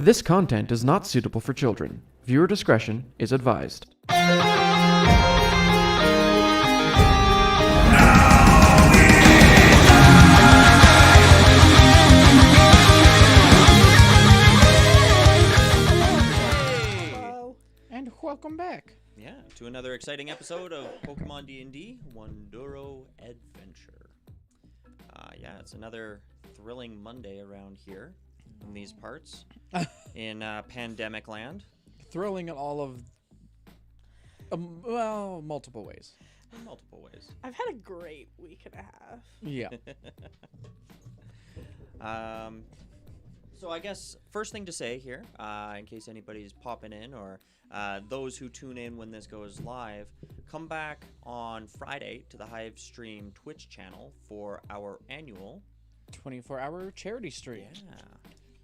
This content is not suitable for children. Viewer discretion is advised. Hello. And welcome back. Yeah, to another exciting episode of Pokemon D&D, Wundoro Adventure. Yeah, it's another thrilling Monday around here in these parts, in pandemic land. Thrilling in all of, multiple ways. In multiple ways. I've had a great week and a half. Yeah. So I guess first thing to say here, in case anybody's popping in or those who tune in when this goes live, come back on Friday to the Hivestream Twitch channel for our annual 24-hour charity stream. Yeah.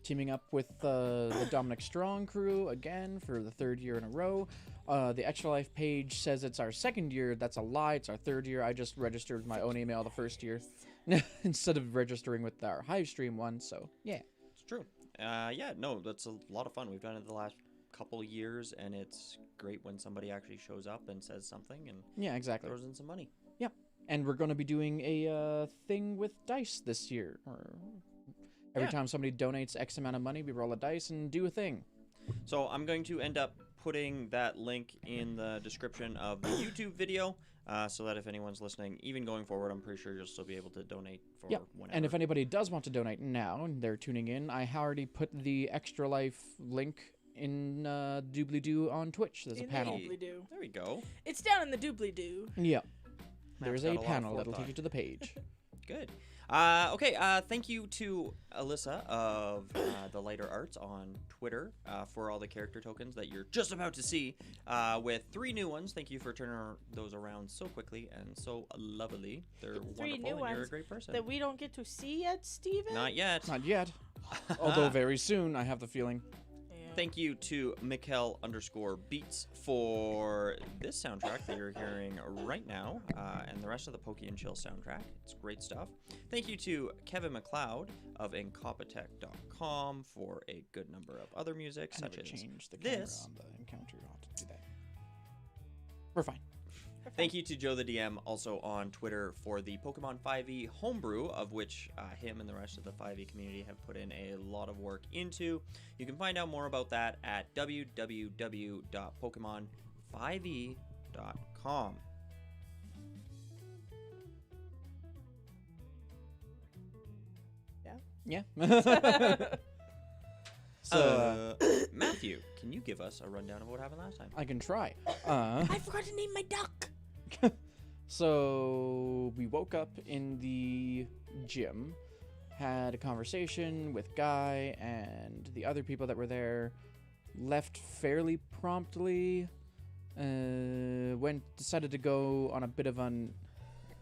Teaming up with the Dominic Strong crew again for the third year in a row. The Extra Life page says it's our second year. That's a lie. It's our third year. I just registered with my own email the first year instead of registering with our Hivestream one. So, yeah. It's true. Yeah, no, that's a lot of fun. We've done it the last couple years, and it's great when somebody actually shows up and says something and Yeah, exactly. throws in some money. Yeah. And we're going to be doing a thing with dice this year. Every time somebody donates X amount of money, we roll a dice and do a thing. So I'm going to end up putting that link in the description of the YouTube video, so that if anyone's listening, even going forward, I'm pretty sure you'll still be able to donate for whenever. And if anybody does want to donate now and they're tuning in, I already put the Extra Life link in doobly-doo on Twitch. There's a panel. Doobly-doo. There we go. It's down in the doobly-doo. Yeah. There's got a a lot of panel that'll take forethought. you to the page. Good. Okay, thank you to Alyssa of the Lighter Arts on Twitter for all the character tokens that you're just about to see with 3 new ones. Thank you for turning those around so quickly and so lovely. They're 3 wonderful, new and you're a ones great person. that we don't get to see yet, Steven? Not yet. Not yet. Although very soon, I have the feeling. Yeah. Thank you to Mikkel_Beats for this soundtrack that you're hearing right now, and the rest of the Poke and Chill soundtrack. It's great stuff. Thank you to Kevin McLeod of Incompetech.com for a good number of other music, I such never as changed the camera this. on the encounter. I'll have to do that. We're fine. Thank you to Joe the DM, also on Twitter, for the Pokemon 5e homebrew, of which him and the rest of the 5e community have put in a lot of work into. You can find out more about that at www.pokemon5e.com. Yeah. Matthew, can you give us a rundown of what happened last time? I can try. I forgot to name my duck. So we woke up in the gym, had a conversation with Guy and the other people that were there, left fairly promptly, decided to go on a bit of an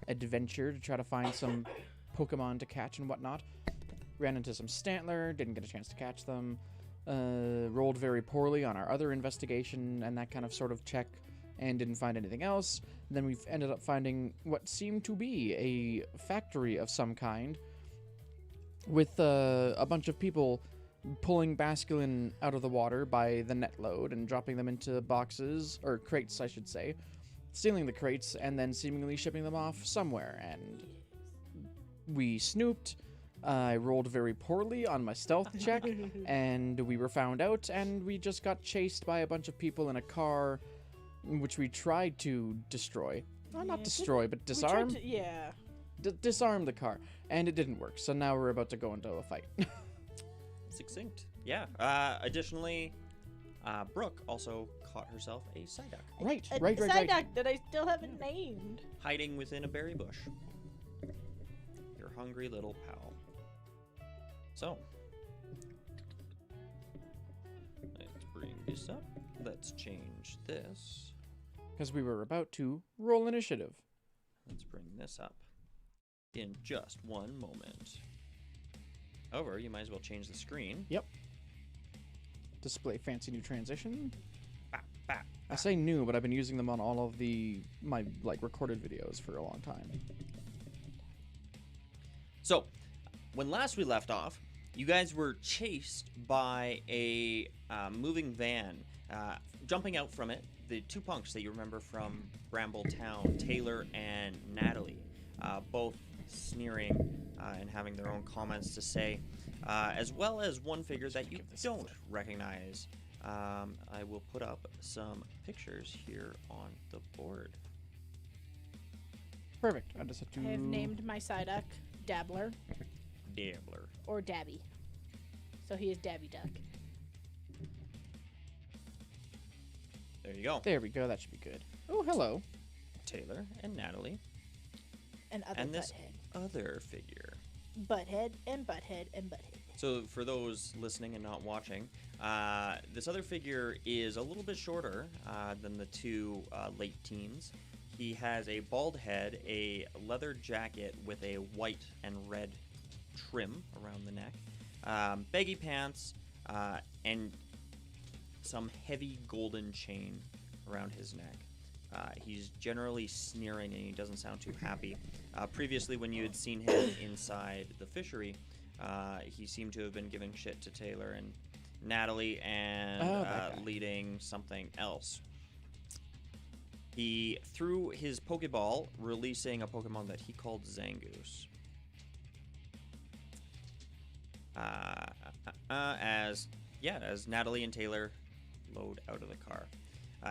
adventure to try to find some Pokemon to catch and whatnot. Ran into some Stantler, didn't get a chance to catch them, rolled very poorly on our other investigation and that kind of sort of check, and didn't find anything else. And then we've ended up finding what seemed to be a factory of some kind with a bunch of people pulling Basculin out of the water by the net load and dropping them into boxes, or crates I should say, stealing the crates and then seemingly shipping them off somewhere. And we snooped. I rolled very poorly on my stealth check, and we were found out, and we just got chased by a bunch of people in a car, which we tried to destroy. Well, not Yeah, destroy, but We disarm. tried to- yeah. Disarm the car, and it didn't work. So now we're about to go into a fight. Succinct. Yeah. Additionally, Brooke also caught herself a Psyduck, right. A Right. Psyduck that I still haven't named. hiding within a berry bush. Your hungry little pal. So, let's bring this up. Let's change this. Because we were about to roll initiative. Let's bring this up in just one moment. However, you might as well change the screen. Yep. Display fancy new transition. Bap, bap, I say new, but I've been using them on all of my recorded videos for a long time. So, when last we left off, You guys were chased by a moving van. Jumping out from it, the two punks that you remember from Bramble Town, Taylor and Natalie, both sneering and having their own comments to say, as well as one figure that you don't recognize. I will put up some pictures here on the board. Perfect. I just have to... I have named my Psyduck Dabbler Dabbler. or Dabby. So he is Dabby Duck. There you go. There we go. That should be good. Oh, hello. Taylor and Natalie. And other And this Butthead. other figure. Butthead and Butthead and Butthead. So for those listening and not watching, this other figure is a little bit shorter than the two late teens. He has a bald head, a leather jacket with a white and red trim around the neck, baggy pants, and some heavy golden chain around his neck. He's generally sneering and he doesn't sound too happy. Previously, when you had seen him inside the fishery, he seemed to have been giving shit to Taylor and Natalie and leading something else. He threw his Pokeball, releasing a Pokemon that he called Zangoose. As Natalie and Taylor load out of the car.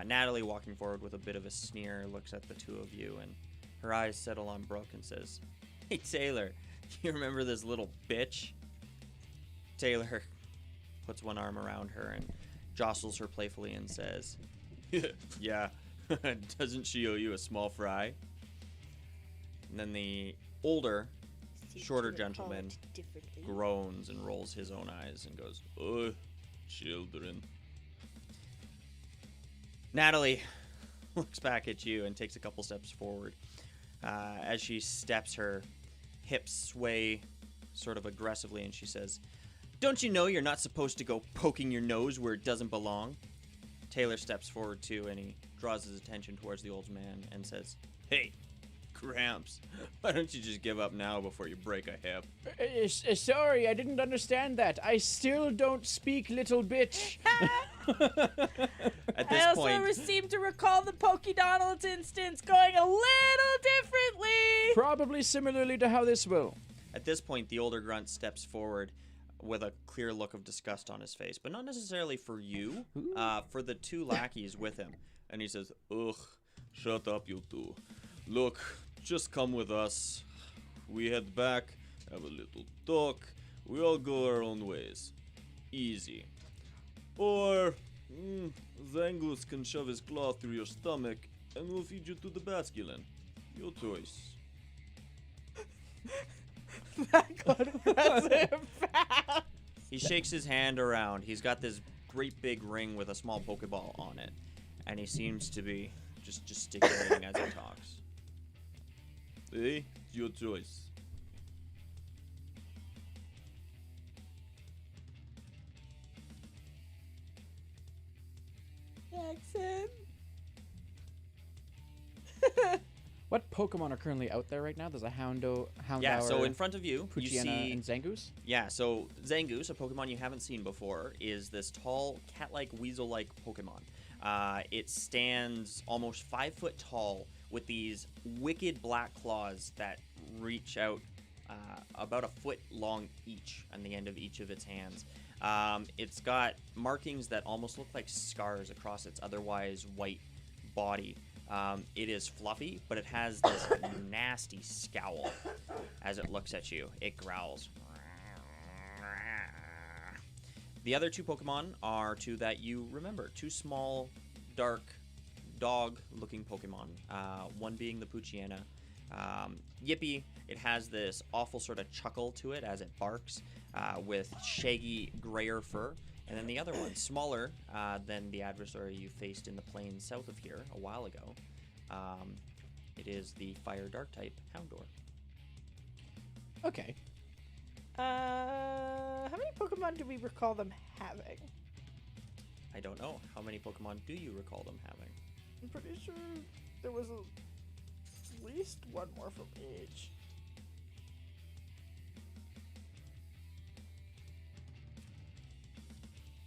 Natalie, walking forward with a bit of a sneer, looks at the two of you, and her eyes settle on Brooke and says, "Hey, Taylor, you remember this little bitch?" Taylor puts one arm around her and jostles her playfully and says, "Yeah, doesn't she owe you a small fry?" And then the older, shorter gentleman groans and rolls his own eyes and goes, "Oh, children." Natalie looks back at you and takes a couple steps forward. As she steps, her hips sway sort of aggressively, and she says, "Don't you know you're not supposed to go poking your nose where it doesn't belong?" Taylor steps forward too, and he draws his attention towards the old man and says, "Hey, Gramps, why don't you just give up now before you break a hip?" Sorry, I didn't understand that. I still don't speak, little bitch. At this I also point, seem to recall the Pokedonald's instance going a little differently. Probably similarly to how this will. At this point, the older grunt steps forward with a clear look of disgust on his face, but not necessarily for you, for the two lackeys with him. And he says, "Ugh, shut up, you two. Look, just come with us. We head back, have a little talk. We all go our own ways. Easy. Or, Zangoose can shove his claw through your stomach, and we'll feed you to the Basculin. Your choice." That got impressive fast. He shakes his hand around. He's got this great big ring with a small Pokeball on it, and he seems to be just gesticulating as he talks. "Hey, it's your choice." Jackson. What Pokemon are currently out there right now? There's a Houndour, Yeah, so in front of you, you Poochyena, see... and Zangoose. Yeah, so Zangoose, a Pokemon you haven't seen before, is this tall, cat-like, weasel-like Pokemon. It stands almost 5 foot tall with these wicked black claws that reach out about a foot long each on the end of each of its hands. It's got markings that almost look like scars across its otherwise white body. It is fluffy, but it has this nasty scowl as it looks at you. It growls. The other two Pokemon are two that you remember. Two small, dark, dog-looking Pokemon. One being the Poochyena. Yippee, it has this awful sort of chuckle to it as it barks with shaggy, grayer fur. And then the other one, smaller than the adversary you faced in the plains south of here a while ago. It is the Fire Dark type Houndour. Okay. How many Pokemon do we recall them having? I don't know. How many Pokemon do you recall them having? I'm pretty sure there was at least one more from each.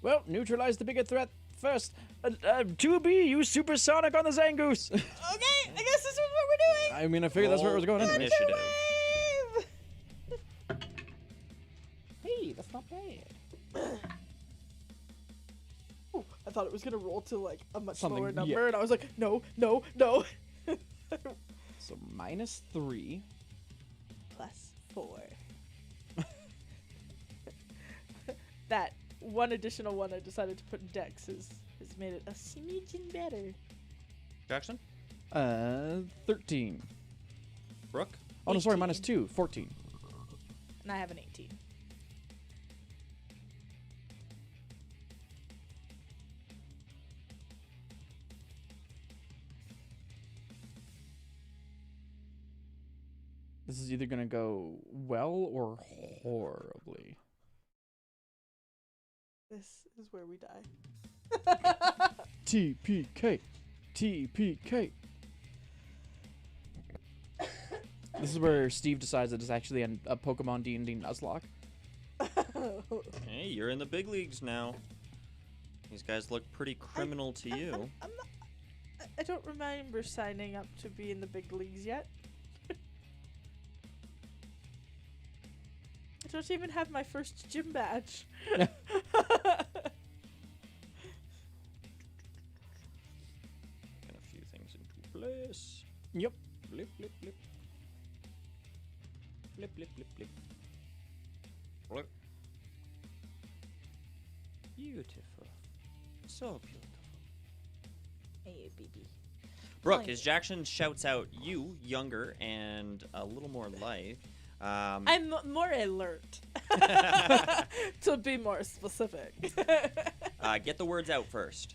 Well, neutralize the bigger threat first. 2B, use supersonic on the Zangoose. Okay, I guess this is what we're doing. I mean, I figured that's where it was going anyway. Initiative. Wave! Hey, that's not bad. Ooh, I thought it was gonna roll to like a much Something- lower yeah. number, and I was like, no, no, no. So -3. +4. That one additional one I decided to put in Dex has made it a smidgen better. Jackson? 13. Brooke? Oh, no, sorry, 18. -2. 14. And I have an 18. This is either gonna go well or horribly. This is where we die. TPK. TPK. This is where Steve decides that it's actually a Pokemon D&D Nuzlocke. Hey, you're in the big leagues now. These guys look pretty criminal to you. I'm not, I don't remember signing up to be in the big leagues yet. I don't even have my first gym badge. Get a few things into place. Yep. Blip, blip, blip. Blip, blip, blip, blip. Blip. Beautiful. So beautiful. Hey, baby. Brooke, as Jackson shouts out, you, younger and a little more life. I'm more alert. To be more specific. Get the words out first.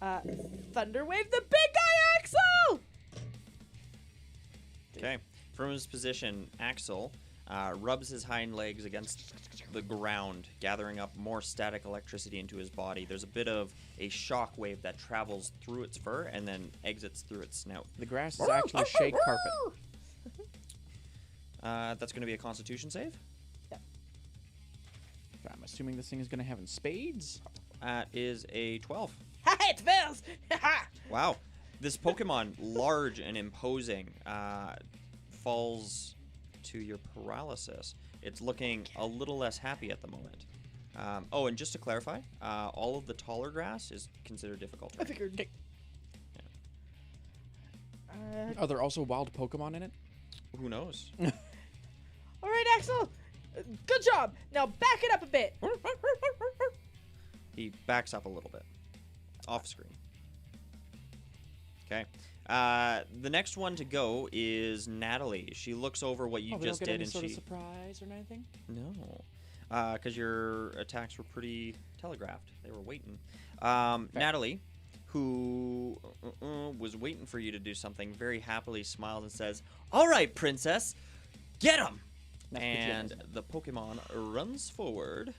Thunderwave the big guy, Axel! Okay. From his position, Axel rubs his hind legs against the ground, gathering up more static electricity into his body. There's a bit of a shock wave that travels through its fur and then exits through its snout. The grass is actually shake carpet. That's going to be a Constitution save. I'm assuming this thing is gonna have in spades. That is a 12. Ha! It fails! Ha! Wow. This Pokemon, large and imposing, falls to your paralysis. It's looking a little less happy at the moment. Oh, and just to clarify, all of the taller grass is considered difficult. I figured. Are there also wild Pokemon in it? Who knows? All right, Axel. Good job. Now back it up a bit. He backs up a little bit. Off screen. Okay. The next one to go is Natalie. She looks over what you Oh, we just don't get did any and sort she... of surprise or anything? No. Because your attacks were pretty telegraphed. They were waiting. Natalie, who was waiting for you to do something, very happily smiles and says, "All right, princess, get him!" And the Pokemon runs forward.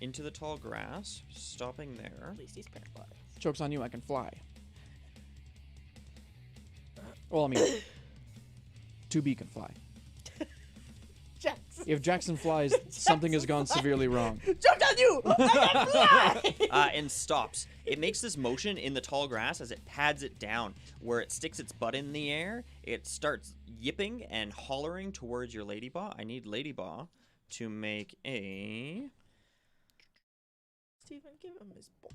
Into the tall grass, stopping there. At least he's paralyzed. Joke's on you, I can fly. Well, I mean, 2B can fly. Jackson. If Jackson flies, something has gone severely wrong. Joke on you! I can fly! And stops. It makes this motion in the tall grass as it pads it down. Where it sticks its butt in the air, it starts yipping and hollering towards your Ladybaw. I need Ladybaw to make a... Steven, give him his ball.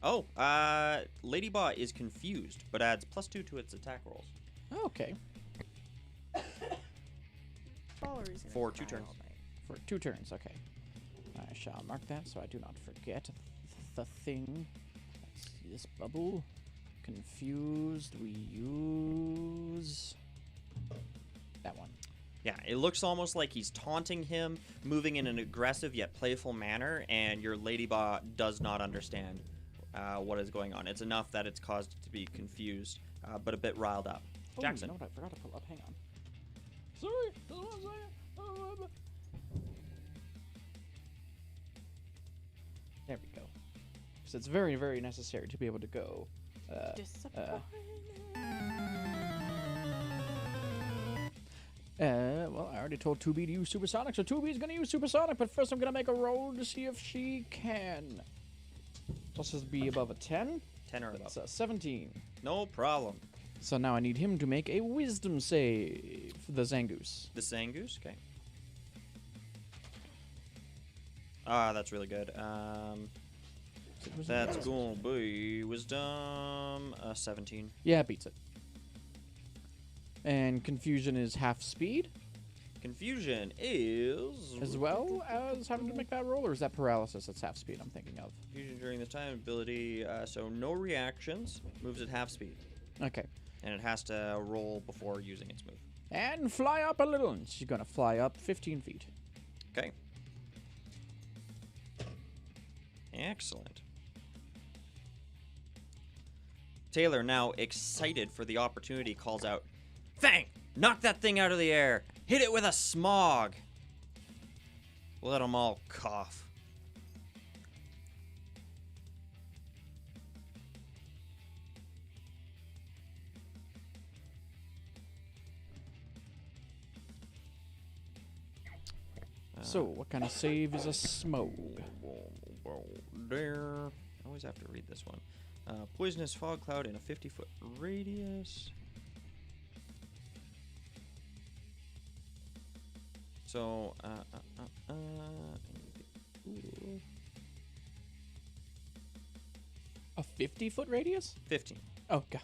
Oh, Ladybaw is confused, but adds +2 to its attack rolls. Okay. For 2 turns. For 2 turns, okay. I shall mark that so I do not forget the thing. Let's see this bubble. Confused, we use that one. Yeah, it looks almost like he's taunting him, moving in an aggressive yet playful manner, and your Ladybaw does not understand what is going on. It's enough that it's caused it to be confused, but a bit riled up. Jackson. Oh, you know what I forgot to pull up? Hang on. Sorry, just 1 second. There we go. So it's very, very necessary to be able to go Disappointed. Well, I already told 2B to use Supersonic, so 2B's gonna use Supersonic, but first I'm gonna make a roll to see if she can. Plus this be above a 10. 10 or above. That's a 17. No problem. So now I need him to make a wisdom save for the Zangoose. The Zangoose? Okay. Ah, that's really good. That's gonna be wisdom 17. Yeah, it beats it. And confusion is half speed, Confusion is as well as having to make that roll, or is that paralysis that's half speed I'm thinking of? Confusion during this time ability. So no reactions. Moves at half speed, Okay. and it has to roll before using its move. And fly up a little. And she's gonna fly up 15 feet. Okay. Excellent. Taylor, now excited for the opportunity, calls out, "Fang! Knock that thing out of the air! Hit it with a smog! Let them all cough." So, what kind of save is a smog? There. I always have to read this one. Poisonous fog cloud in a 50-foot radius. So, ooh, A 50-foot radius? 15. Oh, God.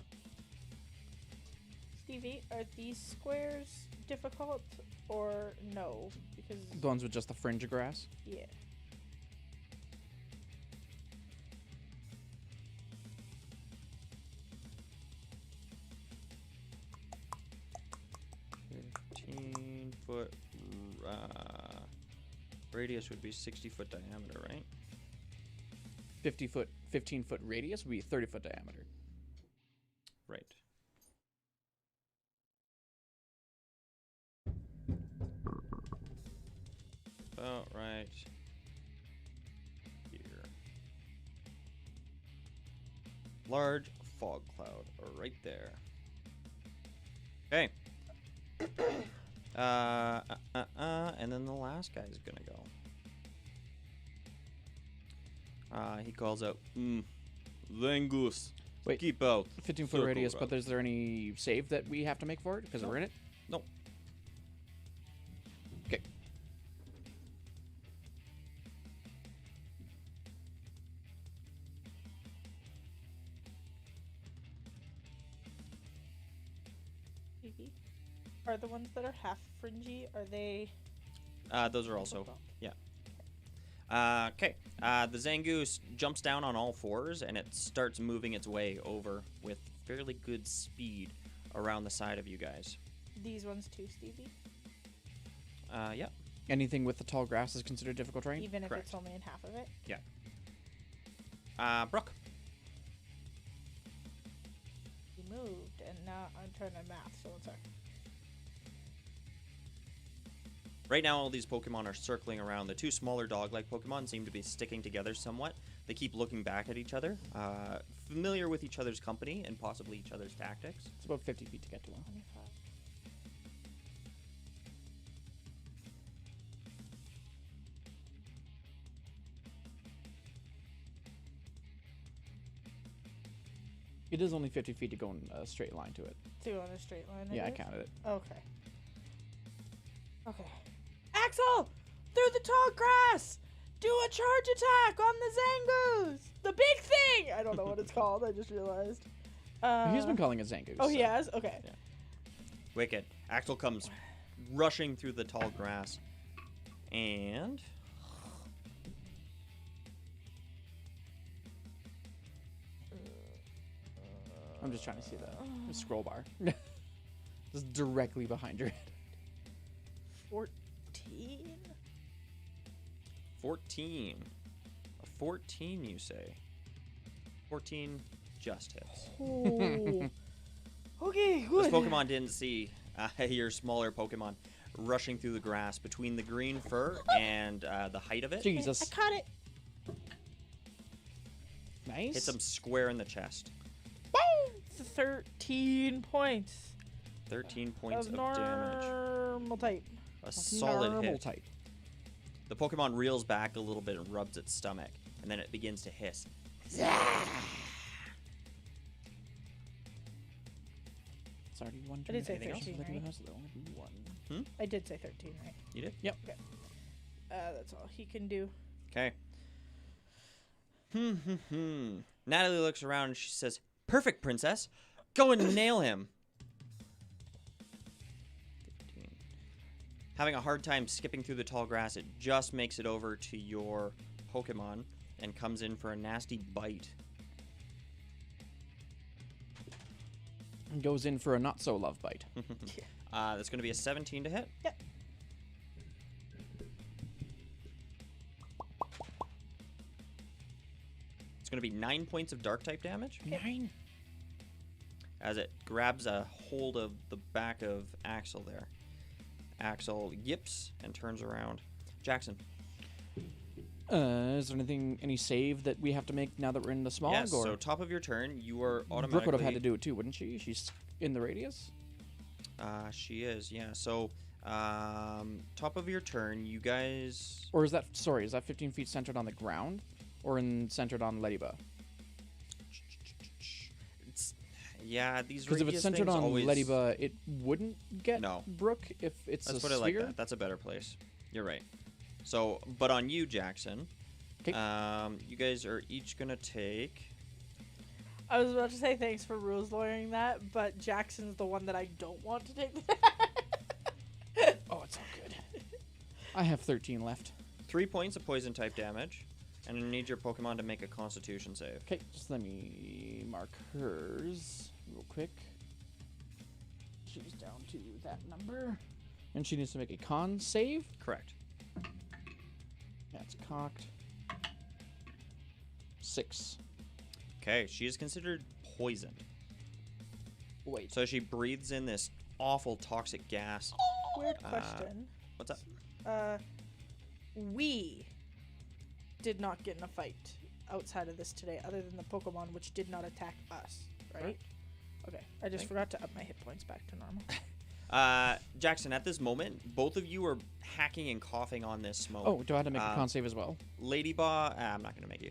Stevie, are these squares difficult or no? Because The ones with just the fringe of grass? yeah. Foot radius would be 60-foot diameter, right? 15-foot radius would be 30-foot diameter. Right. About right here. Large fog cloud right there. Okay. And then the last guy's gonna go. He calls out, Zangoose, Wait. keep out. 15-foot Circle radius, around. but is there any save that we have to make for it? Because No. we're in it? No. Okay. Stevie, are the ones that are half fringy? Are they? Those are also, yeah. Okay. The Zangoose jumps down on all fours, and it starts moving its way over with fairly good speed around the side of you guys. These ones too, Stevie. Yeah. Anything with the tall grass is considered difficult terrain? Even if Correct. it's only in half of it. Brooke. He moved, and now I'm trying to math. So it's Right now, all these Pokemon are circling around. The two smaller dog-like Pokemon seem to be sticking together somewhat. They keep looking back at each other, familiar with each other's company and possibly each other's tactics. It's about 50 feet to get to one. 25. It is only 50 feet to go in a straight line to it. 2 on a straight line. Yeah, I it is? counted it. Okay. Okay. Axel! Through the tall grass! Do a charge attack on the Zangoose! The big thing! I don't know what it's called. I just realized. He's been calling it Zangoose. Oh, he so- has? Okay. Yeah. Wicked. Axel comes rushing through the tall grass. And... I'm just trying to see the scroll bar. Just directly behind your head. 14? 14. A 14, you say? 14 just hits. Oh. Okay, This good. Pokemon didn't see your smaller Pokemon rushing through the grass between the green fur and the height of it. Jesus. I caught it. Nice. Hits him square in the chest. Boom! 13 points 13 points of of damage. normal type. A solid Normal hit. type. The Pokemon reels back a little bit and rubs its stomach, and then it begins to hiss. It's already one. I did say Anything else? 13, right? There'll only be one. I did say 13, right? You did? Yep. That's all he can do. Okay. Natalie looks around and she says, "Perfect, princess. Go and nail him." 15. Having a hard time skipping through the tall grass, it just makes it over to your Pokemon and comes in for a nasty bite. And goes in for a not so love bite. That's going to be a 17 to hit. Yep. It's going to be 9 points of dark type damage 9. as it grabs a hold of the back of Axel there. Axel yips and turns around. Jackson. Is there any save that we have to make now that we're in the smog? Yes, or so top of your turn, you are automatically... Brooke would have had to do it too, wouldn't she? She's in the radius. She is, yeah. So, top of your turn, you guys... Or is that, sorry, is that 15 feet centered on the ground? Or centered on Ladybug? Yeah, these Because if it's radius centered things on always... Ladybug, it wouldn't get No. Brooke if it's Let's a put it like sphere. that. That's a better place. You're right. So, but on you, Jackson, 'Kay. you guys are each going to take... I was about to say thanks for rules lawyering that, but Jackson's the one that I don't want to take Oh, it's all good. I have 13 left. 3 points of poison type damage, and I need your Pokemon to make a Constitution save. Okay, just let me mark hers real quick. She's down to that number. And she needs to make a con save. Correct. That's cocked. 6. Okay, she is considered poisoned. Wait. So she breathes in this awful toxic gas. Weird question. What's up? We did not get in a fight outside of this today, other than the Pokemon, which did not attack us, right? Okay, I just forgot to up my hit points back to normal. Jackson, at this moment, both of you are hacking and coughing on this smoke. Oh, do I have to make a con save as well? Ladybug, I'm not going to make you.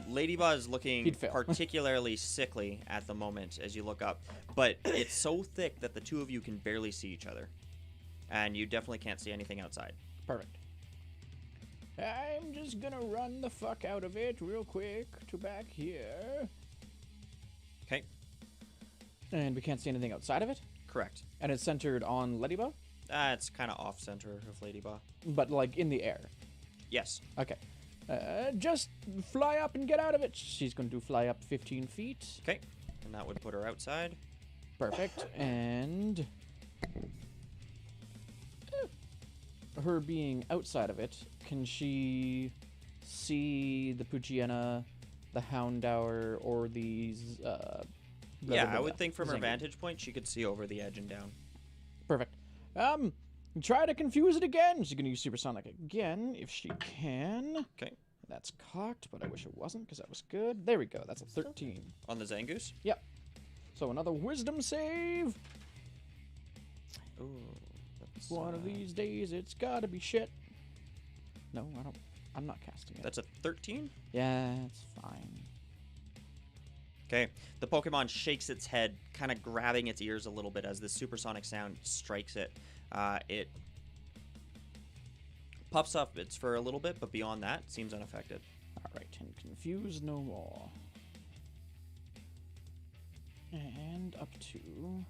Ladybug is looking He'd fail. particularly sickly at the moment as you look up, but it's so thick that the two of you can barely see each other, and you definitely can't see anything outside. Perfect. I'm just gonna run the fuck out of it real quick to back here. Okay, And we can't see anything outside of it? correct. And it's centered on Ladybug? It's kind of off-center of Ladybug. But like in the air. Yes. Okay. Just fly up and get out of it. She's going to fly up 15 feet. Okay, and that would put her outside. Perfect. And her being outside of it, can she see the Poochyena, the Houndour, or these... Yeah, I would think from her Zingy? vantage point, she could see over the edge and down. Perfect. Try to confuse it again. She's going to use Supersonic again, if she can. Okay. That's cocked, but I wish it wasn't, because that was good. There we go. That's a 13. On the Zangoose? Yep. So another wisdom save. Ooh, that's, One of these days, it's got to be shit. No, I don't. I'm not casting it. That's a 13? Yeah, it's fine. Okay. The Pokemon shakes its head, kind of grabbing its ears a little bit as this supersonic sound strikes it. It puffs up its fur a little bit, but beyond that, seems unaffected. All right, and confuse no more. And up to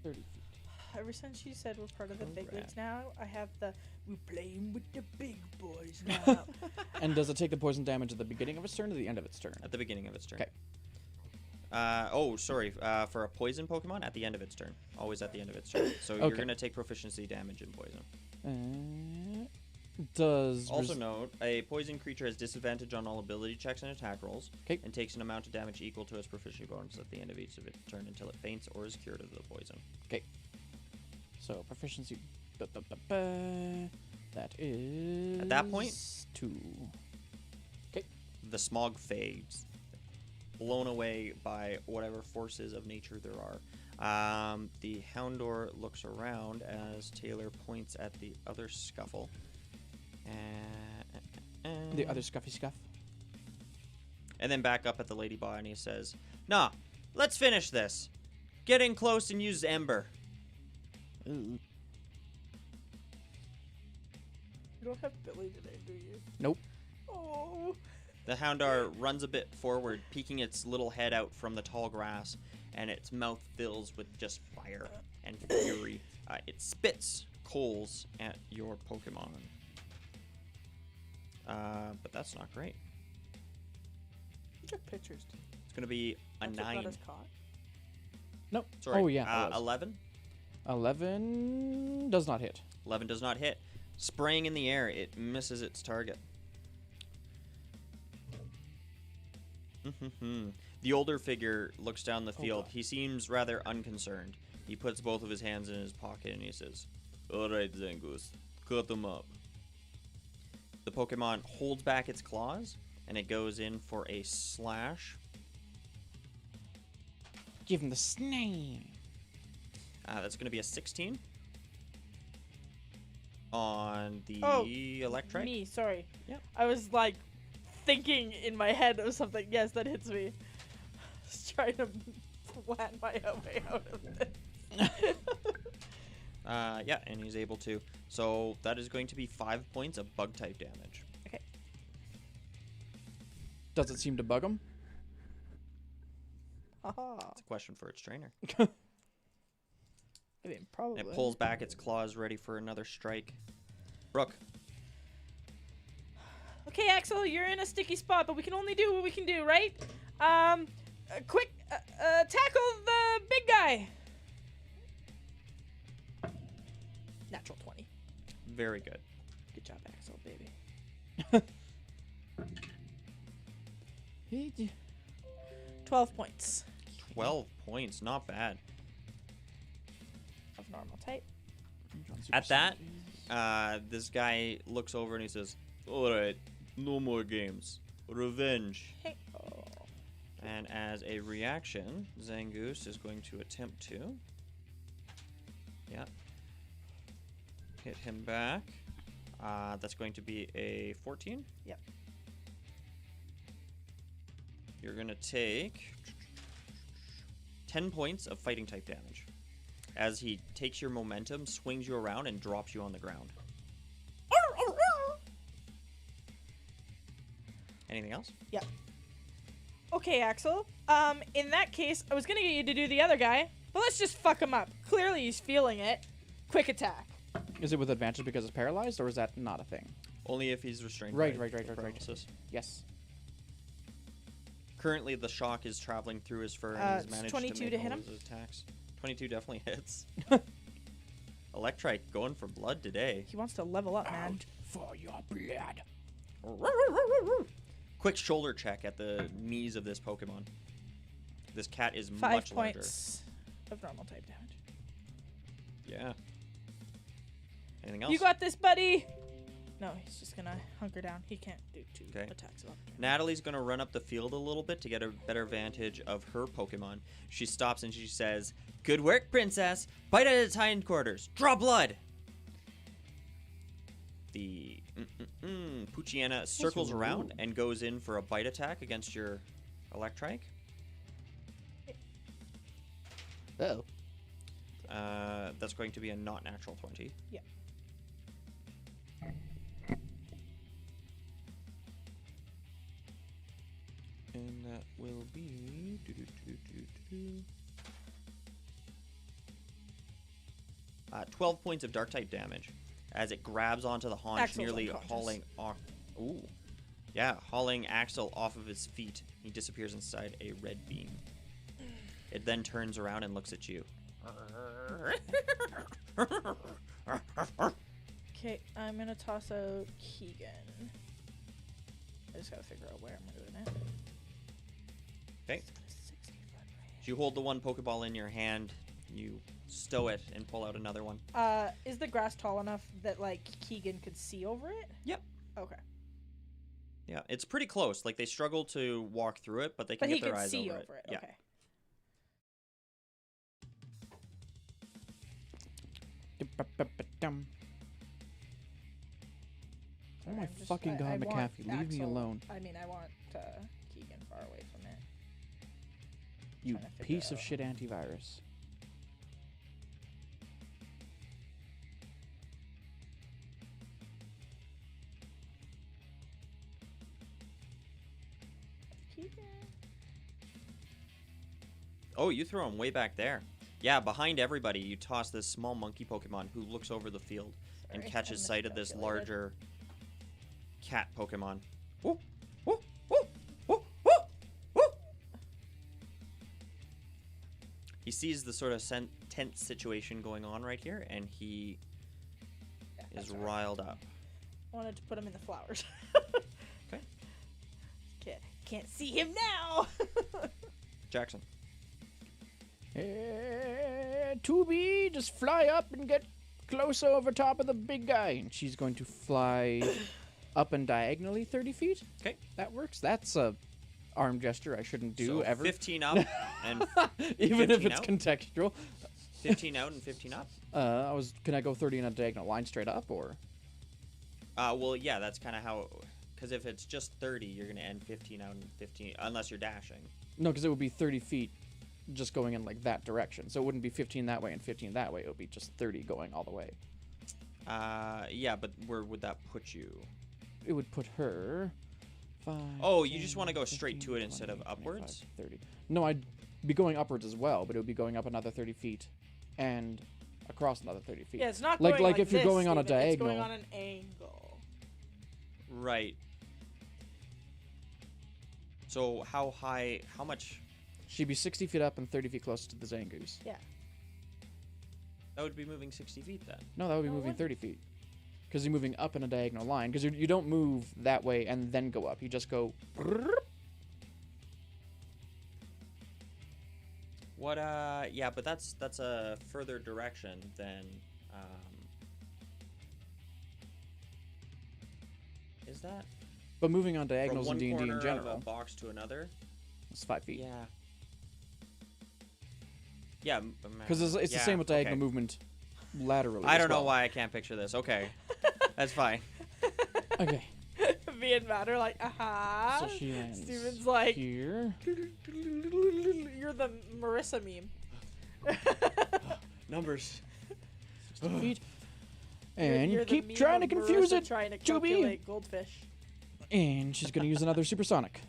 30 feet. Ever since you said we're part of the big Alright. leagues now, I have the we're playing with the big boys now. And does it take the poison damage at the beginning of its turn or the end of its turn? At the beginning of its turn. Okay. For a poison Pokemon, at the end of its turn. Always at the end of its turn. So you're Okay. going to take proficiency damage in poison. Does Also note, a poison creature has disadvantage on all ability checks and attack rolls, 'Kay. and takes an amount of damage equal to its proficiency bonus at the end of each of its turn until it faints or is cured of the poison. so proficiency? That is At that point? 2. The smog fades. blown away by whatever forces of nature there are. The Houndor looks around as Taylor points at the other scuffle. The other scuffy scuff. And then back up at the Ladybot, and he says, "Nah, let's finish this. Get in close and use Ember." You don't have Billy today, do you? Nope. Oh. The Houndor runs a bit forward, peeking its little head out from the tall grass, and its mouth fills with just fire and fury. It spits coals at your Pokemon. But that's not great. Look at pictures. It's going to be a That's what 9. got us caught. Nope. Sorry. Oh, yeah. it was. 11? 11 does not hit. 11 does not hit. Spraying in the air, it misses its target. The older figure looks down the field. God. He seems rather unconcerned. He puts both of his hands in his pocket and he says, "Alright, Zangoose, cut them up." The Pokemon holds back its claws and it goes in for a slash. Give him the snake. That's going to be a 16 on the Oh, Electrike. Me, sorry. Yep. I was like thinking in my head of something. Yes, that hits me. Just trying to plan my way out of this. Yeah, and he's able to. So that is going to be 5 points of bug type damage. Okay. Does it seem to bug him? Haha. It's a question for its trainer. I mean, probably. And it pulls back its claws, ready for another strike. Brooke. Okay, Axel, you're in a sticky spot, but we can only do what we can do, right? Quick, tackle the big guy. Natural 20. Very good. Good job, Axel, baby. 12 points 12 points, not bad. of normal type. At that, this guy looks over and he says, "Alright, no more games. Revenge." Hey. Oh. And as a reaction, Zangoose is going to attempt to. Yeah. Hit him back. That's going to be a 14. Yep. You're going to take 10 points of fighting type damage as he takes your momentum, swings you around, and drops you on the ground. Anything else? Yep. Okay, Axel. In that case, I was gonna get you to do the other guy, but let's just fuck him up. Clearly he's feeling it. Quick attack. Is it with advantage because it's paralyzed, or is that not a thing? Only if he's restrained. Right. by paralysis. Yes. Currently, the shock is traveling through his fur, and he's It's managed 22 to make to hit all him? his attacks. 22 definitely hits. Electrike going for blood today. He wants to level up, man. For your blood. Quick shoulder check at the knees of this Pokemon. This cat is 5 much larger. points of normal type damage. Yeah. Anything else? You got this, buddy. No, he's just gonna hunker down. He can't do 2 Okay. attacks of opportunity. Natalie's going to run up the field a little bit to get a better vantage of her Pokemon. She stops and she says, "Good work, princess. Bite at its hindquarters. Draw blood." The Poochyena circles around and goes in for a bite attack against your Electrike. Oh. That's going to be a not natural 20. Yeah. And that will be 12 points of dark type damage as it grabs onto the haunch, Axel's nearly unconscious. hauling off. Ooh, yeah, hauling Axel off of his feet. He disappears inside a red beam. It then turns around and looks at you. Okay, I'm gonna toss out Keegan. I just gotta figure out where I'm doing it. Okay. It's got a 60-foot range. You hold the one Pokeball in your hand. You stow it and pull out another one. Is the grass tall enough that like Keegan could see over it? Yep. Okay. Yeah, it's pretty close. Like, they struggle to walk through it, but they But can he get their can eyes see over over it. Yeah. Okay. Dum. Oh my I'm just- fucking I god, want McAfee, leave me Axel- alone. I mean, I want Keegan far away from it. You trying to figure piece of out- shit antivirus. Keegan. Oh, you throw him way back there. Yeah, behind everybody, you toss this small monkey Pokemon who looks over the field and Sorry, catches I sight of this miscalculated. larger cat Pokemon. Woo, woo, woo, woo, woo, woo. He sees the sort of tense situation going on right here, and he Yeah, is that's all right. riled up. I wanted to put him in the flowers. Okay. Can't see him now. Jackson. Tubi, just fly up and get closer over top of the big guy. And she's going to fly up and diagonally 30 feet. Okay. That works. That's a arm gesture I shouldn't do So ever. 15 up and Even if 15 it's out? contextual. 15 out and 15 up. Can I go 30 in a diagonal line straight up, or? Well, yeah, that's kind of how. Because if it's just 30, you're going to end 15 out and 15, unless you're dashing. No, because it would be 30 feet just going in like that direction. So it wouldn't be 15 that way and 15 that way. It would be just 30 going all the way. Yeah, but where would that put you? It would put her 5. Oh, you 10, just wanna go straight to it 15, instead of 20, 25, upwards? 30. No, I'd be going upwards as well, but it would be going up another 30 feet and across another 30 feet. Yeah, it's not Like- going like if you're this, going on a Steven, It's going diagonal. on an angle. Right. So how high? How much? She'd be 60 feet up and 30 feet closer to the Zangoose. Yeah. That would be moving 60 feet then. No, that would be No, it moving wouldn't. 30 feet. Because you're moving up in a diagonal line. Because you don't move that way and then go up. You just go... What? Yeah, but that's a further direction than. Is that But moving on from diagonals in one D&D corner in of a general, box to another? it's 5 feet. Yeah. Yeah. Because it's the yeah, same with diagonal okay. movement laterally. I as don't know well. why I can't picture this. Okay, that's fine. Okay. Me and Matt are like, aha. So she lands Steven's like, here. you're the Marissa meme. Numbers. 60 feet. You're- And you're the keep meme trying to of confuse Marissa it, Trying to Juby. calculate goldfish. And she's going to use another supersonic.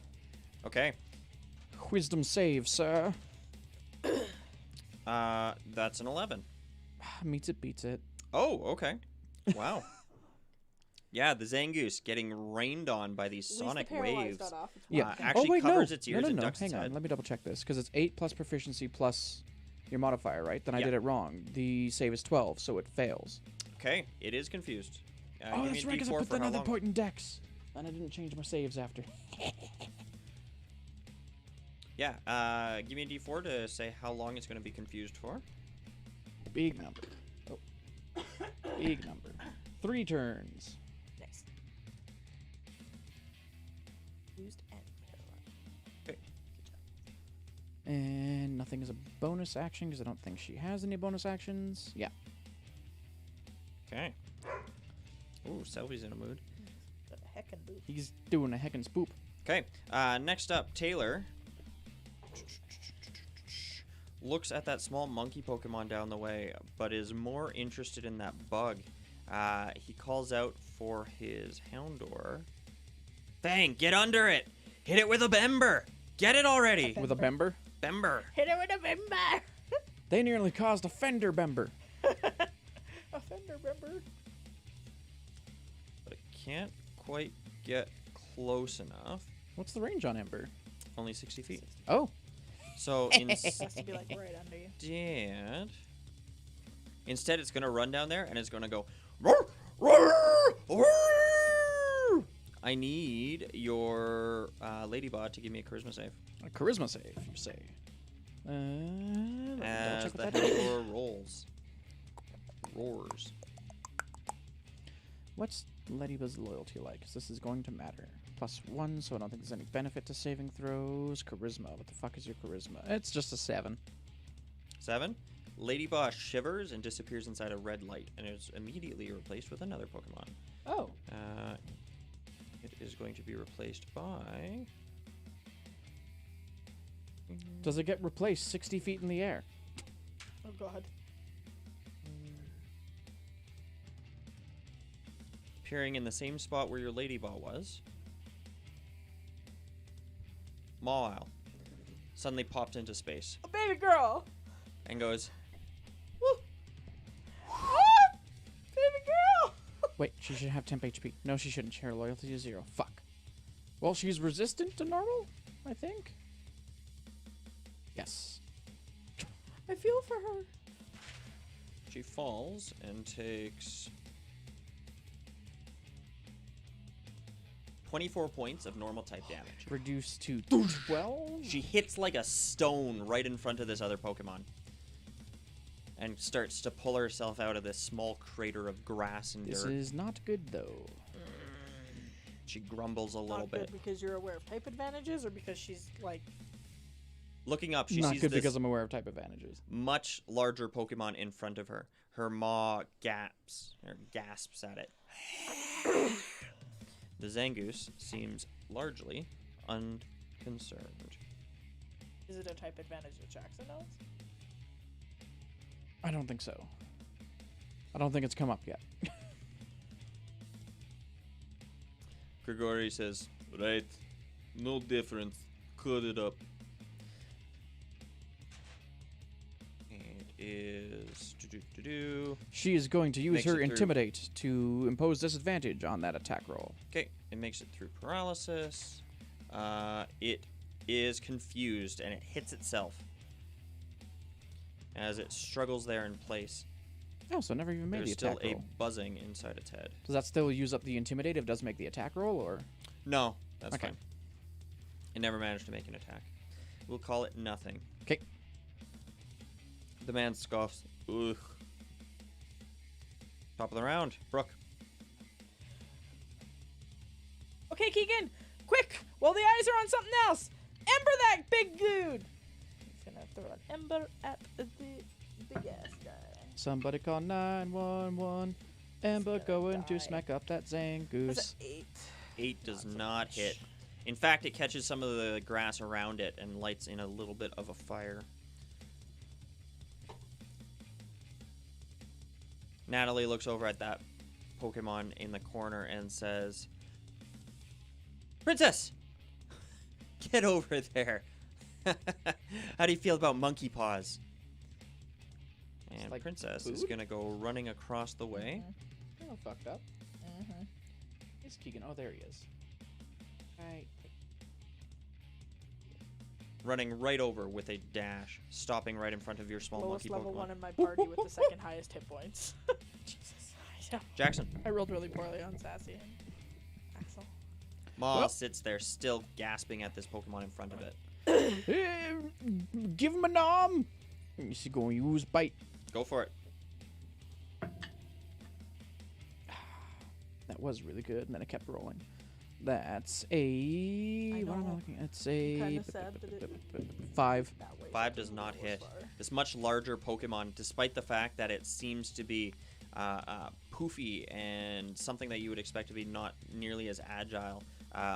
Okay. Wisdom save, sir. That's an 11. Meets it, beats it. Oh, okay. Wow. Yeah, the Zangoose getting rained on by these At least sonic the paralyzed waves. got off. It's Yeah. fine. Actually wait, covers no. its ears no, and no, ducks hang its on. head. Let me double check this. Because it's 8 plus proficiency plus your modifier, right? Then I Yeah. did it wrong. The save is 12, so it fails. Okay, it is confused. Oh, give me that's a right, because I D4 put for how another long. point in dex. And I didn't change my saves after. Yeah, give me a D4 to say how long it's going to be confused for. Big number. Oh. Big number. 3 turns. Nice. Used and paralyzed. Okay. And nothing is a bonus action because I don't think she has any bonus actions. Yeah. Okay. Ooh, Selby's in a mood. Got a heckin' boot. He's doing a heckin' spoop. Okay, next up, Taylor looks at that small monkey Pokemon down the way, but is more interested in that bug. He calls out for his Houndour. Bang! Get under it! Hit it with a Bember! Get it already! With a Bember. Bember! Hit it with a bimber! They nearly caused a fender Bember. A fender bimber. But it can't quite get close enough. What's the range on Ember? Only 60 feet. Oh. So Has to be like right under you. instead it's gonna run down there and it's gonna go. "Roar, roar, roar." I need your Ladybot to give me a charisma save. A charisma save, you say. Let me double As check the what that is. Houndour rolls. Roars. What's Ladybug's loyalty like? 'Cause this is going to matter. +1, so I don't think there's any benefit to saving throws. Charisma. What the fuck is your charisma? It's just a 7. 7. Lady Boss shivers and disappears inside a red light and is immediately replaced with another Pokemon. Oh. It is going to be replaced by... Does it get replaced 60 feet in the air? Oh god. Appearing in the same spot where your Lady Ball was. Mawile suddenly pops into space A baby girl! and goes, Woo! Ah! Baby girl! Wait, she should have temp HP. No, she shouldn't. Her loyalty is 0. Fuck. Well, she's resistant to normal, I think. Yes. I feel for her. she falls and takes 24 points of normal type damage. Reduced to 12? She hits like a stone right in front of this other Pokemon and starts to pull herself out of this small crater of grass and This dirt. is not good, though. She grumbles a little Not bit. good because you're aware of type advantages, or because she's like. Looking up, she Not sees good this because I'm aware of type advantages. much larger Pokemon in front of her. Her maw gasps at it. The Zangoose seems largely unconcerned. Is it a type advantage that Jackson knows? I don't think so. I don't think it's come up yet. Grigori says, "Right, no difference. Cut it up." It is She is going to use Makes her it through. Intimidate to impose disadvantage on that attack roll. Okay, it makes it through paralysis. It is confused and it hits itself as it struggles there in place. Oh, so it never even made There's the attack still a roll. buzzing inside its head. Does that still use up the Intimidate if it does make the attack roll, or? No, that's Okay. fine. It never managed to make an attack. We'll call it nothing. Okay. The man scoffs. Ugh. Top of the round, Brooke. Okay, Keegan, quick! While the eyes are on something else, ember that big dude. He's gonna throw an ember at the big ass guy. Somebody call 911. Ember gonna going die. to smack up that That's Zangoose. an 8. 8 does Not so not much. hit. In fact, it catches some of the grass around it and lights in a little bit of a fire. Natalie looks over at that Pokemon in the corner and says, "Princess, get over there." How do you feel about monkey paws? And like Princess is food? gonna go running across the way. Oh, fucked up. Mm-hmm. Is Keegan? Oh, there he is. Right. Running right over with a dash, stopping right in front of your small Lowest monkey level Pokemon. 1 in my party with the second highest hit points. Jesus. Jackson. I rolled really poorly on Sassy and Axel. Ma Well- sits there still gasping at this Pokemon in front of it. Give him a nom. Is he going to use bite? Go for it. That was really good, and then it kept rolling. That's a. I What am I know. looking at? It's a. Kinda sad that it- 5. That way 5 it does not doesn't go hit. as far. This much larger Pokemon, despite the fact that it seems to be poofy and something that you would expect to be not nearly as agile,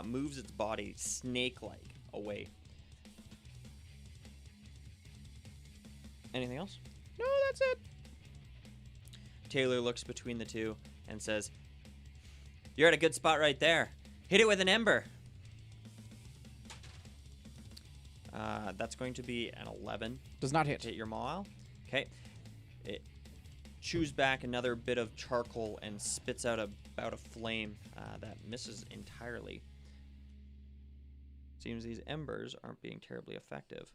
moves its body snake-like away. Anything else? No, that's it. Taylor looks between the two and says, "You're at a good spot right there. Hit it with an ember." That's going to be an 11. Does not hit. Hit your Mawile. Okay. It chews back another bit of charcoal and spits out about a flame that misses entirely. Seems these embers aren't being terribly effective.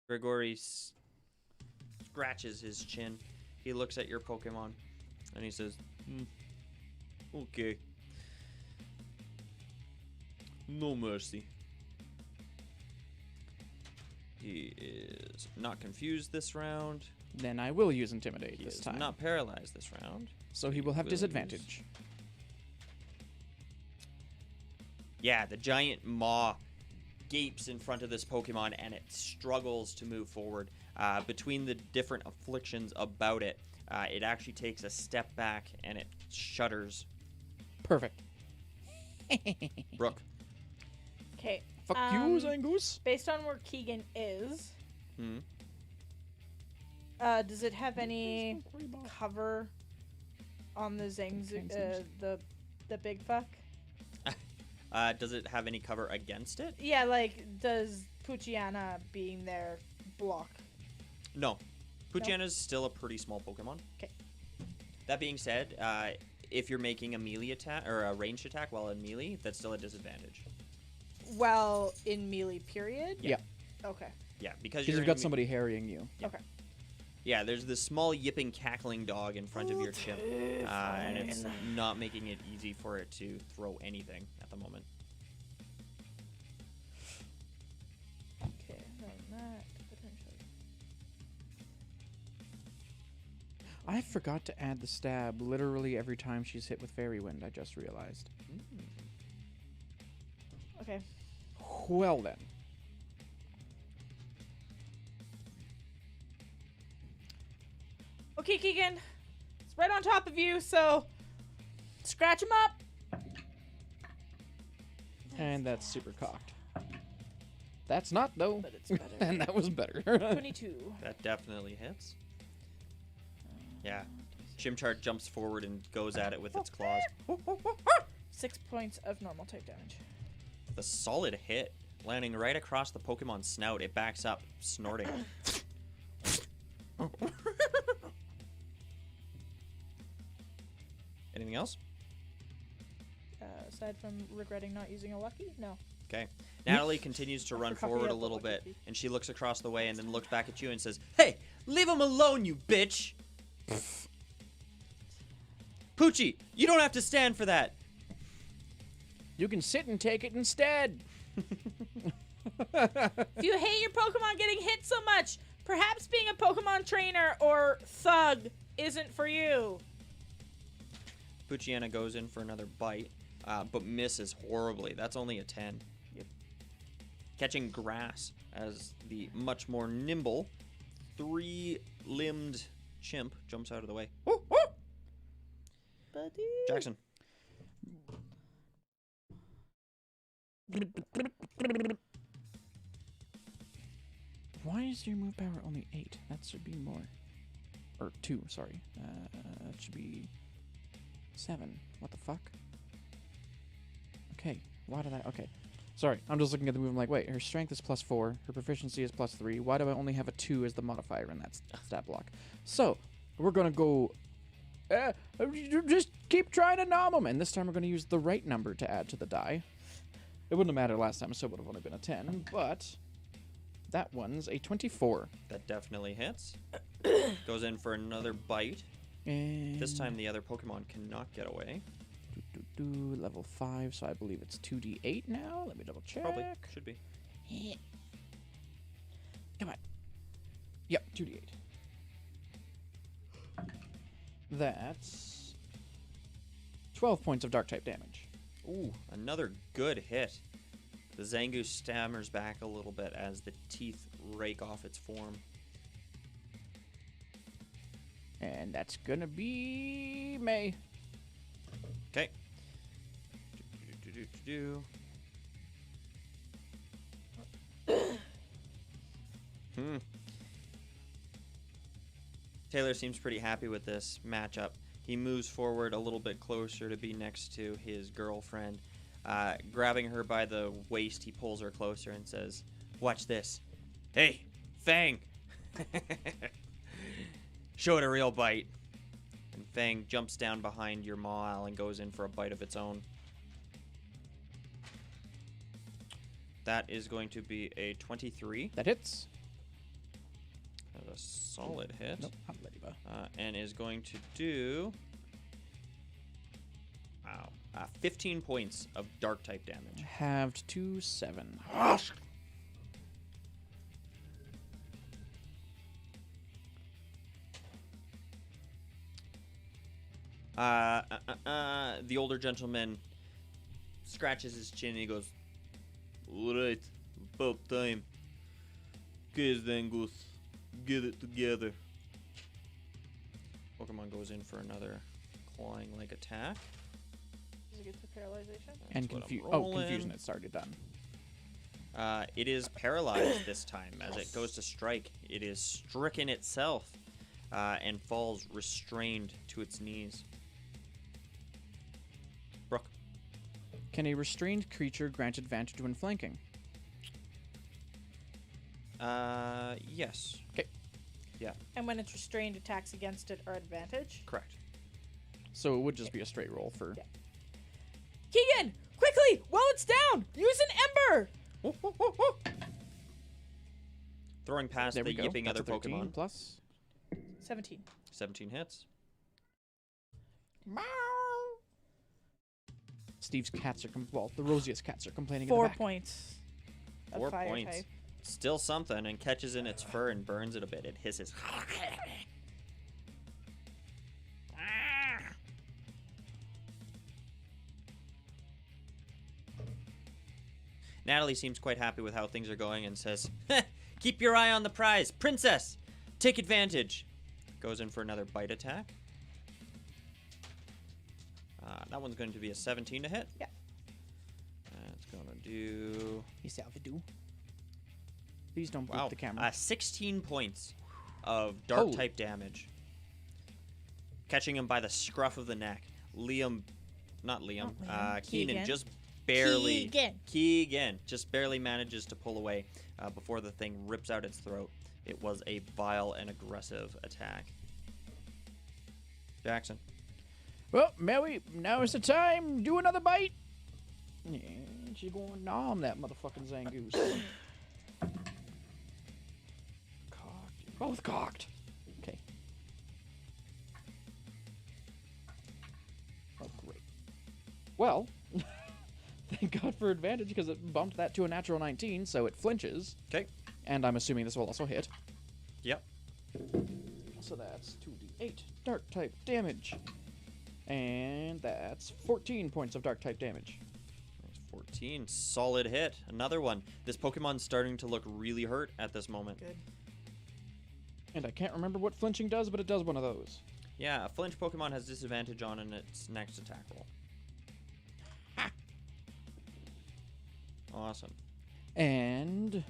Grigori scratches his chin. He looks at your Pokemon and he says, "Okay. No mercy." He is not confused this round. Then I will use Intimidate He this is time. not paralyzed this round. So he will have will disadvantage. Yeah, the giant maw gapes in front of this Pokemon, and it struggles to move forward. Between the different afflictions about it, it actually takes a step back, and it shudders. Perfect. Brooke. Okay. Fuck you, Zangoose. Based on where Keegan is, Hmm. does it have any cover on the the big fuck? Does it have any cover against it? Yeah, like, does Poochyena being there block? No. Poochyena still a pretty small Pokemon. Okay. That being said, if you're making a melee attack or a ranged attack while in melee, that's still a disadvantage. Well, in melee period? Yeah. Okay. Yeah, because Because you're you've got somebody harrying you. Yeah. Okay. Yeah, there's this small yipping, cackling dog in front of your chimp, and it's not making it easy for it to throw anything at the moment. Okay, then that potentially. I forgot to add the stab literally every time she's hit with Fairy Wind, I just realized. Okay. Well then. Okay, Keegan. It's right on top of you, so scratch him up. And that's super cocked. That's not, though. But it's better. And that was better. 22. That definitely hits. Yeah. Chimchar jumps forward and goes at it with its claws. 6 points of normal type damage. The solid hit, landing right across the Pokemon's snout. It backs up, snorting. Anything else? Aside from regretting not using a lucky? No. Okay. Natalie continues to run Copy forward a up little what bit, you see. and she looks across the way and then looks back at you and says, "Hey, leave him alone, you bitch!" Poochie, you don't have to stand for that. You can sit and take it instead. If you hate your Pokemon getting hit so much, perhaps being a Pokemon trainer or thug isn't for you. Poochiana goes in for another bite, but misses horribly. That's only a 10. Yep. Catching grass as the much more nimble, three-limbed chimp jumps out of the way. Woo, woo! Buddy. Jackson. Why is your move power only 8? That should be more. Or 2, sorry. That should be 7. What the fuck? Okay. Why did I... Okay. Sorry. I'm just looking at the move. I'm like, wait. Her strength is +4. Her proficiency is +3. Why do I only have a 2 as the modifier in that stat block? So, we're going to go... just keep trying to nom them. And this time we're going to use the right number to add to the die. It wouldn't have mattered last time, so it would have only been a 10. But that one's a 24. That definitely hits. Goes in for another bite. And This time the other Pokemon cannot get away. level 5, so I believe it's 2d8 now. Let me double check. Probably. Should be. Come on. Yep, 2d8. That's 12 points of dark type damage. Ooh, another good hit. The Zangoose stammers back a little bit as the teeth rake off its form. And that's gonna be May. Okay. Taylor seems pretty happy with this matchup. He moves forward a little bit closer to be next to his girlfriend. Grabbing her by the waist, he pulls her closer and says, "Watch this. Hey, Fang!" Show it a real bite. And Fang jumps down behind your maw and goes in for a bite of its own. That is going to be a 23. That hits. That's a solid hit. Nope, not Ladybug. And is going to do... Wow. 15 points of dark type damage. Halved to 7. The older gentleman scratches his chin and he goes, "Alright, about time. Okay, Zangoose, get it together." Pokemon goes in for another clawing-like attack. Does it get the paralyzation? And That's what I'm confusion. rolling. It started done. It is paralyzed this time as it goes to strike. It is stricken itself and falls restrained to its knees. Brooke. Can a restrained creature grant advantage when flanking? Yes. Okay. Yeah, And when it's restrained, attacks against it are advantage. correct. So it would just be a straight roll for. Yeah. Keegan, quickly, while it's down, use an ember. Throwing past There the we go. yipping That's other a 13 Pokemon. plus. 17. 17 hits. Steve's cats are the rosiest cats are complaining. 4 in the back. points. Of 4 fire points. type. Still something, and catches in its fur and burns it a bit. It hisses. Natalie seems quite happy with how things are going and says, "Keep your eye on the prize. Princess, take advantage." Goes in for another bite attack. That one's going to be a 17 to hit. Yeah. That's going to do... Hey, Salvador. Please don't Wow. bloop the camera. 16 points of dark type damage. Catching him by the scruff of the neck. Keenan Keegan. just barely. Keegan. Just barely manages to pull away before the thing rips out its throat. It was a vile and aggressive attack. Jackson. Well, Mary, now is the time. Do another bite. Yeah, she's going to nom that motherfucking Zangoose. Cocked. You're both cocked. Okay. Oh, great. Well, thank God for advantage because it bumped that to a natural 19, so it flinches. Okay. And I'm assuming this will also hit. Yep. So that's 2d8 dark type damage. And that's 14 points of dark type damage. 14. Solid hit. Another one. This Pokemon's starting to look really hurt at this moment. Good. And I can't remember what flinching does, but it does one of those. Yeah, a flinch Pokemon has disadvantage on in its next attack roll. Ha! Awesome. And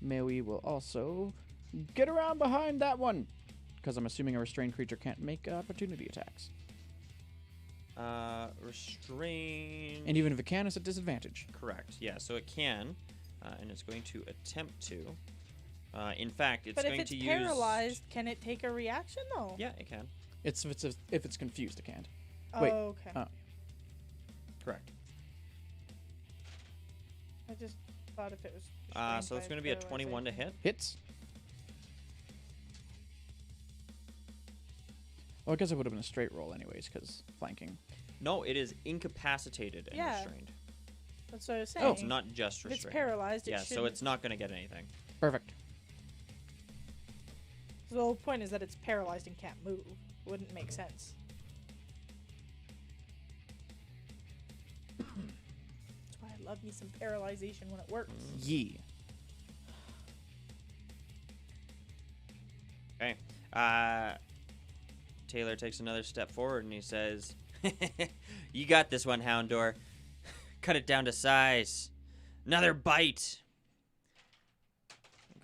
Maui will also get around behind that one. Because I'm assuming a restrained creature can't make opportunity attacks. Restrain. And even if it can, it's at disadvantage. Correct. Yeah, so it can, and it's going to attempt to. In fact, it's But going if it's to paralyzed, can it take a reaction though? use. Yeah, it can. If it's confused, it can't. Oh, Wait. okay. Correct. I just thought if it was. So it's going to be a 21 to hit. Hits. Well, I guess it would have been a straight roll anyways, because flanking. No, it is incapacitated and Yeah. restrained. That's what I was saying. Oh, It's not just If it's restrained. paralyzed, it Yeah, shouldn't. so it's not going to get anything. Perfect. So the whole point is that it's paralyzed and can't move. Wouldn't make sense. That's why I love me some paralyzation when it works. Yee. Okay. Taylor takes another step forward and he says, "You got this one, Houndour. Cut it down to size. Another bite."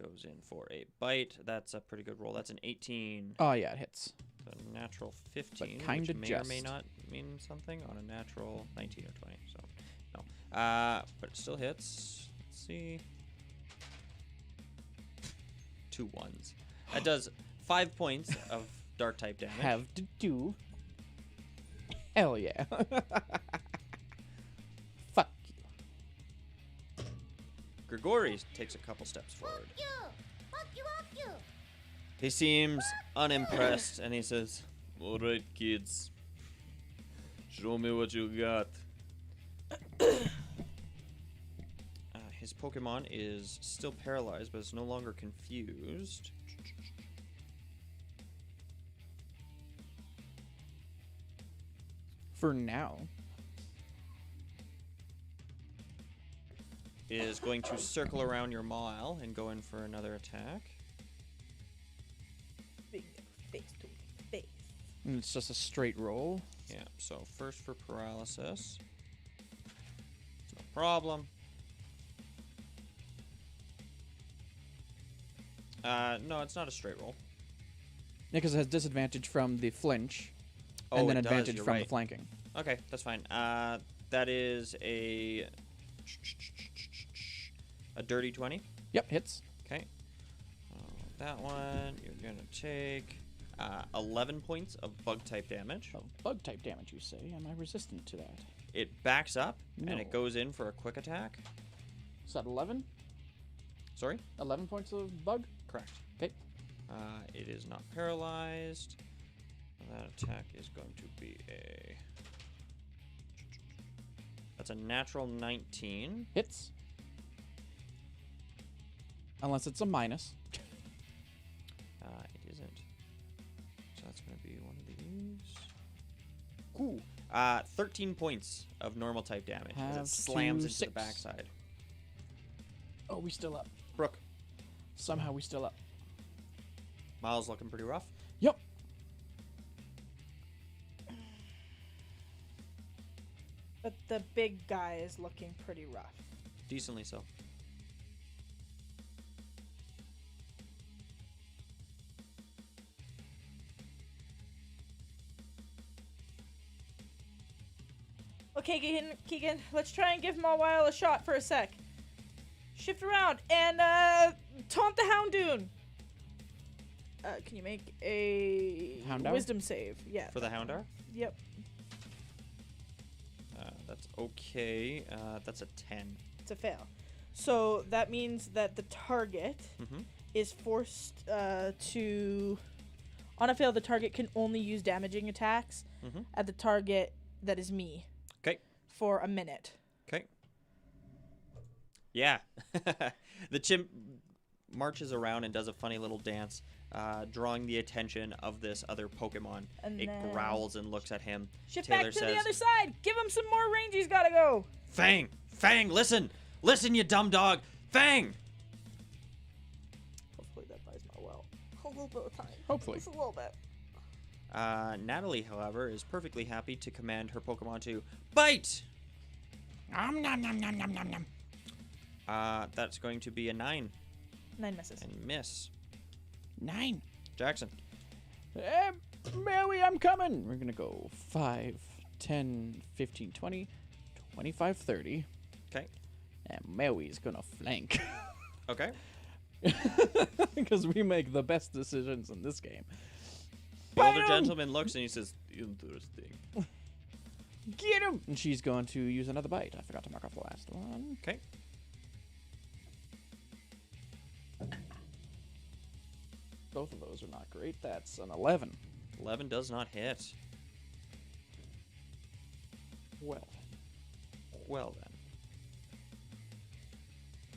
Goes in for a bite. That's a pretty good roll. That's an 18. Oh, yeah, it hits. A natural 15, kinda which may or may just. not mean something on a natural 19 or 20. So, no. But it still hits. Let's see. 2 ones. That does 5 points of dark type damage. Have to do. Hell yeah. Fuck you. Grigori takes a couple steps forward. He seems unimpressed and he says, "All right, kids. Show me what you got." His Pokemon is still paralyzed, but it's no longer confused. For now. is going to circle around your Mawile and go in for another attack. Big face to face. And it's just a straight roll. Yeah, so first for paralysis. No problem. No, it's not a straight roll. Yeah, because it has disadvantage from the flinch, Oh, and then it does, advantage you're from right. the flanking. Okay, that's fine. That is a dirty 20. Yep, hits. Okay. That one, you're going to take 11 points of bug-type damage. Oh, bug-type damage, you say? Am I resistant to that? It backs up, and it No. goes in for a quick attack. Is that 11? Sorry? 11 points of bug? Correct. Okay. It is not paralyzed. That attack is going to be a... That's a natural 19. Hits. Unless it's a minus. It isn't. So that's going to be one of these. Ooh. 13 points of normal type damage as Have it slams to into the 6. backside. Oh, we still up. Brooke, Somehow we still up. Miles looking pretty rough. Yep. But the big guy is looking pretty rough. Decently so. Okay, Keegan, let's try and give Mawile a shot for a sec. Shift around and taunt the Houndoon. Can you make a Houndour? wisdom save? Yeah. For the Houndour? Yep. That's okay. That's a 10. It's a fail. So that means that the target Mm-hmm. is forced to... On a fail, the target can only use damaging attacks Mm-hmm. at the target that is me. 'Kay. For a minute. Okay. Yeah. The chimp marches around and does a funny little dance, drawing the attention of this other Pokemon. And It then- growls and looks at him. Shift Taylor back to says, the other side. Give him some more range. He's got to go. Fang! Fang, listen! Listen, you dumb dog! Fang! Hopefully that buys my well. A little bit of time. Hopefully. Just a little bit. Natalie, however, is perfectly happy to command her Pokemon to bite! Nom nom nom nom nom nom nom. That's going to be a 9 9 misses. and miss. 9. Jackson. Mary, I'm coming. We're gonna go 5, 10, 15, 20, 25, 30. Okay. And Mary's gonna flank. Okay. Because we make the best decisions in this game. The older Bam! gentleman looks and he says, interesting. Get him! And she's going to use another bite. I forgot to mark off the last one. Okay. Both of those are not great. That's an 11. 11 does not hit. Well, Well then.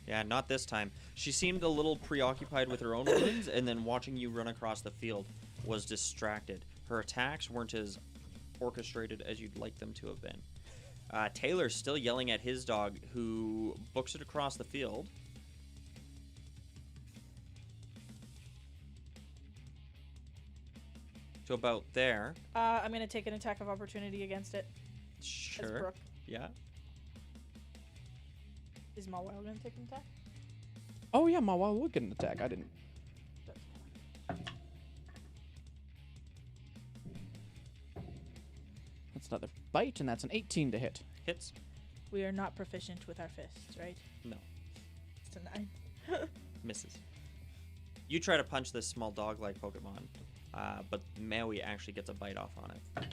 Yeah, not this time. She seemed a little preoccupied with her own wounds, and then watching you run across the field was distracted. Her attacks weren't as orchestrated as you'd like them to have been. Taylor's still yelling at his dog, who books it across the field. To about there. I'm going to take an attack of opportunity against it. As Sure. Brooke. Yeah. Is Mawile going to take an attack? oh yeah, Mawile will get an attack. I didn't. That's another bite, and that's an 18 to hit. Hits. We are not proficient with our fists, right? No. It's a 9. Misses. You try to punch this small dog-like Pokemon, but Maui actually gets a bite off on it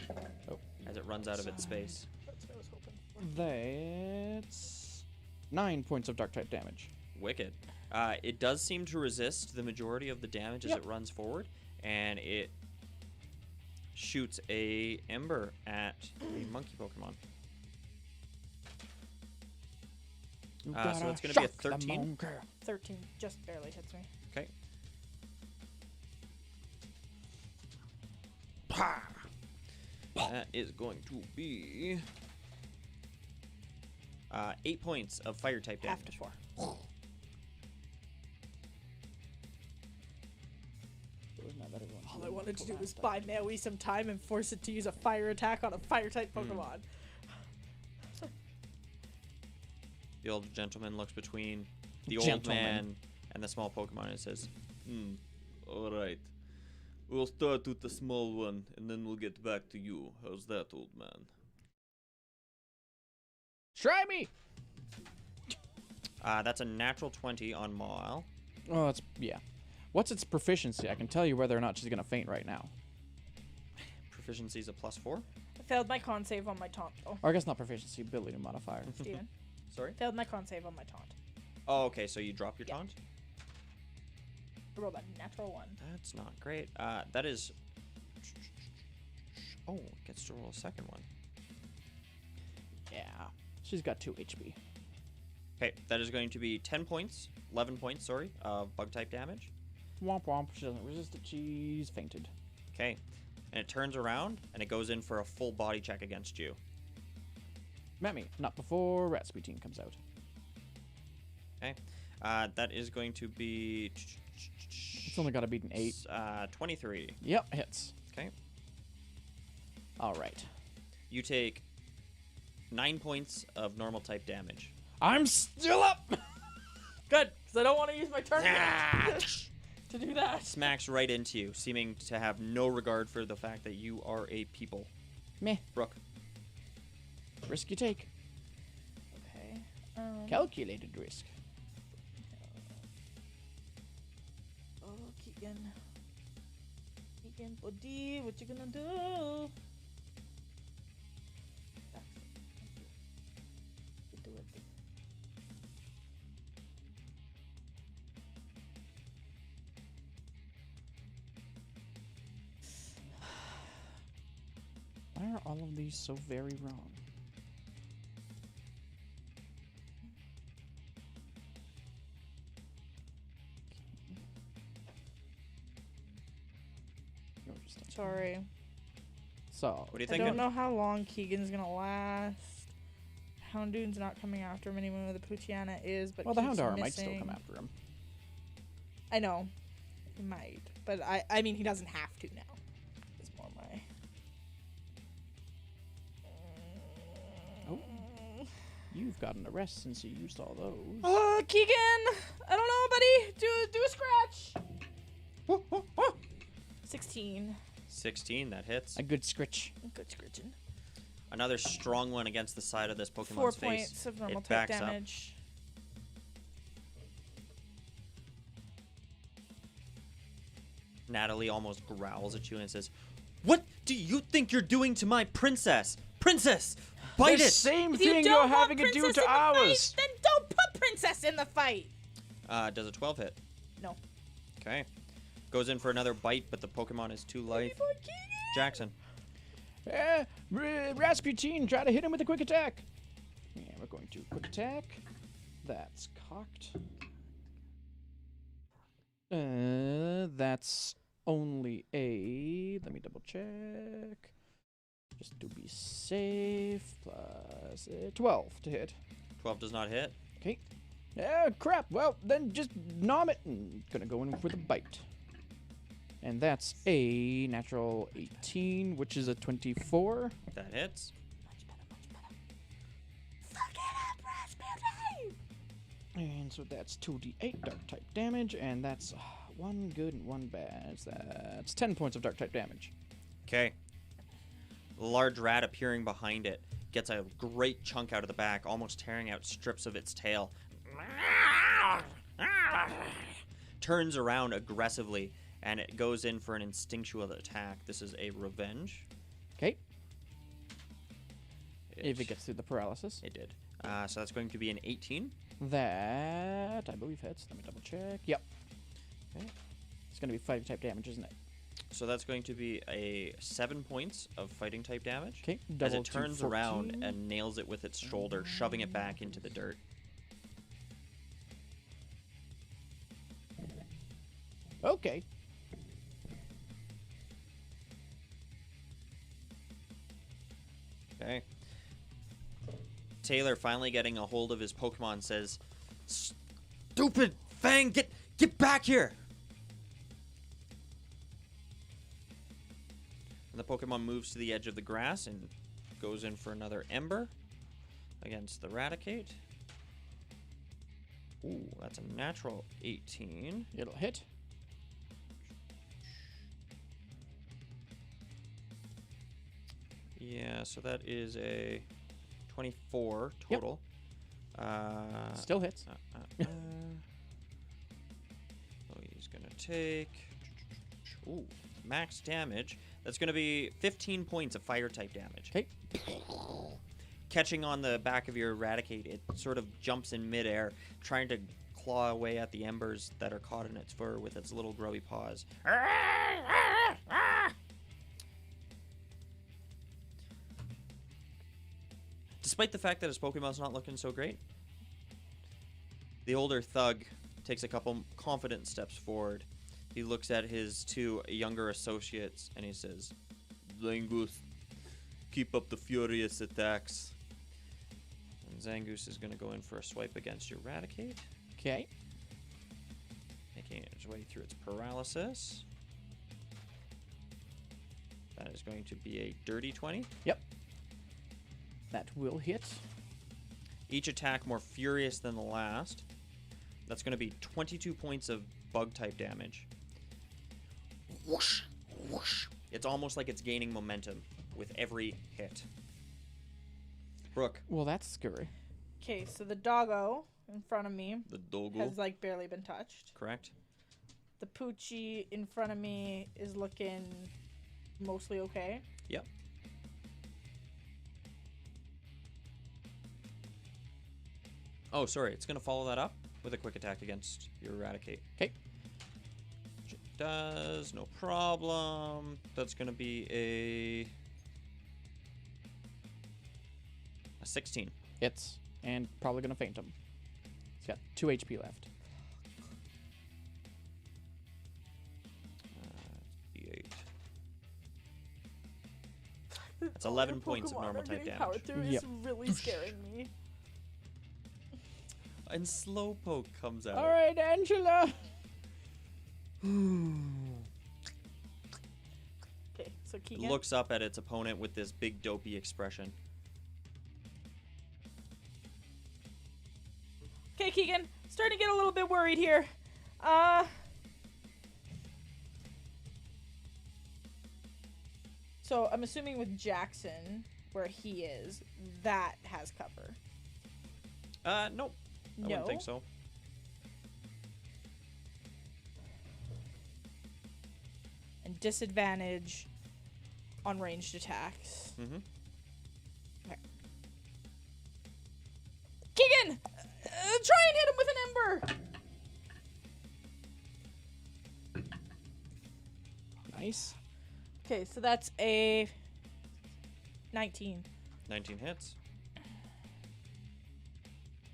Oh. as it runs out of its space. That's what I was hoping for. That's 9 points of dark type damage. Wicked. It does seem to resist the majority of the damage as Yep. it runs forward, and it shoots a Ember at the monkey Pokemon. You So gotta it's gonna be a shock the 13? monkey. 13 just barely hits me. Okay. Pah! That is going to be 8 points of fire type damage. Half to 4. All I wanted to do was buy Maui some time and force it to use a fire attack on a fire type Pokemon. The old gentleman looks between the old man and the small Pokemon and says, alright. We'll start with the small one, and then we'll get back to you. How's that, old man? Try me! That's a natural 20 on Mawile. Oh, it's, yeah. What's its proficiency? I can tell you whether or not she's going to faint right now. Proficiency's a +4. I failed my con save on my taunt, though. Or I guess not proficiency, ability modifier. Steven. Sorry? Failed my con save on my taunt. Oh, okay, so you drop your taunt? I rolled a natural 1. That's not great. That is... Oh, gets to roll a second one. Yeah. She's got 2 HP. Okay, that is going to be 10 points, 11 points, sorry, of bug-type damage. Womp womp. She doesn't resist it. She's fainted. Okay, and it turns around, and it goes in for a full body check against you. Mammy, not before Rasputin comes out. Okay, that is going to be... It's only got to beat an 8. 23. Yep, hits. Okay. All right. You take 9 points of normal type damage. I'm still up! Good, because I don't want to use my turn to do that. Smacks right into you, seeming to have no regard for the fact that you are a people. Meh. Brooke. Risk you take. Okay. Calculated risk. Oh, Keegan. Keegan, buddy, what you gonna do? Do it. Why are all of these so very wrong? You're just Sorry. So, What do you I think? don't know how long Keegan's gonna last. Houndoom's not coming after him anymore. The Poochyena is, but well, the keeps Houndour might still missing. come after him. I know. He might. But I mean, he doesn't have to now. It's more my... Oh. You've got an arrest since you used all those. Oh, Keegan! I don't know, buddy! Do a scratch! 16. 16, that hits. A good scritch. Good scratching. Another strong one against the side of this Pokemon's 4 face. points of normal It type backs up. damage. Natalie almost growls at you and says, "What do you think you're doing to my princess? Princess, bite the it!" same If you thing don't you're want having to do Princess to in the ours. fight, then don't put Princess in the fight! Does a 12 hit? No. Okay. Goes in for another bite, but the Pokemon is too light. Jackson. Rasputin, try to hit him with a quick attack. Yeah, we're going to quick attack. That's cocked. That's only a... Let me double check. Just to be safe. Plus 12 to hit. 12 does not hit. Okay. Crap. Well, then just nom it. And gonna go in with a bite. And that's a natural 18, which is a 24. That hits. Much better. Fuck it up, Rasputin! And so that's 2d8 dark type damage, and that's 1 good and 1 bad. That's 10 points of dark type damage. Okay. Large rat appearing behind it gets a great chunk out of the back, almost tearing out strips of its tail. Turns around aggressively, and it goes in for an instinctual attack. This is a revenge. Okay. If it gets through the paralysis. It did. So that's going to be an 18. That, I believe, hits. Let me double check. Yep. Okay. It's going to be fighting type damage, isn't it? So that's going to be a 7 points of fighting type damage. Okay. As Double it turns to around 14. and nails it with its shoulder, shoving it back into the dirt. Okay. Okay. Taylor, finally getting a hold of his Pokemon, says, "Stupid Fang, get back here!" And the Pokemon moves to the edge of the grass and goes in for another Ember against the Raticate. Ooh, that's a natural 18. It'll hit. Yeah, so that is a 24 total. Still hits. So he's going to take max damage. That's going to be 15 points of fire type damage. Okay. Catching on the back of your Eradicate, it sort of jumps in midair, trying to claw away at the embers that are caught in its fur with its little growy paws. Despite the fact that his Pokemon's not looking so great, the older thug takes a couple confident steps forward. He looks at his two younger associates and he says, "Zangoose, keep up the furious attacks." And Zangoose is going to go in for a swipe against your Raticate, Okay. making its way through its paralysis. That is going to be a dirty 20. Yep. That will hit. Each attack more furious than the last. That's going to be 22 points of bug type damage. Whoosh, whoosh. It's almost like it's gaining momentum with every hit. Brooke. Well, that's scary. Okay, so the doggo in front of me The Dogo. has like barely been touched. Correct. The Poochie in front of me is looking mostly okay. Yep. Oh, sorry. It's going to follow that up with a quick attack against your Eradicate. Okay. Which it does. No problem. That's going to be a 16. Hits. And probably going to faint him. He's got 2 HP left. D8. That's 11 points of normal type damage. Power through Yep. is really scaring me. And Slowpoke comes out. All right, Angela. Okay, so Keegan. Looks up at its opponent with this big dopey expression. Okay, Keegan. Starting to get a little bit worried here. So I'm assuming with Jackson, where he is, that has cover. Nope. I No. wouldn't think so. And disadvantage on ranged attacks. Mm-hmm. Keegan! Try and hit him with an ember! Nice. Okay, so that's a 19. 19 hits.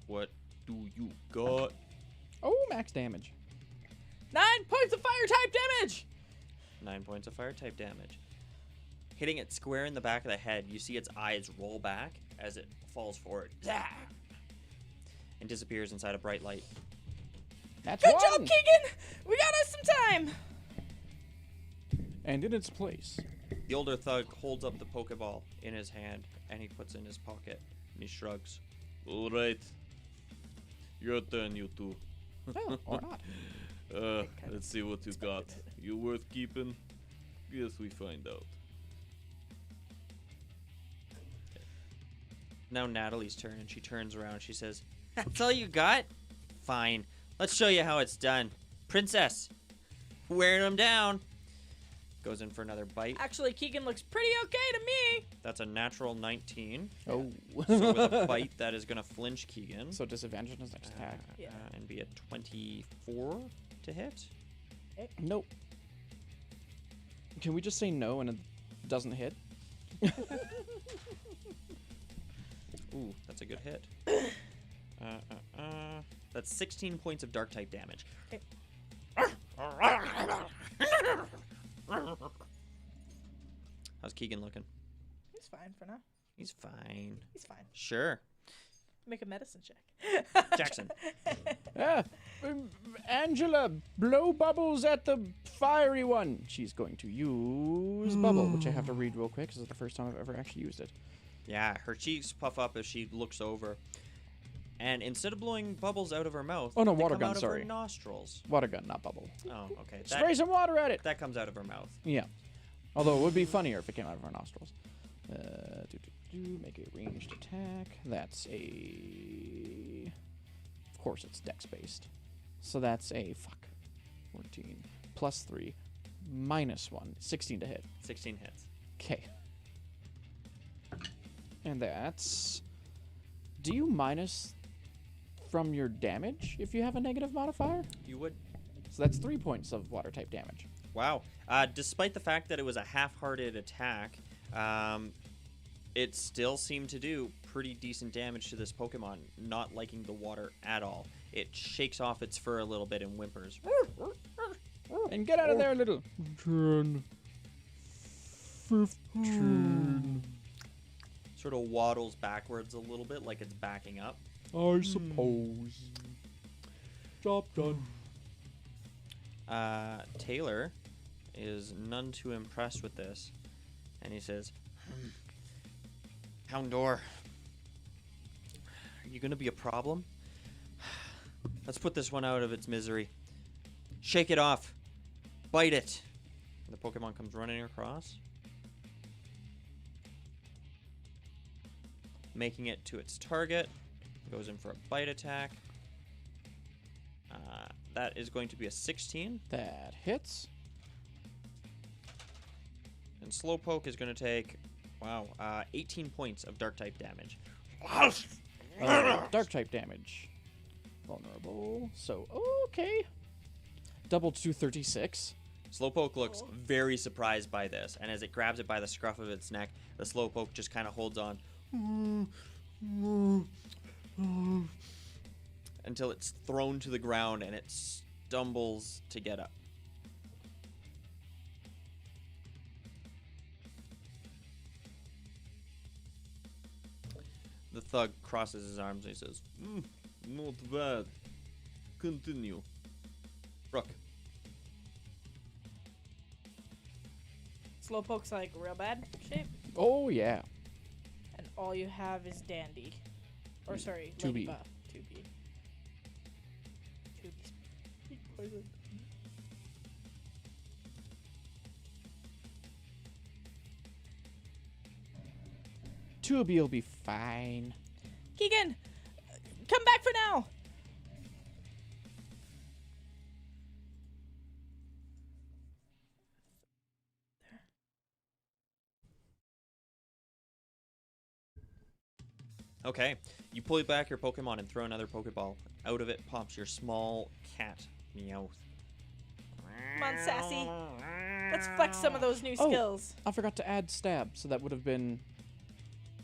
What do you got? Oh, max damage. 9 points of fire type damage! 9 points of fire type damage. Hitting it square in the back of the head, you see its eyes roll back as it falls forward. And disappears inside a bright light. That's Good one. job, Keegan! We got us some time! And in its place. The older thug holds up the Pokeball in his hand and he puts it in his pocket and he shrugs. All right. Your turn, you two. Well, or not. Let's see what you got. You worth keeping? Guess we find out. Now Natalie's turn, and she turns around. She says, "That's all you got? Fine. Let's show you how it's done. Princess, wearing them down." Goes in for another bite. Actually, Keegan looks pretty okay to me. That's a natural 19. Oh. So with a bite, that is going to flinch Keegan. So disadvantage on his next attack. Yeah. And be a 24 to hit. Nope. Can we just say no and it doesn't hit? Ooh, that's a good hit. That's 16 points of dark type damage. Okay. How's Keegan looking? He's fine for now. He's fine. He's fine. Sure. Make a medicine check. Jackson. Ah, Angela, blow bubbles at the fiery one. She's going to use bubble, which I have to read real quick because it's the first time I've ever actually used it. Yeah, her cheeks puff up as she looks over. And instead of blowing bubbles out of her mouth, Oh, no, they water come gun, out sorry. of her nostrils. Water gun, not bubble. Oh, okay. Spray some water at it. That comes out of her mouth. Yeah. Although it would be funnier if it came out of our nostrils. Make a ranged attack. That's a... Of course it's dex-based. So that's a... 14 plus 3 minus 1. 16 to hit. 16 hits. Okay. And that's... Do you minus from your damage if you have a negative modifier? You would. So that's 3 points of water-type damage. Wow. Despite the fact that it was a half-hearted attack, it still seemed to do pretty decent damage to this Pokemon, not liking the water at all. It shakes off its fur a little bit and whimpers. And get out of there, little... 10, 15... Sort of waddles backwards a little bit like it's backing up. I suppose. Job done. Taylor is none too impressed with this. And he says, Houndor, are you going to be a problem? Let's put this one out of its misery. Shake it off. Bite it. And the Pokemon comes running across, making it to its target. Goes in for a bite attack. That is going to be a 16. That hits. And Slowpoke is going to take, 18 points of Dark-type damage. Dark-type damage. Vulnerable. So, okay. Double 236. Slowpoke looks very surprised by this, and as it grabs it by the scruff of its neck, the Slowpoke just kind of holds on until it's thrown to the ground and it stumbles to get up. The thug crosses his arms and he says, not bad. Continue. Brook. Slowpoke's like real bad shape, Oh, yeah. and all you have is Dandy. Or sorry, 2B. Ladybug. 2B. 2B. Poison. Two of you'll be fine. Keegan, come back for now. Okay, you pull back your Pokemon and throw another Pokeball. Out of it pops your small cat, Meowth. Come on, Sassy. Let's flex some of those new Oh. skills. I forgot to add stab, so that would have been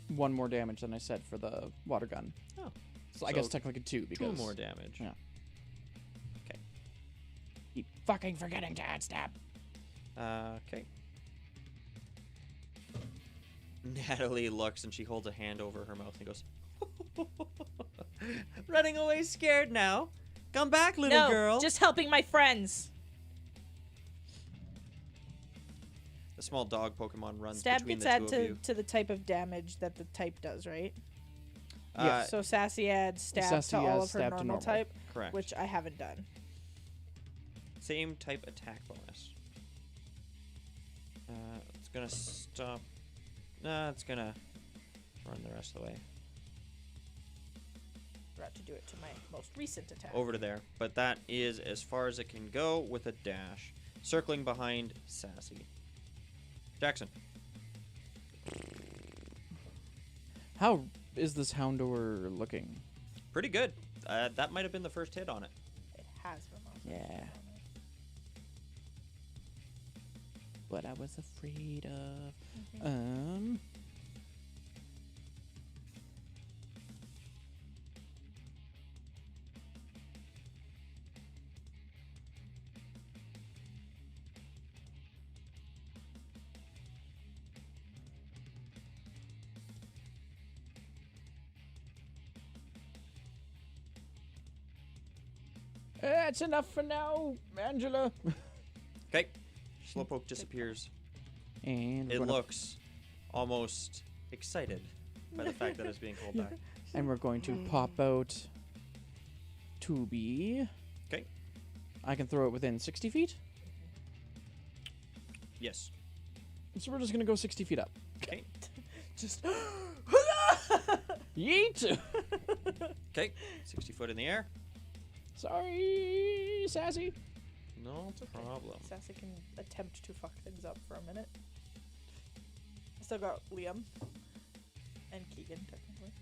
1 more damage than I said for the water gun. Oh. So I guess technically 2 because... 2 more damage. Yeah. Okay. Keep fucking forgetting to add stab. Okay. Natalie looks and she holds a hand over her mouth and goes, running away scared now. Come back, little No, girl. just helping my friends. The small dog Pokemon runs Stab between gets the two added of you. to the type of damage that the type does, right? Yeah. So Sassy adds stab Sassy to all adds of her stab to normal normal. type, Correct. which I haven't done. Same type attack bonus. It's gonna stop. Nah, it's gonna run the rest of the way Forgot to do it to my most recent attack. over to there. But that is as far as it can go with a dash, circling behind Sassy. Jackson. How is this Houndor looking? Pretty good. That might have been the first hit on it. It has been most Yeah. recent. What I was afraid of. That's enough for now, Angela. Okay. Slowpoke disappears. And It we're gonna, looks almost excited by the fact that it's being called back. and we're going to pop out Tubi. Okay. I can throw it within 60 feet. Yes. So we're just going to go 60 feet up. Okay. Just. Yeet! Okay. 60 foot in the air. Sorry, Sassy. No problem. Sassy can attempt to fuck things up for a minute. I still got Liam and Keegan, technically.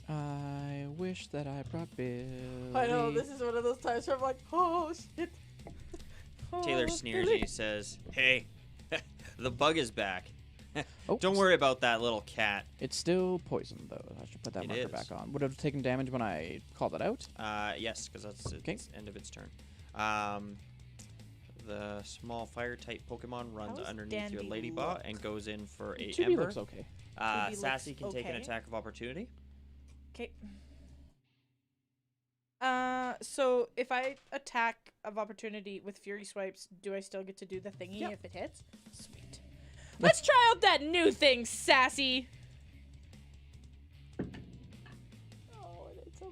I wish that I brought Billy. I know, this is one of those times where I'm like, oh shit. Taylor Oh, sneers Billy. and he says, "Hey, the bug is back. Oh, Don't worry about that little cat." It's still poisoned, though. I should put that It marker is. back on. Would it have taken damage when I called it out? Yes, because that's its Okay. end of its turn. The small fire type Pokemon runs How's underneath your Dandy Ladybot look? and goes in for a Tubi Ember. looks okay. Tubi Sassy looks can take an okay. attack of opportunity. Okay. So if I attack of opportunity with Fury Swipes, do I still get to do the thingy Yeah. if it hits? Sweet. Let's try out that new thing, Sassy. Oh, and it's a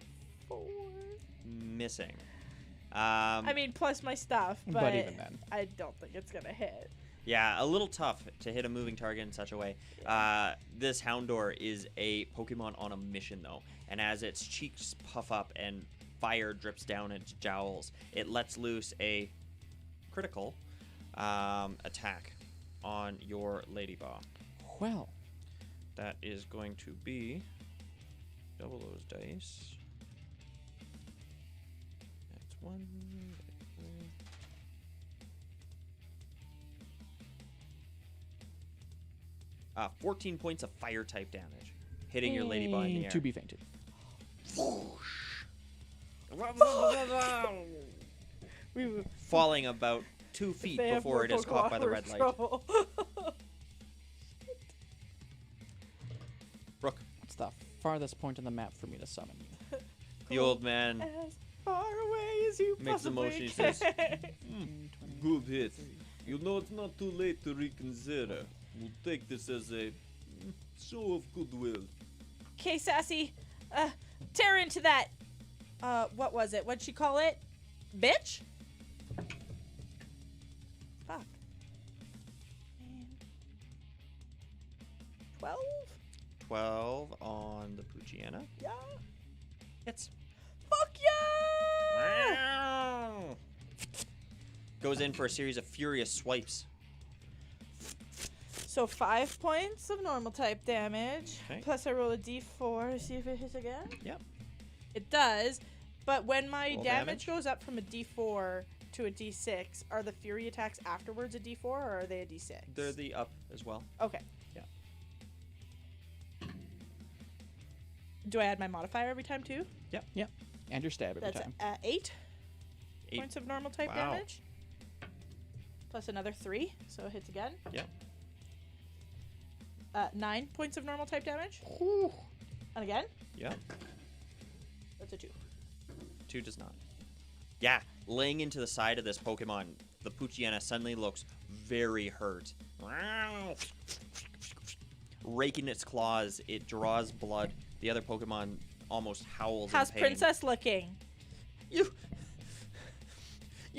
4. Missing. I mean, plus my stuff, but, But even then. I don't think it's gonna hit. Yeah, a little tough to hit a moving target in such a way. This Houndour is a Pokemon on a mission, though. And as its cheeks puff up and fire drips down its jowls, it lets loose a critical attack on your Ladybot. Well, That is going to be double those dice. That's 1. 14 points of fire type damage, hitting your Ladybot in the air. to be fainted. We were Falling about 2 feet they have before more it is caught by the Pokemon, we're red in light. trouble. Brooke, What's the farthest point on the map for me to summon you? the old man, As far away as you Makes the possibly motion, he can. says, good hit. You know it's not too late to reconsider. We'll take this as a show of goodwill. Okay, Sassy, tear into that. What was it? What'd she call it? Bitch? Fuck. 12? 12 on the Poochyena. Yeah. Hits. Fuck yeah! Goes in for a series of furious swipes. So 5 points of normal type damage. Okay. Plus I roll a d4 to see if it hits again. Yep. It does. But when my Roll damage damage. goes up from a d4 to a d6, are the fury attacks afterwards a d4 or are they a d6? They're the up as well. Okay. Yeah. Do I add my modifier every time too? Yep. And your stab every That's time. 8 8. points of normal type Wow. damage. Plus another 3, so it hits again. Yep. 9 points of normal type damage. And again, Yep. that's a 2. 2 does not. Yeah, laying into the side of this Pokemon, the Poochyena suddenly looks very hurt. Raking its claws, it draws blood. The other Pokemon almost howls How's in pain. Princess looking? You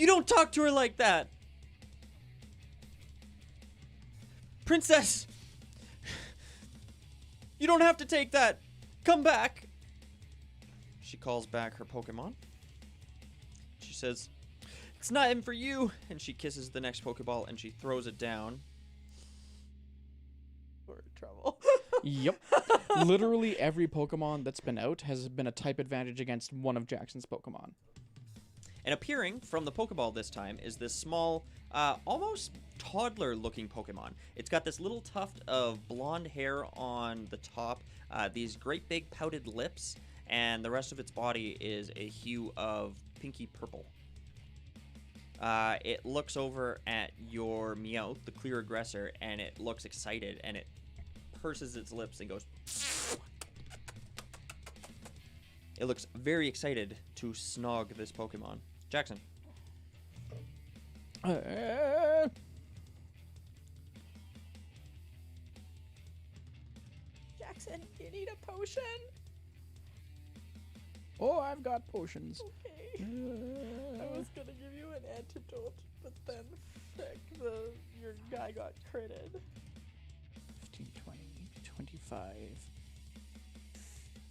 don't talk to her like that. Princess! You don't have to take that. Come back. She calls back her Pokemon. She says, "It's not in for you." And she kisses the next Pokeball and she throws it down. We're in trouble. Yep. Literally every Pokemon that's been out has been a type advantage against one of Jackson's Pokemon. And appearing from the Pokeball this time is this small, almost toddler-looking Pokemon. It's got this little tuft of blonde hair on the top, these great big pouted lips, and the rest of its body is a hue of pinky purple. It looks over at your Meowth, the clear aggressor, and it looks excited, and it purses its lips and goes... It looks very excited to snog this Pokemon. Jackson. Jackson, you need a potion. Oh, I've got potions. Okay. I was gonna give you an antidote, but then frick, your guy got critted. 15, 20, 25.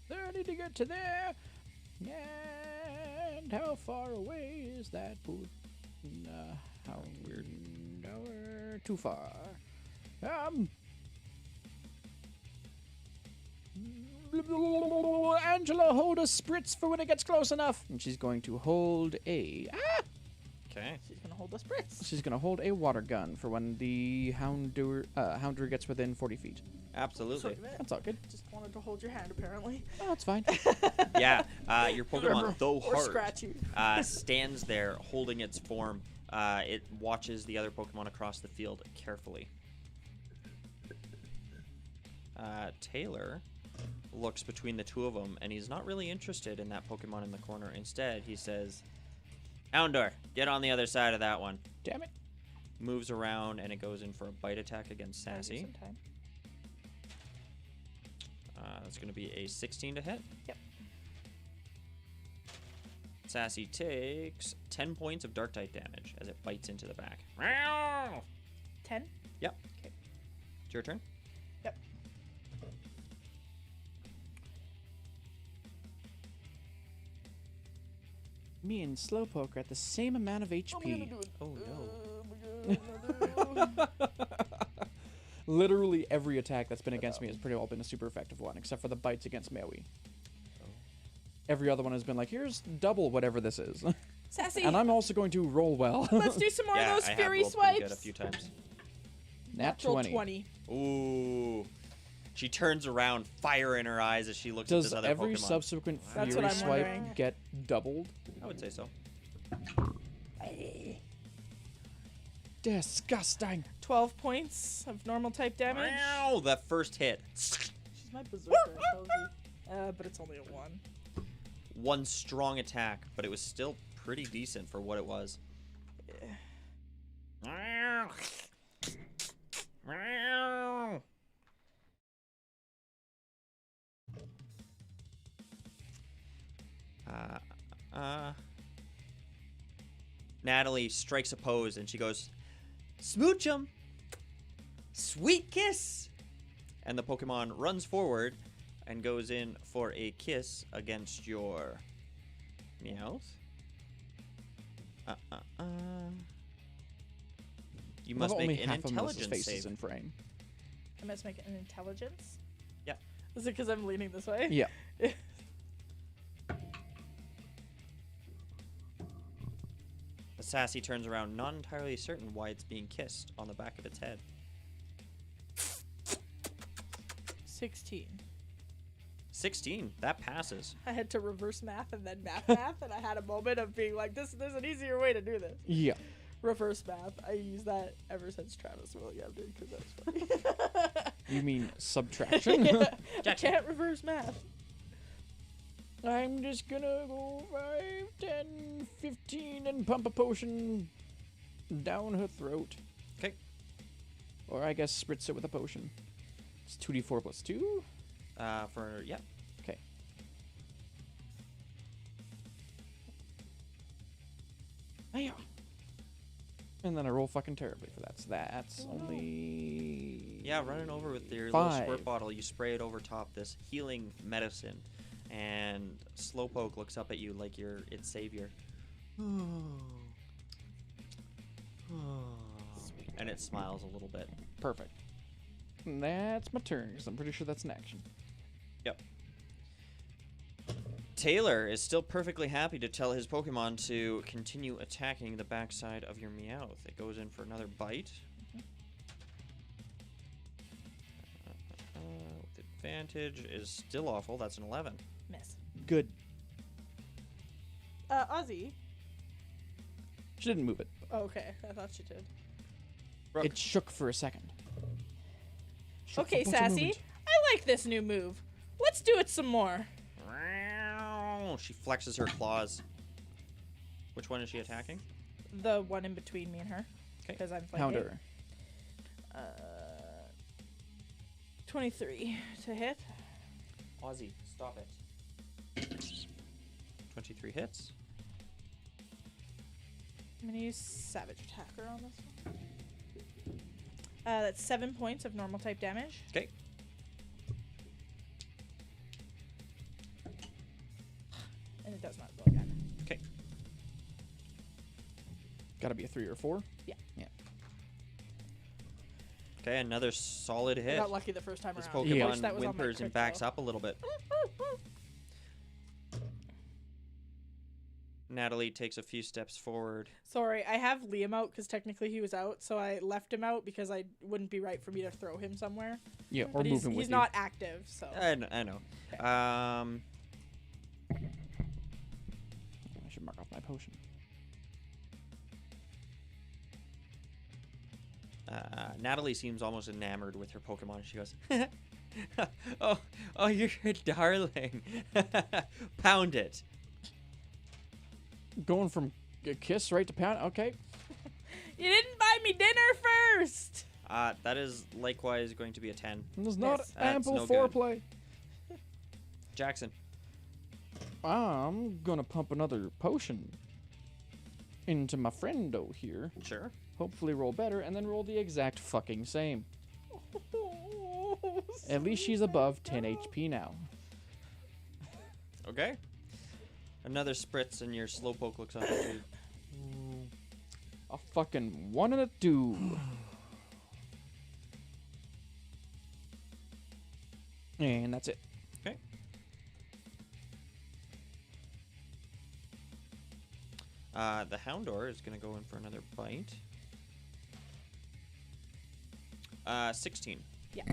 30 to get to there. And how far away is that pool? How weird. No, too far. Angela, hold a spritz for when it gets close enough. And she's going to hold a... Okay. She's gonna hold a spritz. She's going to hold a water gun for when the Houndour gets within 40 feet. Absolutely. Sorry, man. That's all good. Just wanted to hold your hand, apparently. Oh, that's fine. Yeah, your Pokemon, though Or hard, scratch you. stands there holding its form. It watches the other Pokemon across the field carefully. Taylor looks between the two of them, and he's not really interested in that Pokemon in the corner. Instead, he says, Houndour, get on the other side of that one. Damn it. Moves around, and it goes in for a bite attack against I'll give Sassy. some time. That's going to be a 16 to hit. Yep. Sassy takes 10 points of dark type damage as it bites into the back. 10? Yep. Okay. It's your turn. Yep. Me and Slowpoke are at the same amount of HP. Oh, no. Literally every attack that's been against me has pretty well been a super effective one, except for the bites against Maui. Oh. Every other one has been like, here's double whatever this is. Sassy, And I'm also going to roll well. let's do some more Yeah, of those I have fury rolled pretty swipes. good a few times. Nat Natural 20. Ooh. She turns around, fire in her eyes as she looks at Does this other every Pokemon. subsequent That's fury what I'm swipe wondering. get doubled? I would say so. Disgusting. 12 points of normal type damage. Wow, that first hit. She's my berserker, I told you. But it's only a 1. One strong attack, but it was still pretty decent for what it was. Natalie strikes a pose and she goes, Smooch 'em! Sweet kiss! And the Pokemon runs forward and goes in for a kiss against your Meowth. You must Only make an half of Melissa's intelligence face is save. in frame. I must make an intelligence? Yeah. Is it because I'm leaning this way? Yeah. The Sassy turns around, not entirely certain why it's being kissed on the back of its head. 16. 16, that passes. I had to reverse math and then math, and I had a moment of being like, there's an easier way to do this. Yeah. Reverse math. I use that ever since Travis William did because that was funny. You mean subtraction? Yeah, I Jackson. can't reverse math. I'm just gonna go 5, 10, 15 and pump a potion down her throat. Okay. Or I guess spritz it with a potion. It's 2d4 plus 2. Yeah. Okay. Hiya. And then I roll fucking terribly for that. So that's only... Yeah, running over with your little 5. squirt bottle, you spray it over top this healing medicine, and Slowpoke looks up at you like you're its savior. And it smiles a little bit. Perfect. And that's my turn, because I'm pretty sure that's an action. Yep. Taylor is still perfectly happy to tell his Pokemon to continue attacking the backside of your Meowth. It goes in for another bite. With advantage is still awful. That's an 11. Miss. Good. Ozzy. She didn't move it. Oh, okay, I thought she did. Brooke. It shook for a second. Okay, What's a Sassy. movement? I like this new move. Let's do it some more. Oh, she flexes her claws. Which one is she attacking? The one in between me and her. 'Kay. Because I'm flanking. Pounder. 23 to hit. Aussie, stop it. 23 hits. I'm gonna use Savage Attacker on this one. That's 7 points of normal type damage. Okay. And it does not go again. Okay. Gotta be a 3 or 4. Yeah. Okay, another solid I hit. got lucky the first time This around. Pokemon I wish that was on my whimpers and crit, backs though. up a little bit. Natalie takes a few steps forward. Sorry, I have Liam out because technically he was out, so I left him out because I wouldn't be right for me to throw him somewhere. Yeah, or But move him with he's you. not active, so. I know. Okay. I should mark off my potion. Natalie seems almost enamored with her Pokemon. She goes, oh, you're a darling. Pound it. Going from a kiss right to pound. Okay. You didn't buy me dinner first! That is likewise going to be a 10. There's not Yes. That's ample no good. foreplay. Jackson. I'm gonna pump another potion into my friendo here. Sure. Hopefully roll better, and then roll the exact fucking same. At least she's above 10 HP now. Okay. Another spritz and your slowpoke looks up at you. A fucking 1 and a 2. And that's it. Okay. The Houndour is going to go in for another bite. 16. Yeah.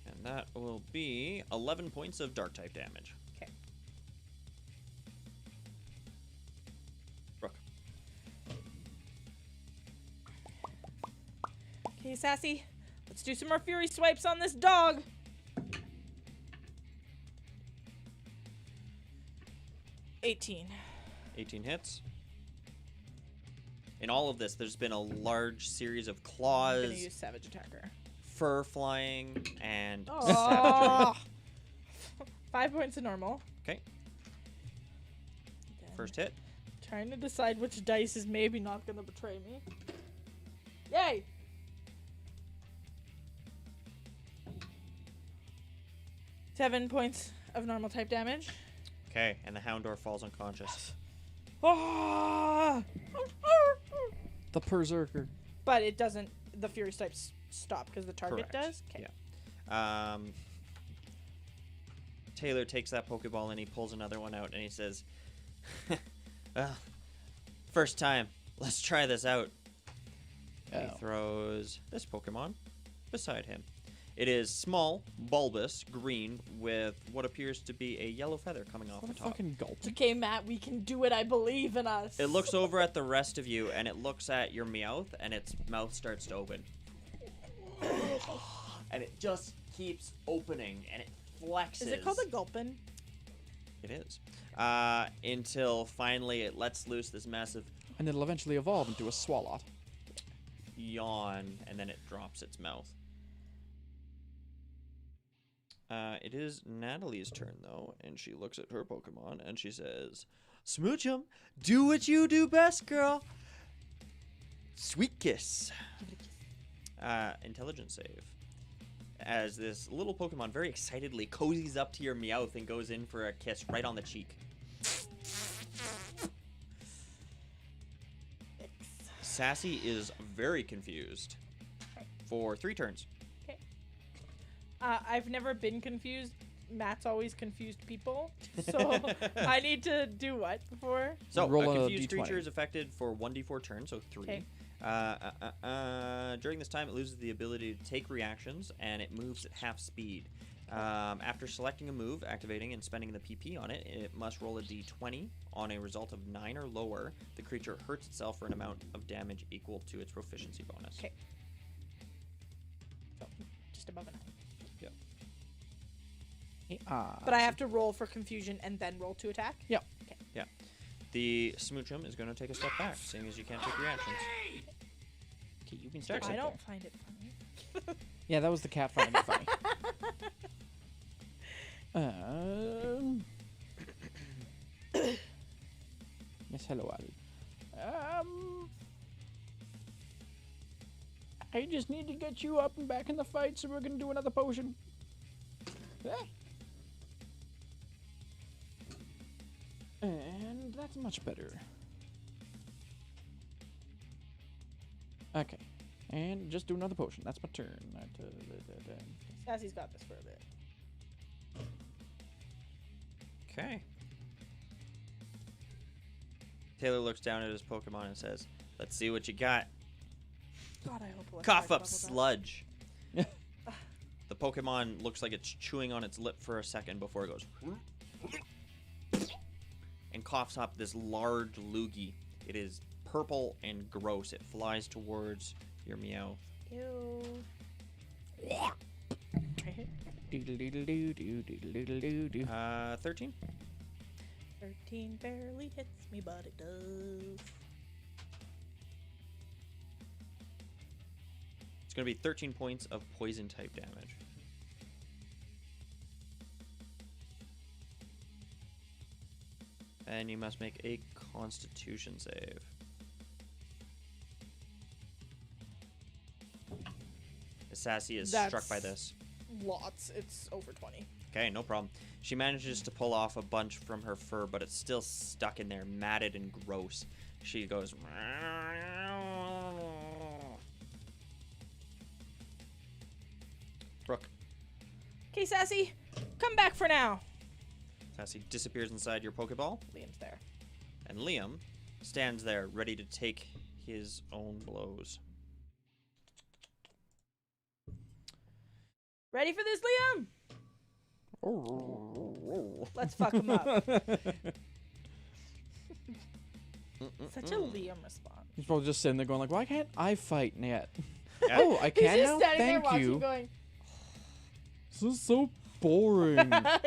And that will be 11 points of dark type damage. Okay. Brooke. Okay, Sassy. Let's do some more Fury Swipes on this dog. $18. 18 hits. In all of this, there's been a large series of claws, I'm gonna use Savage Attacker. fur flying, and savagery. Oh. 5 points of normal. Okay, Again, first hit. Trying to decide which dice is maybe not gonna betray me. Yay! Seven points of normal type damage. Okay, and the Houndour falls unconscious. Ah! The Berserker. But it doesn't. The Fury Swipes stop because the target Correct. does. Okay. Yeah. Taylor takes that Pokeball and he pulls another one out and he says, first time. Let's try this out. He Oh. throws this Pokemon beside him. It is small, bulbous, green, with what appears to be a yellow feather coming off What the a top. fucking gulp. It's okay, Matt. We can do it. I believe in us. It looks over at the rest of you and it looks at your Meowth and its mouth starts to open. And it just keeps opening and it flexes. Is it called a gulpin? It is. Until finally it lets loose this massive And it'll eventually evolve into a Swalot. yawn and then it drops its mouth. It is Natalie's turn though, and she looks at her Pokemon and she says, "Smooch 'em, do what you do best, girl." Sweet kiss. Intelligence save. As this little Pokemon very excitedly cozies up to your Meowth and goes in for a kiss right on the cheek. Sassy is very confused for 3 turns. I've never been confused. Matt's always confused people. So I need to do what before? So, Roll a a confused D20. creature is affected for 1d4 turns, so 3. Okay. During this time, it loses the ability to take reactions, and it moves at half speed. After selecting a move, activating, and spending the PP on it, it must roll a d20. On a result of 9 or lower, the creature hurts itself for an amount of damage equal to its proficiency bonus. Okay. So, just above a 9. Yep. But I have to roll for confusion and then roll to attack? Yep. Okay. Yeah. The Smoochum is going to take a step back, seeing as you can't take reactions. Okay, you can start. I right don't there. find it funny. Yeah, that was the cat finding it funny. Um. Yes, hello, Ali. I just need to get you up and back in the fight, so we're gonna do another potion. Ah. And that's much better. Okay. And just do another potion. That's my turn. Sassy's got this for a bit. Okay. Taylor looks down at his Pokemon and says, "Let's see what you got." God, I hope it Cough up sludge. The Pokemon looks like it's chewing on its lip for a second before it goes and coughs up this large loogie. It is purple and gross. It flies towards your Meowth. Ew. 13? 13 barely hits me, but it does. It's going to be 13 points of poison type damage. And you must make a Constitution save. Sassy is struck by this. Lots. It's over 20. Okay, no problem. She manages to pull off a bunch from her fur, but it's still stuck in there, matted and gross. She goes... Brooke. Okay, Sassy, come back for now. Sassy disappears inside your Pokeball, Liam's there. and Liam stands there ready to take his own blows. Ready for this, Liam? Let's fuck him up. Such a Liam response. He's probably just sitting there going like, "Why can't I fight yet?" Yeah. Oh, I He's can just now. standing there Thank watching, you. going. This is so boring. I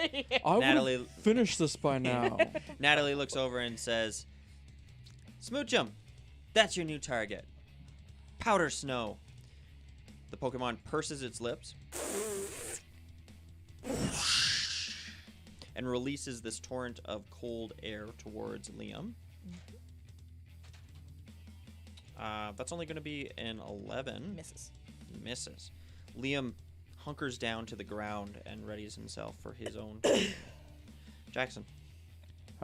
would Natalie- have finished this by now. Natalie looks over and says, "Smoochum, that's your new target. Powder Snow." The Pokemon purses its lips and releases this torrent of cold air towards Liam. That's only going to be an 11. Misses. Misses. Liam hunkers down to the ground and readies himself for his own. Jackson.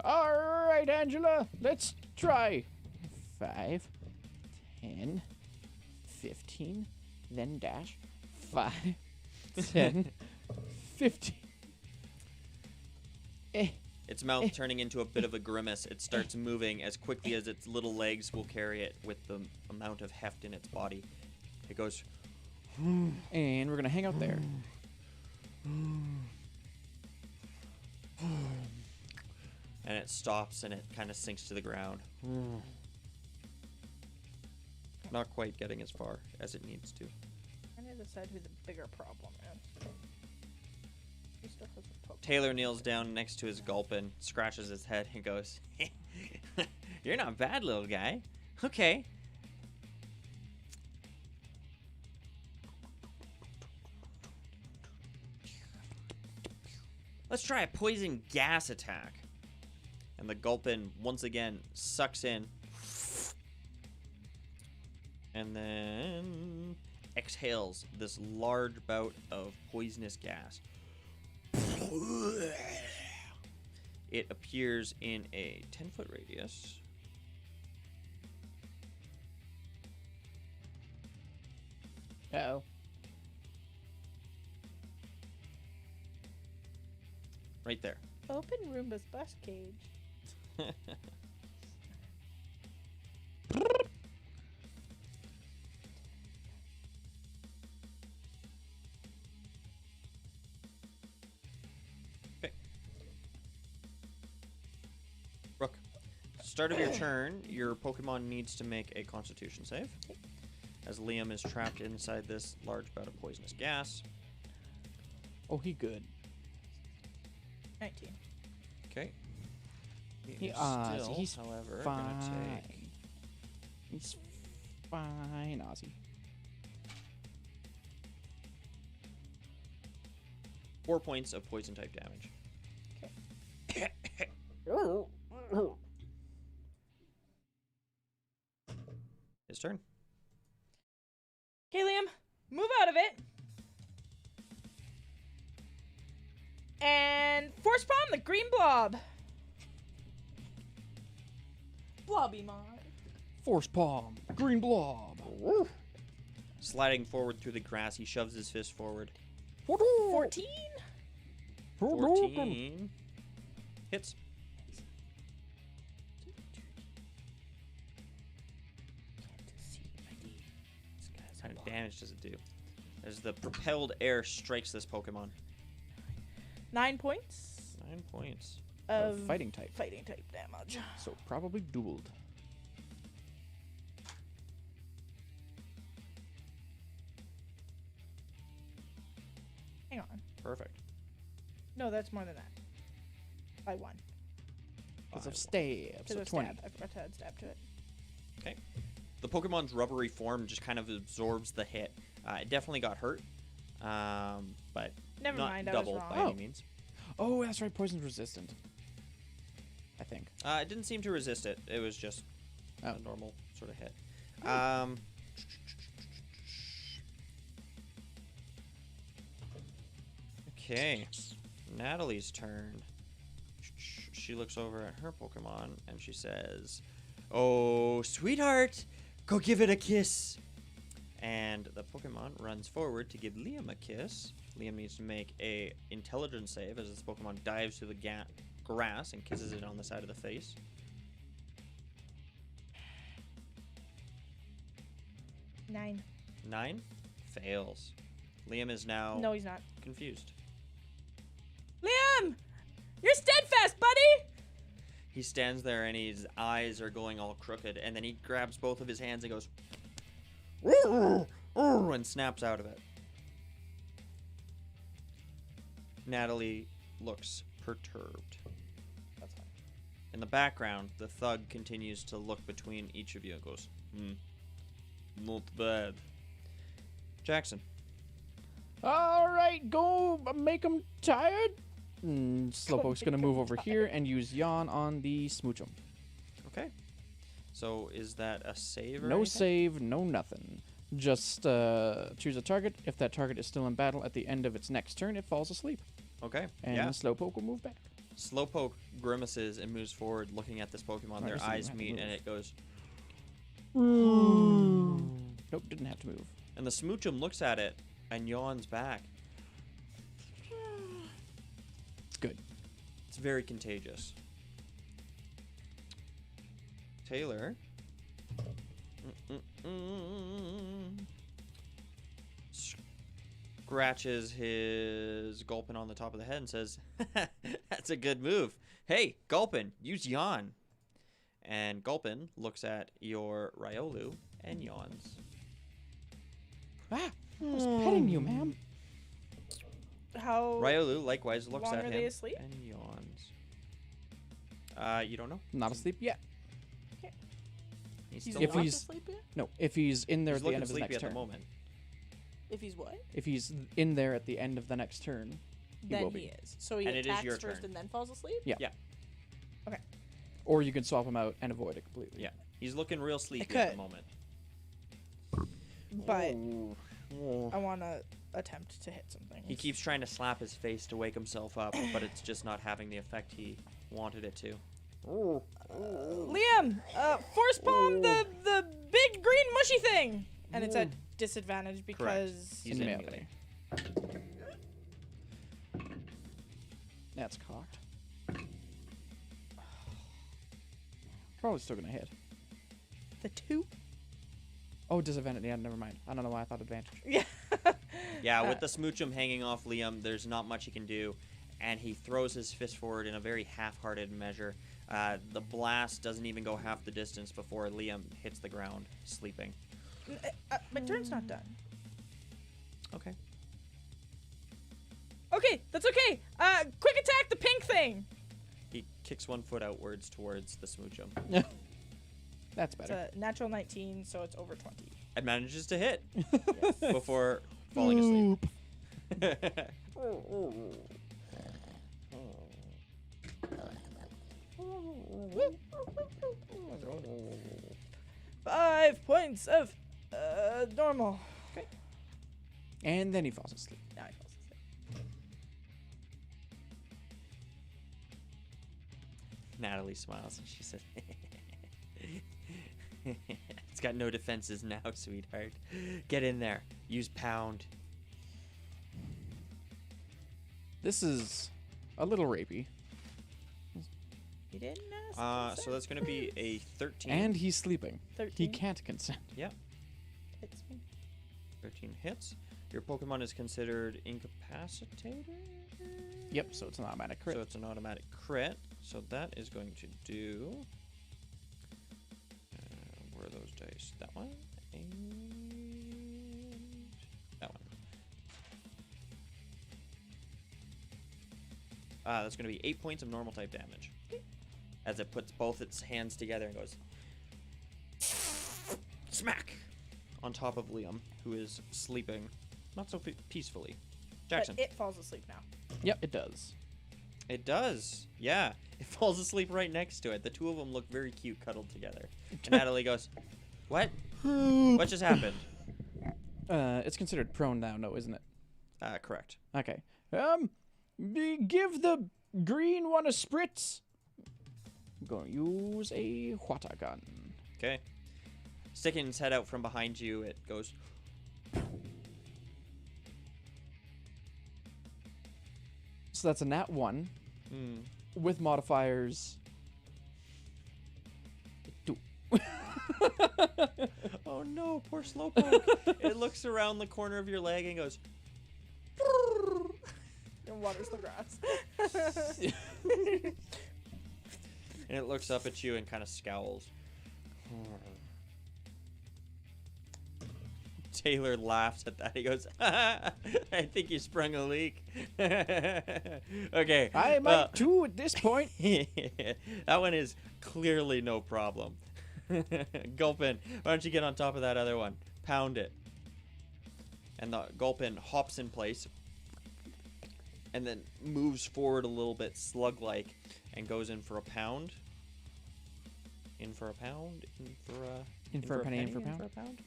All right, Angela, let's try. 5, 10, 15, then dash. 5, 10, 15. Its mouth turning into a bit of a grimace, it starts moving as quickly as its little legs will carry it with the amount of heft in its body. It goes, And we're going to hang out there. and it stops and it kind of sinks to the ground. Not quite getting as far as it needs to. I need to decide who the bigger problem is. Who still has a Pokemon? Taylor kneels down next to his Gulpin, scratches his head, and goes, "You're not bad, little guy. Okay." Let's try a poison gas attack. And the Gulpin once again sucks in. And then exhales this large bout of poisonous gas. It appears in a 10-foot radius. Uh-oh. Right there. Open Roomba's bus cage. Okay. Brooke, start of your turn, your Pokemon needs to make a Constitution save. As Liam is trapped inside this large bout of poisonous gas. Oh, he good. 19. Okay. He- is so he's however, fine. gonna take He's fine, Ozzy. 4 points of poison type damage. His turn. Okay, Liam, move out of it. And force palm the green blob. Blobby mod. Force palm, green blob. Sliding forward through the grass, he shoves his fist forward. 14. 14 hits. What kind of damage does it do? As the propelled air strikes this Pokemon. 9 points 9 points. of Fighting type. fighting type damage. So probably dueled. Hang on. Perfect. No, that's more than that. By 1. Because By of stab. Because So of 20. stab. I forgot to add stab to it. Okay. The Pokemon's rubbery form just kind of absorbs the hit. It definitely got hurt, but Never not mind, I was double wrong. by any means. Oh, that's right. Poison's resistant. I think. It didn't seem to resist it. It was just Oh. a normal sort of hit. Okay. Natalie's turn. She looks over at her Pokemon and she says, "Oh, sweetheart, go give it a kiss." And the Pokemon runs forward to give Liam a kiss. Liam needs to make a intelligence save as this Pokemon dives through the grass and kisses it on the side of the face. 9. 9 fails. Liam is now No, he's not. confused. Liam! You're steadfast, buddy! He stands there and his eyes are going all crooked, and then he grabs both of his hands and goes and snaps out of it. Natalie looks perturbed. That's fine. In the background, the thug continues to look between each of you and goes, not bad. Jackson. All right, go make him tired. Slowpoke's gonna make move him over here and use Yawn on the Smoochum. Okay. So is that a save or No anything? save, no nothing. Just choose a target. If that target is still in battle at the end of its next turn, it falls asleep. Okay. And yeah. Slowpoke will move back. Slowpoke grimaces and moves forward looking at this Pokemon. I Their guess it eyes didn't have to meet move. and it goes, Nope, didn't have to move. and the Smoochum looks at it and yawns back. Good. It's very contagious. Taylor. Scratches his Gulpin on the top of the head and says, "That's a good move. Hey, Gulpin, use yawn." And Gulpin looks at your Riolu and yawns. Ah, I was petting you, ma'am. How Riolu likewise looks long at are him they asleep? and yawns. You don't know? Not asleep yet. He's he's still if not he's- asleep yet? No, if he's in there he's at the looking end of his sleepy next at the turn. moment. If he's what? If he's in there at the end of the next turn, he Then will he be. is. So he And it is attacks your first turn. and then falls asleep? Yeah. Yeah. Or you can swap him out and avoid it completely. Yeah. He's looking real sleepy at the could. moment. But I want to attempt to hit something. He keeps trying to slap his face to wake himself up, but it's just not having the effect he wanted it to. Liam, force palm the big green mushy thing, and it's at disadvantage because He's in in melee. That's cocked. Probably still gonna hit. the 2. Oh, disadvantage. Yeah, never mind. I don't know why I thought advantage. Yeah. Yeah, with the Smoochum hanging off Liam, there's not much he can do, and he throws his fist forward in a very half-hearted measure. The blast doesn't even go half the distance before Liam hits the ground, sleeping. My turn's not done. Okay. Okay, that's okay. Quick attack the pink thing. He kicks one foot outwards towards the Smoochum. That's It's better. a natural 19, so it's over 20. It manages to hit Yes. before falling asleep. Five points of normal. And then he falls asleep. Now he falls asleep. Natalie smiles and she says, "It's got no defenses now, sweetheart. Get in there. Use pound." This is a little rapey. He didn't ask. So that's going to be a 13. And he's sleeping. 13. He can't consent. Yep, Hits me. 13 hits. Your Pokemon is considered incapacitated. Yep, so it's an automatic crit. So it's an automatic crit. So that is going to do. Where are those dice? That one and that one. That's going to be 8 points of normal type damage. As it puts both its hands together and goes smack on top of Liam, who is sleeping not so peacefully. Jackson. But it falls asleep now. Yep, it does. It does. Yeah. It falls asleep right next to it. The two of them look very cute cuddled together. And Natalie goes, "What? What just happened?" It's considered prone now, no, isn't it? Correct. Okay. Give the green one a spritz. I'm going to use a water gun. Okay. Sticking its head out from behind you, it goes. So that's a nat 1 Mm. with modifiers. 2. Oh no, poor Slowpoke. It looks around the corner of your leg and goes. And waters the grass. And it looks up at you and kind of scowls. Taylor laughs at that. He goes, "I think you sprung a leak." Okay. I might too at this point. That one is clearly no problem. Gulpin, why don't you get on top of that other one? Pound it. And the Gulpin hops in place and then moves forward a little bit slug-like and goes in for a pound. In for a pound. In for a penny, in for a In pound. for a pound.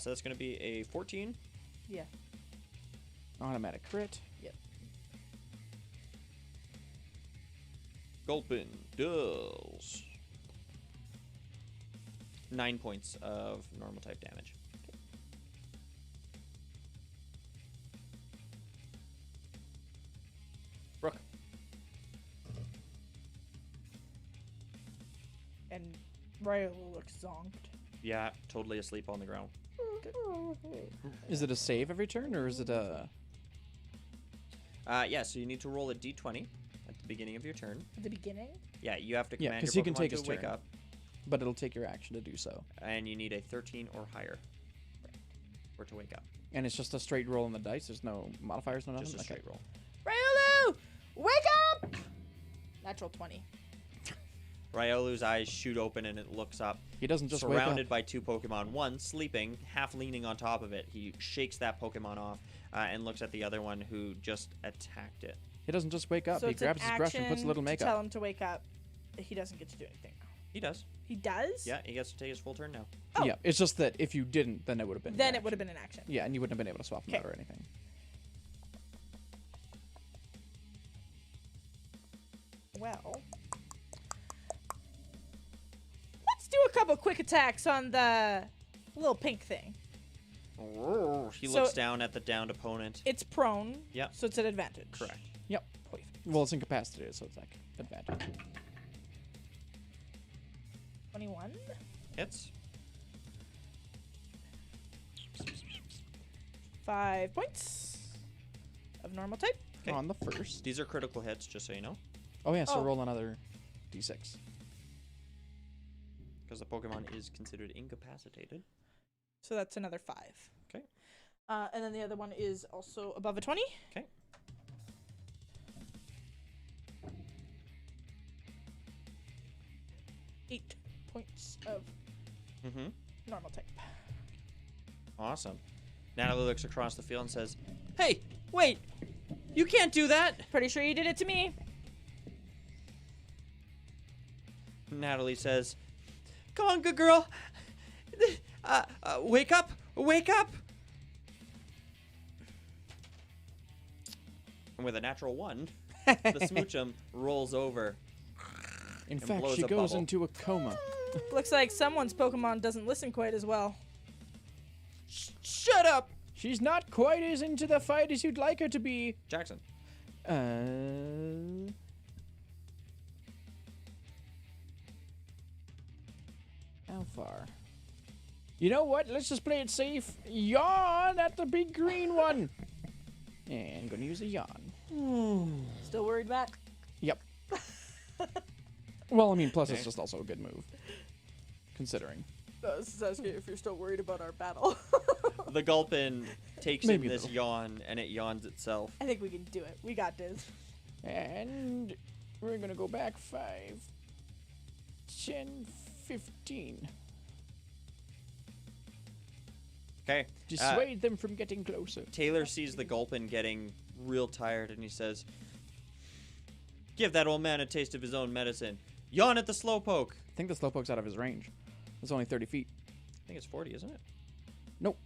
So that's going to be a 14. Yeah. Automatic crit. Gulpin deals 9 points of normal type damage. Brooke. And Ryo looks zonked. Yeah, totally asleep on the ground. Is it a save every turn, or is it a... Yeah, so you need to roll a d20 at the beginning of your turn. At the beginning? Yeah, you have to Yeah, command 'cause your he can Pokemon take to his wake turn. up, But it'll take your action to do so. and you need a 13 or higher for it to wake up. And it's just a straight roll on the dice. There's no modifiers, no nothing? Just a Okay. straight roll. Ryolu! Wake up! Natural 20. Ryolu's eyes shoot open and it looks up. He doesn't just wake Surrounded up. by two Pokemon, one sleeping, half leaning on top of it. He shakes that Pokemon off and looks at the other one who just attacked it. He doesn't just wake up. So He it's an grabs his brush and puts a action little to makeup. tell him to wake up. He doesn't get to do anything. He does. He does? Yeah, he gets to take his full turn now. Oh. Yeah, it's just that if you didn't, then it would have been. Then an it would have action. been an action. Yeah, and you wouldn't have been able to swap them Okay. out or anything. Well, let's do a couple quick attacks on the little pink thing. He So- looks down at the downed opponent. It's prone. Yep. So it's an advantage. Correct. Yep. Well, it's incapacitated, so it's like advantage. 21. Hits. 5 points of normal type. Okay. On the first. These are critical hits, just so you know. Oh yeah, so Oh. roll another d6. Because the Pokemon is considered incapacitated. So that's another 5. Okay. And then the other one is also above a 20. Okay. 8 points of Mm-hmm. normal type. Awesome. Natalie looks across the field and says, "Hey, wait! You can't do that!" Pretty sure you did it to me. Natalie says, "Come on, good girl. Wake up! Wake up!" And with a natural 1, the smoochum rolls over. In And fact, blows she a goes bubble. into a coma. Looks like someone's Pokemon doesn't listen quite as well. Shut up! She's not quite as into the fight as you'd like her to be. Jackson. How far? You know what? Let's just play it safe. Yawn at the big green one. And gonna use a yawn. Still worried, Matt? Yep. Well, I mean, plus it's just also a good move. Considering. I was asking if you're still worried about our battle. The Gulpin takes Maybe in a this little. yawn, and it yawns itself. I think we can do it. We got this. And we're gonna go back 5, 10, 15. Okay. Dissuade them from getting closer. Taylor sees the Gulpin getting real tired, and he says, "Give that old man a taste of his own medicine. Yawn at the Slowpoke." I think the Slowpoke's out of his range. It's only 30 feet. I think it's 40, isn't it? Nope.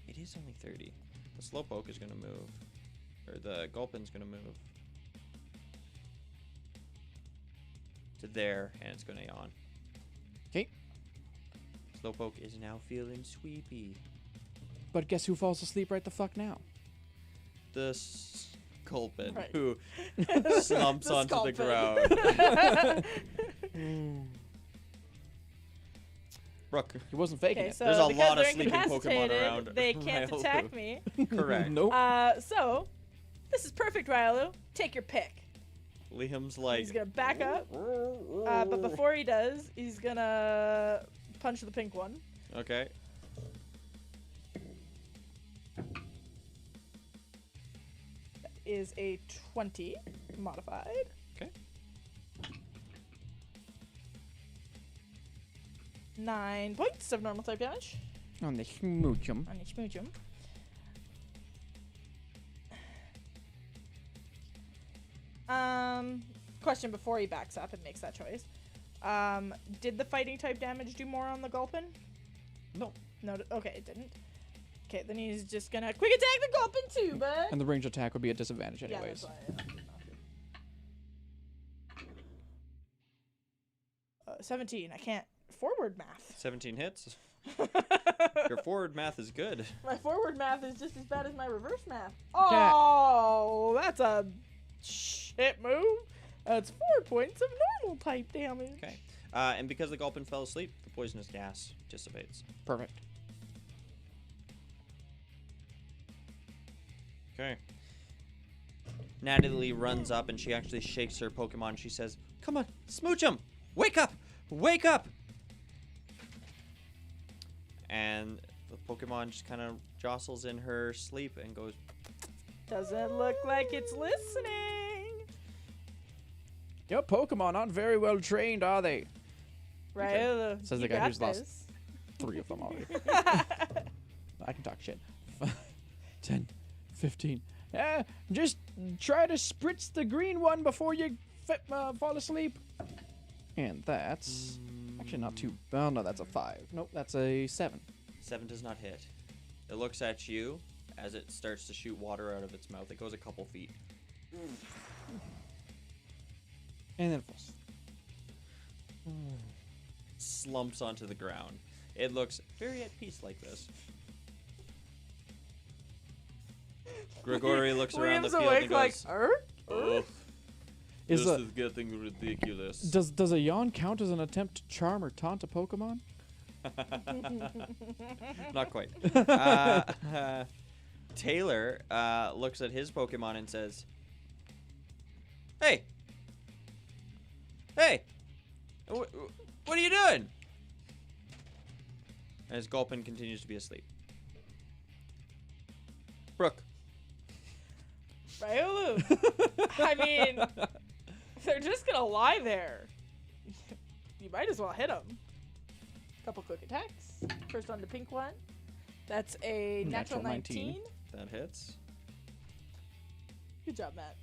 It is only 30. The Slowpoke is going to move. Or the Gulpin's going to move. To there, and it's going to yawn. Okay. Slowpoke is now feeling sweepy. But guess who falls asleep right the fuck now? The Gulpin, Right. who slumps The onto the Sculpin. ground. Brooke, He wasn't faking Okay, it. so There's a because lot of they're sleeping Pokemon incapacitated, around they can't Railu. attack me. correct. Nope. So, this is perfect, Railu. Take your pick. Liam's like, He's gonna back up, but before he does, he's gonna punch the pink one. okay. Is a 20 modified. Okay. 9 points of normal type damage On the smoochum. on each Smoochum. Question before he backs up and makes that choice. Did the fighting type damage do more on the Gulpin? No. No, okay, it didn't. Okay, then he's just gonna quick attack the Gulpin too, bud. And the range attack would be a disadvantage Yeah, anyways. that's why. 17. I can't forward math. 17 hits. Your forward math is good. My forward math is just as bad as my reverse math. Oh, that's a shit move. That's 4 points of normal type damage. Okay. And because the Gulpin fell asleep, the poisonous gas dissipates. Perfect. Okay. Natalie runs up and she actually shakes her Pokemon. She says, "Come on, smooch him! Wake up! Wake up!" And the Pokemon just kind of jostles in her sleep and goes, Doesn't look like it's listening. Your Pokemon aren't very well trained, are they? Right. Says the you guy got who's lost this. 3 of them already. I can talk shit. 10, 15. Just try to spritz the green one before you fall asleep. And that's actually not too. Oh no, that's a 5. Nope, that's a 7. 7 does not hit. It looks at you as it starts to shoot water out of its mouth. It goes a couple feet. And then it falls. Slumps onto the ground. It looks very at peace like this. Gregory looks around the William's field awake and like, goes, "Er?" Is "This a is getting ridiculous." does a yawn count as an attempt to charm or taunt a Pokemon? Not quite. Taylor looks at his Pokemon and says, "Hey, hey, what are you doing?" And his Gulpin continues to be asleep. Brooke. Railu. I mean, they're just gonna lie there. You might as well hit him. Couple quick attacks. First on the pink one. That's a natural 19. That hits. Good job, Matt.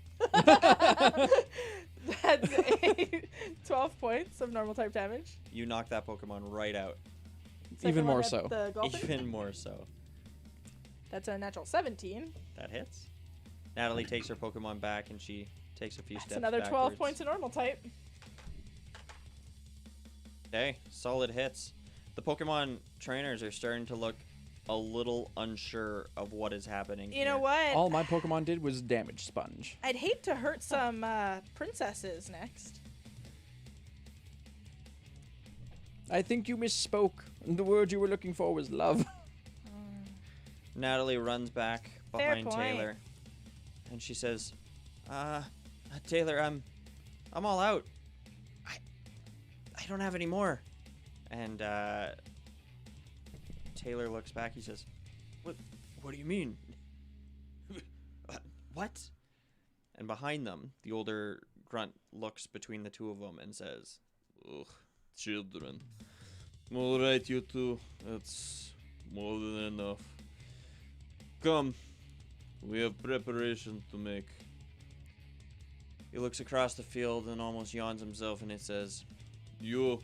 That's a 12 points of normal type damage. You knock that Pokemon right out. Second Even one more at so. the golfing. Even more so. That's a natural 17. That hits. Natalie takes her Pokemon back and she takes a few That's steps another 12 backwards. points of normal type. Okay, solid hits. The Pokemon trainers are starting to look a little unsure of what is happening You know here. what? All my Pokemon did was damage sponge. I'd hate to hurt some princesses next. I think you misspoke. The word you were looking for was love. Natalie runs back Fair behind point. Taylor, and she says, Taylor, I'm all out. I don't have any more." And Taylor looks back. He says, "What do you mean? What?" And behind them, the older grunt looks between the two of them and says, "Ugh, children. All right, you two. That's more than enough. Come, we have preparation to make." He looks across the field and almost yawns himself, and it says, "You,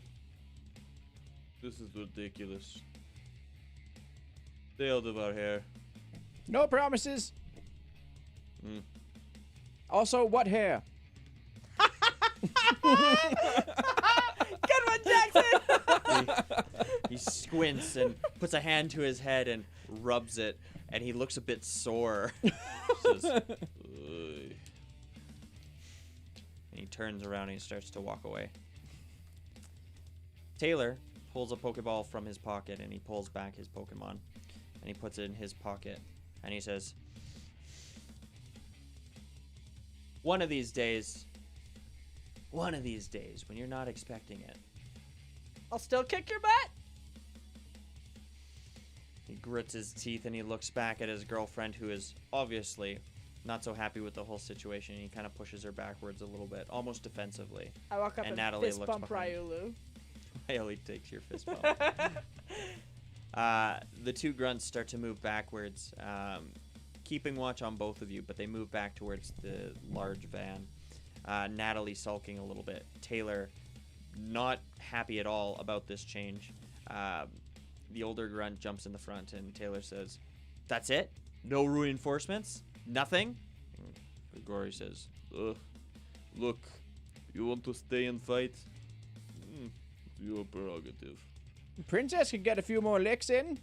this is ridiculous. Stay out of our hair." No promises. Hmm. Also, what hair? Good one, Jackson! He squints and puts a hand to his head and rubs it, and he looks a bit sore. Says, "Ugh." And he turns around and he starts to walk away. Taylor pulls a Pokeball from his pocket and he pulls back his Pokemon and he puts it in his pocket and he says, one of these days, when you're not expecting it." I'll still kick your butt. He grits his teeth and he looks back at his girlfriend, who is obviously not so happy with the whole situation. He kind of pushes her backwards a little bit, almost defensively. I walk up And and Natalie fist looks bump behind. Ryulu. Riley takes your fist bump. The two grunts start to move backwards, keeping watch on both of you, but they move back towards the large van. Natalie sulking a little bit. Taylor not happy at all about this change. The older grunt jumps in the front, and Taylor says, "That's it? No reinforcements? Nothing?" Grigori says, "Look, you want to stay and fight? Your prerogative." Princess could get a few more licks in.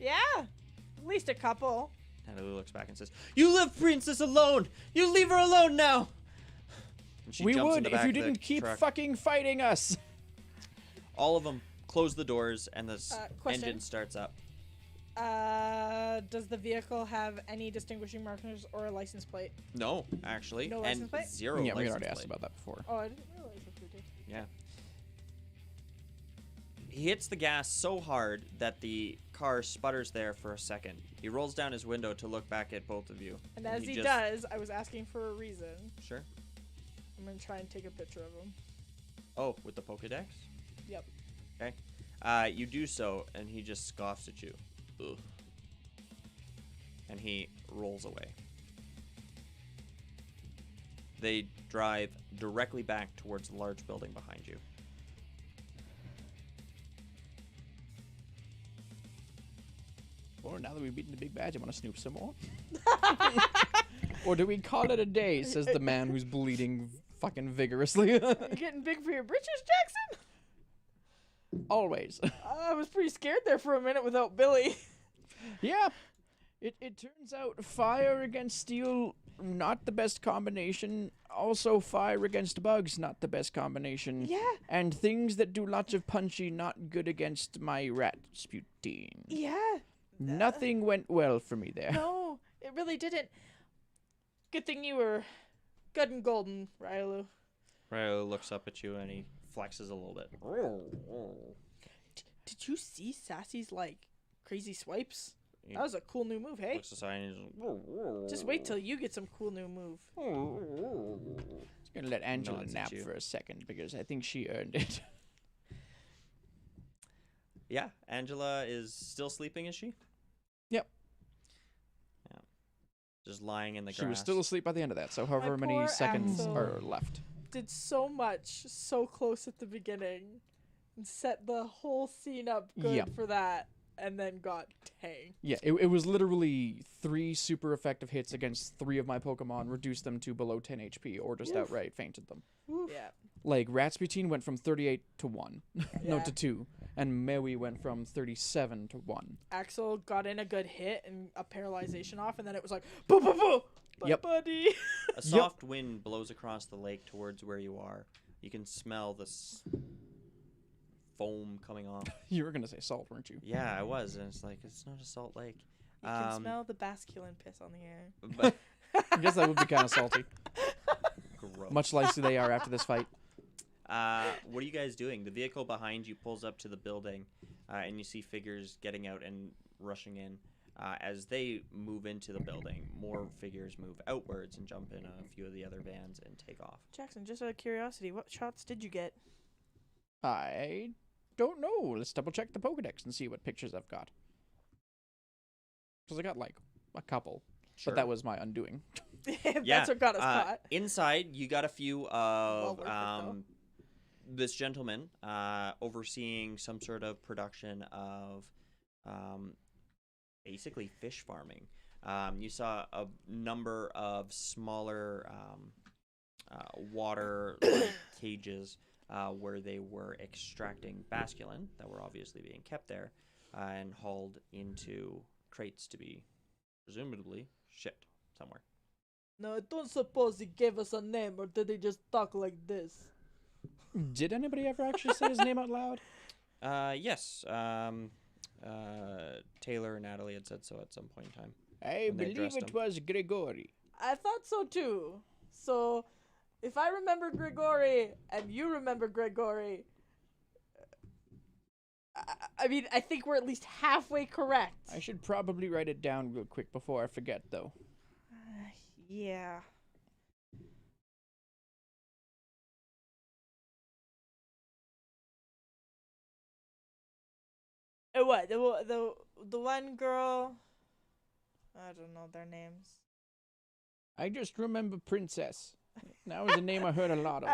Yeah, at least a couple. Natalie looks back and says, "You left Princess alone! You leave her alone now!" And she We jumps in would the if back you of the didn't keep truck. fucking fighting us. All of them close the doors, and the Question. engine starts up. Does the vehicle have any distinguishing markers or a license plate? No, actually. No and license plate? zero Yeah, we license already asked plate. about that before. Oh, I didn't realize that's what we did. Yeah. He hits the gas so hard that the car sputters there for a second. He rolls down his window to look back at both of you. And as he just- does, I was asking for a reason. Sure. I'm gonna try and take a picture of him. Oh, with the Pokedex? Yep. Okay. You do so, and he just scoffs at you. Ugh. And he rolls away. They drive directly back towards the large building behind you. Or now that we've beaten the big badge, I want to snoop some more. Or do we call it a day, says the man who's bleeding fucking vigorously. You're getting big for your britches, Jackson? Always. I was pretty scared there for a minute without Billy. Yeah. It turns out fire against steel, not the best combination. Also fire against bugs, not the best combination. Yeah. And things that do lots of punchy, not good against my rat sputine. Yeah. Nothing went well for me there. No, it really didn't. Good thing you were good and golden, Rylu. Ryo looks up at you and he flexes a little bit. Did you see Sassy's, like, crazy swipes? He That was a cool new move, hey? looks aside and he's Just wait till you get some cool new move. I'm gonna let Angela Nods at nap you. for a second because I think she earned it. Yeah, Angela is still sleeping, is she? Yep. Yeah. Just lying in the She grass. was still asleep by the end of that, so however many poor seconds Axel. are left. Did so much so close at the beginning and set the whole scene up good Yep. for that, and then got tanked. Yeah, it was literally 3 super effective hits against 3 of my Pokemon, reduced them to below 10 HP, or just Oof. outright fainted them. Yeah. Like, Ratsputin went from 38 to 1. No, Yeah. to 2. And Maui went from 37 to 1. Axel got in a good hit and a paralyzation off, and then it was like, boo, boo, boo. Bye, Yep. buddy. A soft wind blows across the lake towards where you are. You can smell the foam coming off. You were going to say salt, weren't you? Yeah, I was, and it's like, it's not a salt lake. You can smell the basculin piss on the air. But I guess that would be kind of salty. gross. Much like they are after this fight. What are you guys doing? The vehicle behind you pulls up to the building, and you see figures getting out and rushing in. As they move into the building, more figures move outwards and jump in a few of the other vans and take off. Jackson, just out of curiosity, what shots did you get? I don't know. Let's double check the Pokedex and see what pictures I've got. Because I got, like, a couple. Sure. But that was my undoing. That's what got us caught. Inside, you got a few of worth it, though. this gentleman overseeing some sort of production of basically fish farming. You saw a number of smaller water cages where they were extracting basculin that were obviously being kept there and hauled into crates to be presumably shipped somewhere. No, I don't suppose he gave us a name, or did he just talk like this? Did anybody ever actually say his name out loud? Yes. Taylor and Natalie had said so at some point in time. I When they believe addressed it him. was Grigori. I thought so too. So, if I remember Grigori and you remember Grigori, I mean, I think we're at least halfway correct. I should probably write it down real quick before I forget, though. Yeah. What the one girl? I don't know their names. I just remember Princess. That was a name I heard a lot of.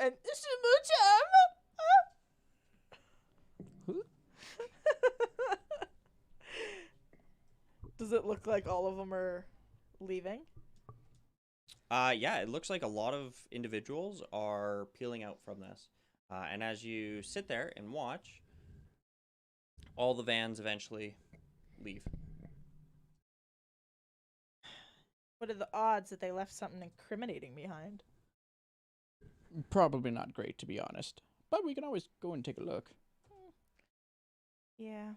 And Does it look like all of them are leaving? Yeah, it looks like a lot of individuals are peeling out from this. And as you sit there and watch, all the vans eventually leave. What are the odds that they left something incriminating behind? Probably not great, to be honest. But we can always go and take a look. Yeah.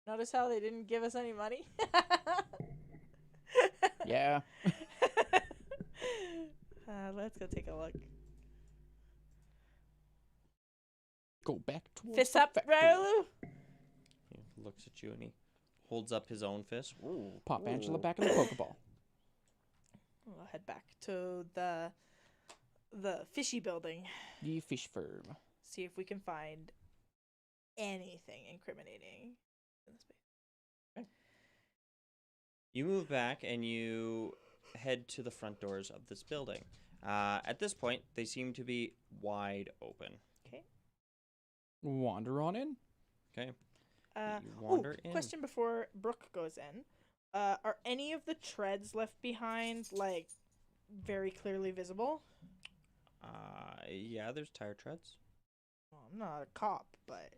Notice how they didn't give us any money? Yeah. Let's go take a look. Go back towards Fist the up, Oh. factory. Raulu. He looks at you and he holds up his own fist. Ooh. Pop Angela back in the Pokeball. We'll head back to the fishy building. The fish firm. See if we can find anything incriminating in the space. You move back and you head to the front doors of this building. At this point, they seem to be wide open. Okay. Wander on in. Okay. You wander in. Question before Brooke goes in. Are any of the treads left behind, like, very clearly visible? Yeah, there's tire treads. Well, I'm not a cop, but...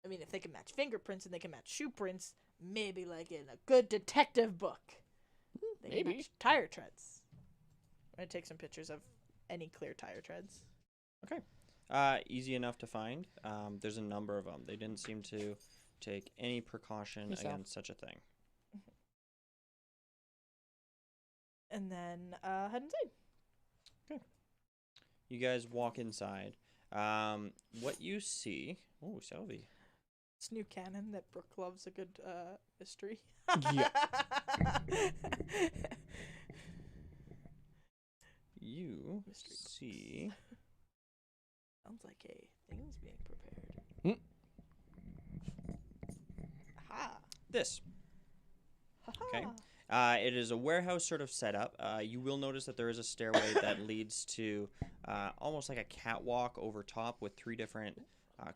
I mean, if they can match fingerprints and they can match shoe prints, maybe like in a good detective book. They can Maybe. match tire treads. I'm going to take some pictures of any clear tire treads. Okay. Easy enough to find. There's a number of them. They didn't seem to take any precaution Peace out. against such a thing. And then head inside. You guys walk inside. What you see... Oh, Selby. It's new canon that Brooke loves a good mystery. Yeah. You Mystery see Sounds like a thing's being prepared. Aha. This. Okay. Haha. It is a warehouse sort of setup. You will notice that there is a stairway that leads to almost like a catwalk over top with 3 different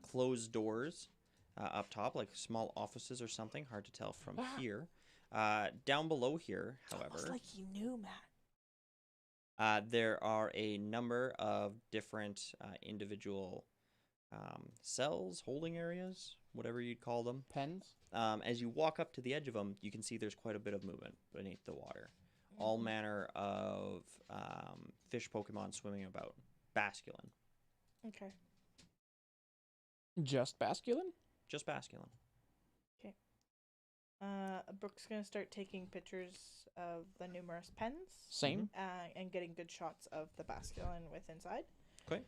closed doors up top, like small offices or something. Hard to tell from here. Down below here, however, Almost like he knew, Matt. there are a number of different individual cells, holding areas, whatever you'd call them. Pens? As you walk up to the edge of them, you can see there's quite a bit of movement beneath the water. All manner of fish Pokemon swimming about. Basculin. Okay. Just Basculin? Just Basculin. Brooke's gonna start taking pictures of the numerous pens. Same. And getting good shots of the basculin with inside. Okay.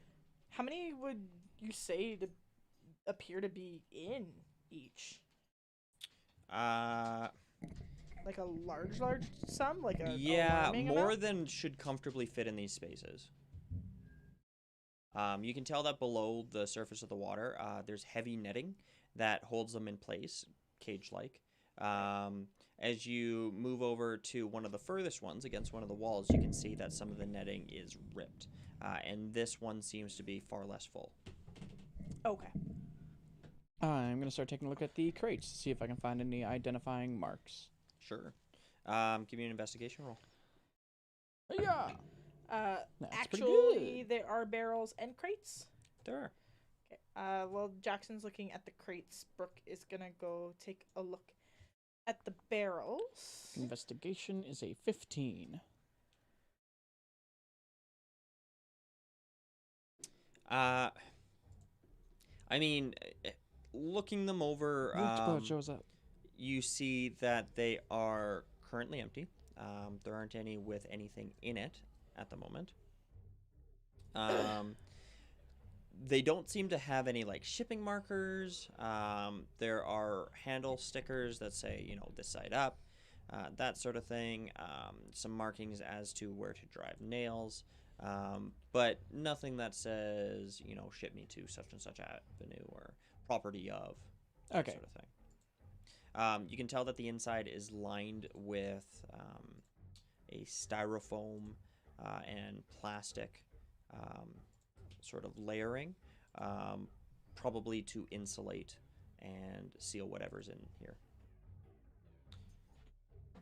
How many would you say to appear to be in each? Like a large sum? Like a Yeah, alarming more amount? than should comfortably fit in these spaces. You can tell that below the surface of the water, there's heavy netting that holds them in place, cage-like. As you move over to one of the furthest ones against one of the walls, you can see that some of the netting is ripped. And this one seems to be far less full. Okay. I'm going to start taking a look at the crates to see if I can find any identifying marks. Sure. Give me an investigation roll. Yeah. That's pretty Actually, good. there are barrels and crates. There are. Okay. While Jackson's looking at the crates, Brooke is gonna go take a look at the barrels. Investigation is a 15. I mean, looking them over, What shows up? you see that they are currently empty. There aren't any with anything in it at the moment. They don't seem to have any like shipping markers. There are handle stickers that say, you know, this side up, that sort of thing. Some markings as to where to drive nails, but nothing that says, you know, ship me to such and such avenue or property of, that Okay. sort of thing. You can tell that the inside is lined with a styrofoam and plastic sort of layering, probably to insulate and seal whatever's in here.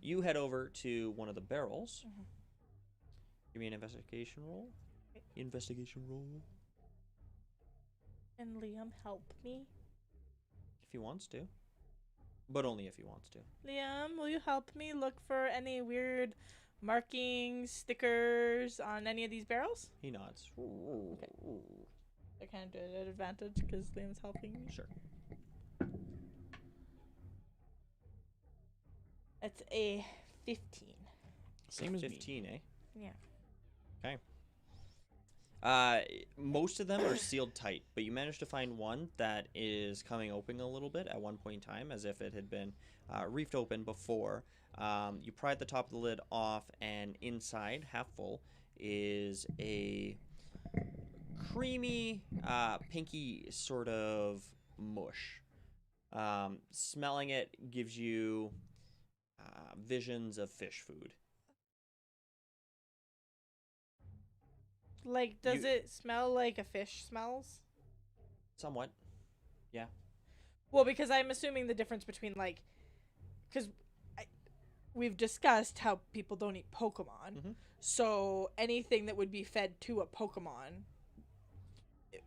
You head over to one of the barrels. Mhm. Give me an investigation roll. Investigation roll. And Liam, help me. If he wants to. But only if he wants to. Liam, will you help me look for any weird markings, stickers on any of these barrels? He nods. I can't do it at advantage because Liam's helping me. Sure. It's a 15. Same as 15, eh? Yeah. Okay. Most of them are sealed tight, but you managed to find one that is coming open a little bit at one point in time, as if it had been reefed open before. You pry the top of the lid off, and inside, half full, is a creamy, pinky sort of mush. Smelling it gives you visions of fish food. Like, does You- it smell like a fish smells? Somewhat. Yeah. Well, because I'm assuming the difference between, like, because we've discussed how people don't eat Pokemon. Mhm. So anything that would be fed to a Pokemon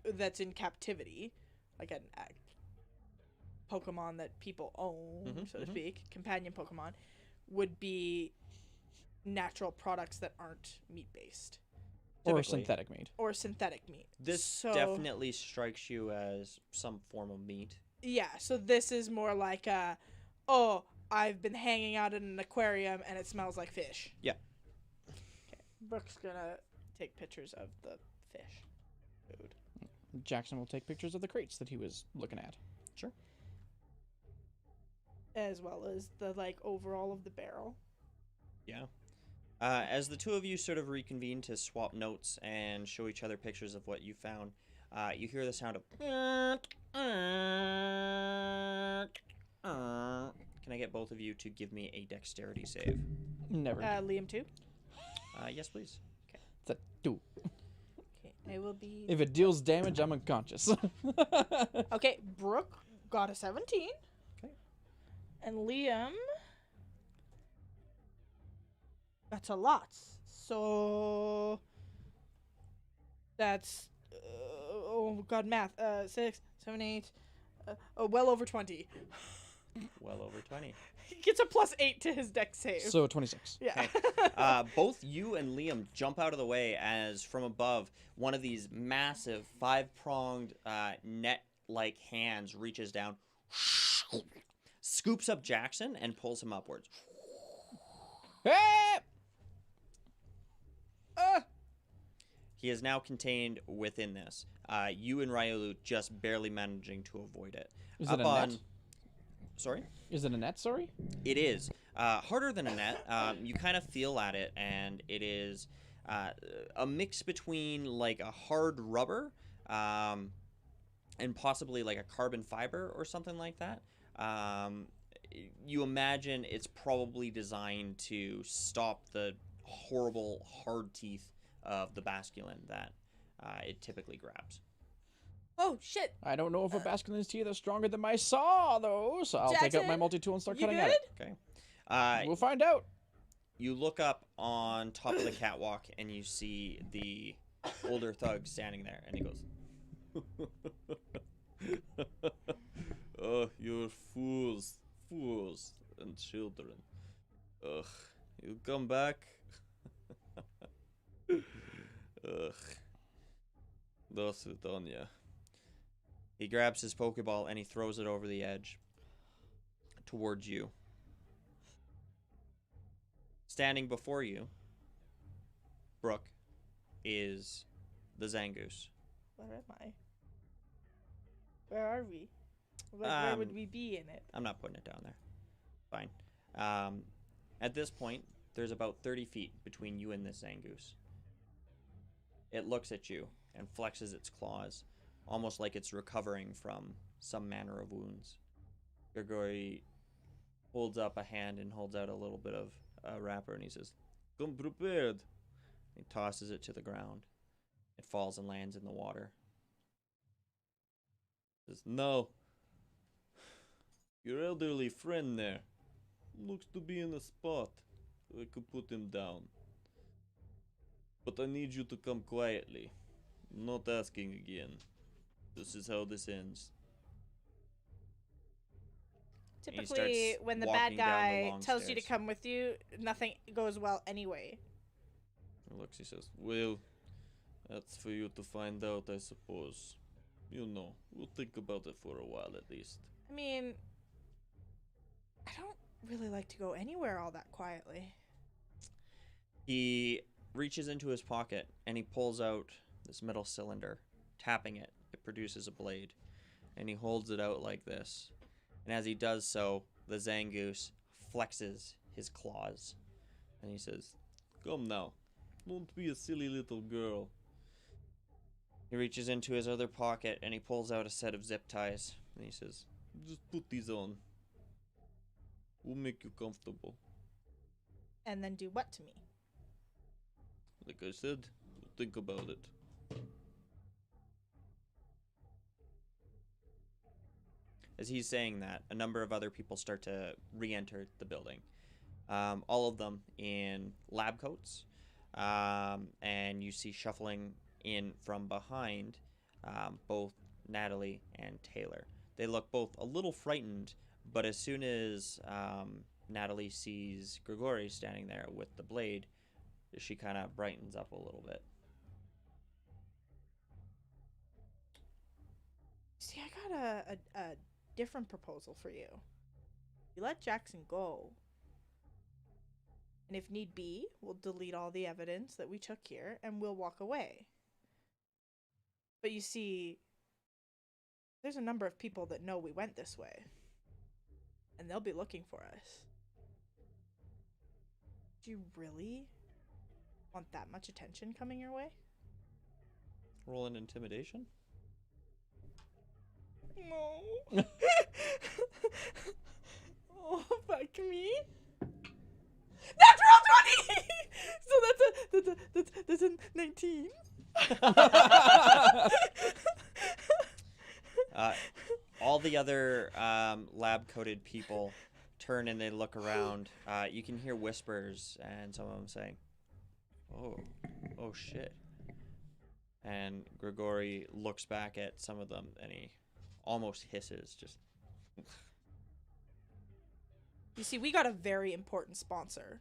that's in captivity, like a Pokemon that people own, so to speak, companion Pokemon, would be natural products that aren't meat-based. Or Typically. synthetic meat. Or synthetic meat. This So- definitely strikes you as some form of meat. Yeah, so this is more like I've been hanging out in an aquarium and it smells like fish. Yeah. Okay. Brooke's gonna take pictures of the fish food. Jackson will take pictures of the crates that he was looking at. Sure. As well as the, like, overall of the barrel. Yeah. As the two of you sort of reconvene to swap notes and show each other pictures of what you found, You hear the sound of. Can I get both of you to give me a dexterity save? Never. Liam too. Yes, please. It's a 2. Okay, I will be. If it deals damage, I'm unconscious. Okay, Brooke got a 17. Okay. And Liam. That's a lot. So. That's. Oh, God, math. 6, 7, 8. Well over 20. Well over 20. He gets a +8 to his dex save. So 26. Yeah. Okay. Both you and Liam jump out of the way as from above, one of these massive 5-pronged net-like hands reaches down, scoops up Jackson, and pulls him upwards. Hey! He is now contained within this. You and Ryolu just barely managing to avoid it. Is it a net? Sorry? Is it a net, sorry? It is. Harder than a net. You kind of feel at it, and it is a mix between like a hard rubber and possibly like a carbon fiber or something like that. You imagine it's probably designed to stop the horrible hard teeth of the basculin that it typically grabs. Oh, shit. I don't know if a basculin's teeth are stronger than my saw, though, so I'll take out my Jackson, multi-tool and start You cutting good? at it. Okay. We'll find out. You look up on top of the catwalk and you see the older thug standing there, and he goes, "Oh, you're fools and children. Ugh, you come back. Ugh, до свидания." He grabs his Pokeball and he throws it over the edge towards you. Standing before you, Brooke, is the Zangoose. Where am I? Where are we? Where would we be in it? I'm not putting it down there. Fine. At this point, there's about 30 feet between you and this Zangoose. It looks at you and flexes its claws, almost like it's recovering from some manner of wounds. Grigori holds up a hand and holds out a little bit of a wrapper, and he says, "Come prepared." He tosses it to the ground. It falls and lands in the water. He says, "Now, your elderly friend there looks to be in a spot where I could put him down. But I need you to come quietly. Not asking again. This is how this ends." And he Typically, starts when the walking bad down the guy long tells you to stairs. come with you, nothing goes well anyway. He looks, he says, "Well, that's for you to find out, I suppose. You know, we'll think about it for a while at least." I mean, I don't really like to go anywhere all that quietly. He reaches into his pocket and he pulls out this metal cylinder. Tapping it, it produces a blade. And he holds it out like this. And as he does so, the Zangoose flexes his claws. And he says, "Come now, don't be a silly little girl." He reaches into his other pocket and he pulls out a set of zip ties. And he says, "Just put these on. We'll make you comfortable." And then do what to me? Like I said, we'll think about it. As he's saying that, a number of other people start to re-enter the building. All of them in lab coats. And you see shuffling in from behind both Natalie and Taylor. They look both a little frightened, but as soon as Natalie sees Grigori standing there with the blade, she kind of brightens up a little bit. See, I got a different proposal for you. You let Jackson go, and if need be, we'll delete all the evidence that we took here, and we'll walk away. But you see, there's a number of people that know we went this way, and they'll be looking for us. Do you really want that much attention coming your way? Roll an intimidation. No. Oh, fuck me. Natural 20! So that's a 19. All the other lab-coated people turn and they look around. You can hear whispers and some of them saying, oh shit. And Grigori looks back at some of them and he almost hisses, just... You see, we got a very important sponsor.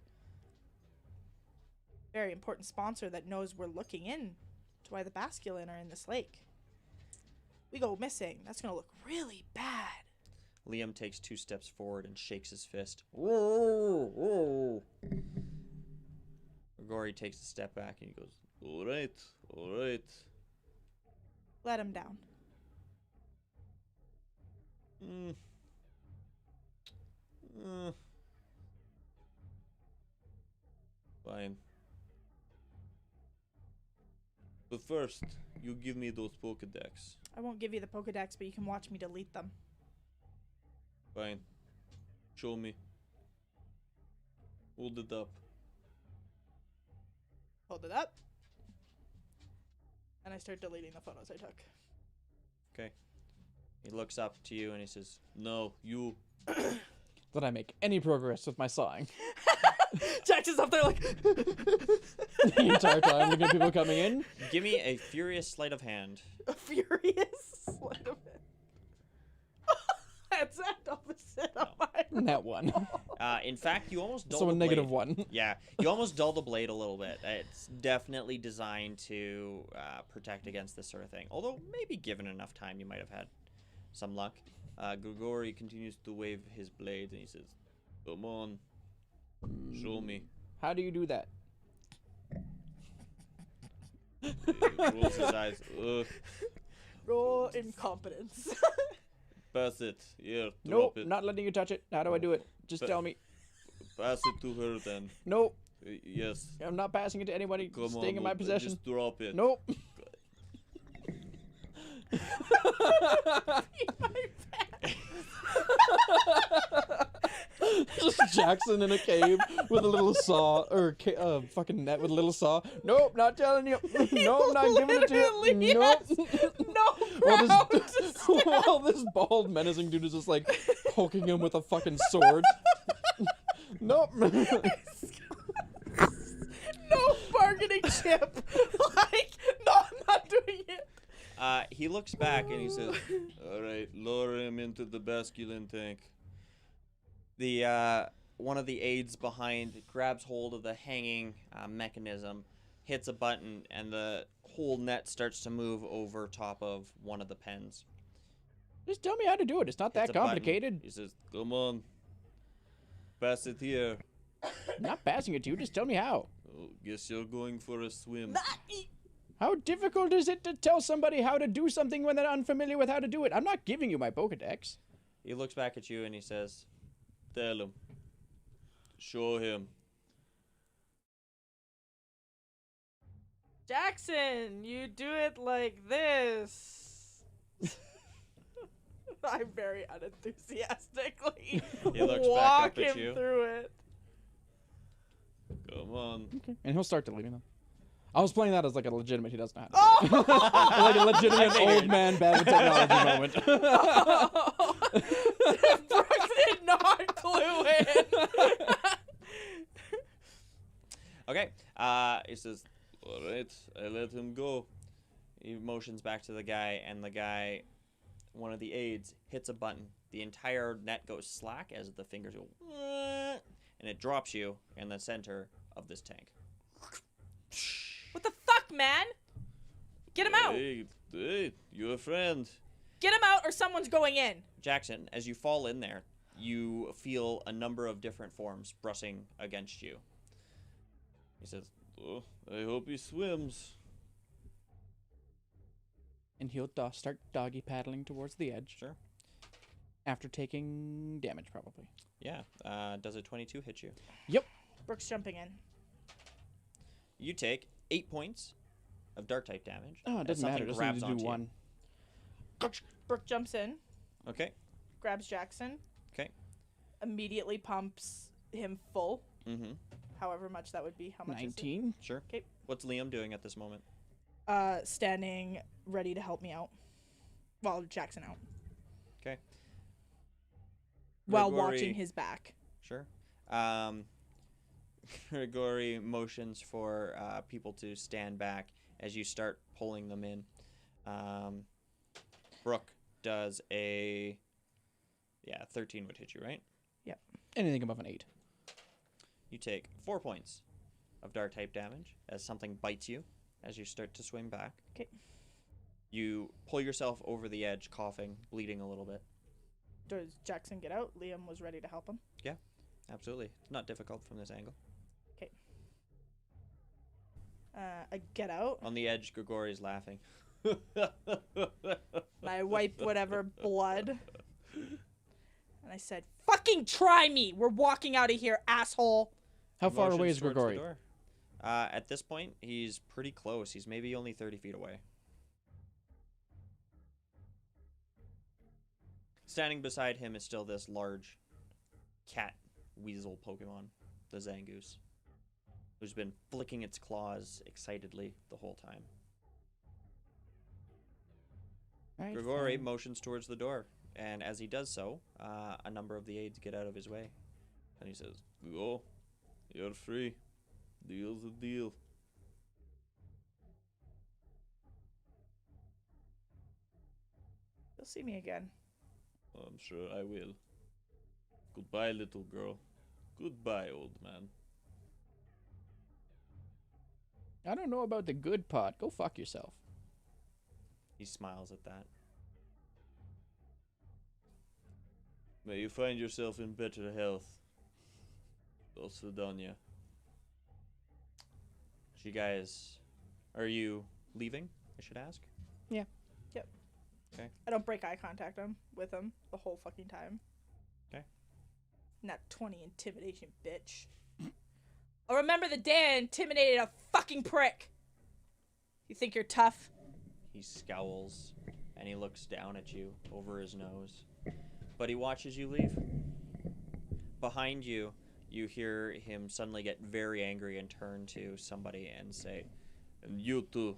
Very important sponsor that knows we're looking in to why the Basculin are in this lake. We go missing. That's going to look really bad. Liam takes 2 steps forward and shakes his fist. Whoa. Grigori takes a step back and he goes, all right. Let him down. Fine. But first, you give me those Pokedex. I won't give you the Pokedex, but you can watch me delete them. Fine. Show me. Hold it up. Hold it up. And I start deleting the photos I took. Okay. He looks up to you and he says, Now, you. Did I make any progress with my sawing? Jackson's up there like... The entire time looking at people coming in? give me a furious sleight of hand. A furious sleight of hand. Exact opposite of mine. That one. In fact, you almost dull So a the negative blade. 1. Yeah, you almost dull the blade a little bit. It's definitely designed to protect against this sort of thing. Although, maybe given enough time, you might have had some luck. Grigori continues to wave his blade and he says, Come on. Show me. How do you do that? He rolls his eyes. Roll incompetence. Pass it. Here, Nope, drop it. not letting you touch it. How do I do it? Just tell me. Pass it to her then. Nope, Yes. I'm not passing it to anybody Come staying on. in my possession. Just drop it. Nope. Just Jackson in a cave with a little saw, or fucking net with a little saw. Nope, not telling you. Nope, not giving it to you. Literally Nope. No While this bald menacing dude is just like poking him with a fucking sword. Nope. No bargaining chip. Like, no, I'm not doing it. He looks back and he says, All right, lower him into the Basculin tank. the one of the aides behind grabs hold of the hanging mechanism, hits a button, and the whole net starts to move over top of one of the pens. Just tell me how to do it. It's not Hits that a button. complicated. He says, Come on. Pass it here. I'm not passing it to you. Just tell me how. Oh, guess you're going for a swim. How difficult is it to tell somebody how to do something when they're unfamiliar with how to do it? I'm not giving you my Pokedex. He looks back at you and he says, Tell him. Show him. Jackson, you do it like this. I'm very unenthusiastically He looks back walk up at him you. through it. Come on. Okay. And he'll start deleting them. I was playing that as like a legitimate, he doesn't know how to do it. Like a legitimate old man bad with technology moment. Brooks did not clue in. okay. He says, All right, I let him go. he motions back to the guy, and the guy, one of the aides, hits a button. The entire net goes slack as the fingers go, and it drops you in the center of this tank. What the fuck, man? Get him out. Hey, you're a friend. Get him out or someone's going in. Jackson, as you fall in there, you feel a number of different forms brushing against you. He says, Oh, I hope he swims. And he'll start doggy paddling towards the edge. Sure. After taking damage, probably. Yeah. Does a 22 hit you? Yep. Brooks jumping in. You take 8 points of dark type damage. Oh, it as doesn't matter. something Just need grabs to onto do you. one. Brooke jumps in. Okay. grabs Jackson. Okay. Immediately pumps him full. Mm-hmm. However much that would be. How much 19. Sure. 'Kay. What's Liam doing at this moment? is it? Standing ready to help me out. While Jackson out. Okay. While Gregory- watching his back. Sure. Grigori motions for people to stand back as you start pulling them in. Brooke does a... Yeah, 13 would hit you, right? Anything above an 8. You take 4 points of dark type damage as something bites you as you start to swing back. 'Kay. You pull yourself over the edge, coughing, bleeding a little bit. Does Jackson get out? Liam was ready to help him. Absolutely. It's not difficult from this angle. I get out. On the edge, Grigori's laughing. I wipe whatever blood. And I said, fucking try me! We're walking out of here, asshole! How far away Motions is towards the Grigori? door. At this point, he's pretty close. He's maybe only 30 feet away. Standing beside him is still this large cat weasel Pokemon, the Zangoose, who's been flicking its claws excitedly the whole time. Right, Grigori fine. motions towards the door, and as he does so, a number of the aides get out of his way. And he says, "Go, you're free. Deal's a deal." You'll see me again. I'm sure I will. Goodbye, little girl. Goodbye, old man. I don't know about the good part. Go fuck yourself. He smiles at that. May you find yourself in better health. Dulcedonia. You guys, are you leaving, I should ask? I don't break eye contact with him the whole fucking time. Okay. Not 20 intimidation, bitch. I'll remember the day I intimidated a fucking prick. You think you're tough? He scowls, and he looks down at you over his nose. But he watches you leave. Behind you, you hear him suddenly get very angry and turn to somebody and say, And you two,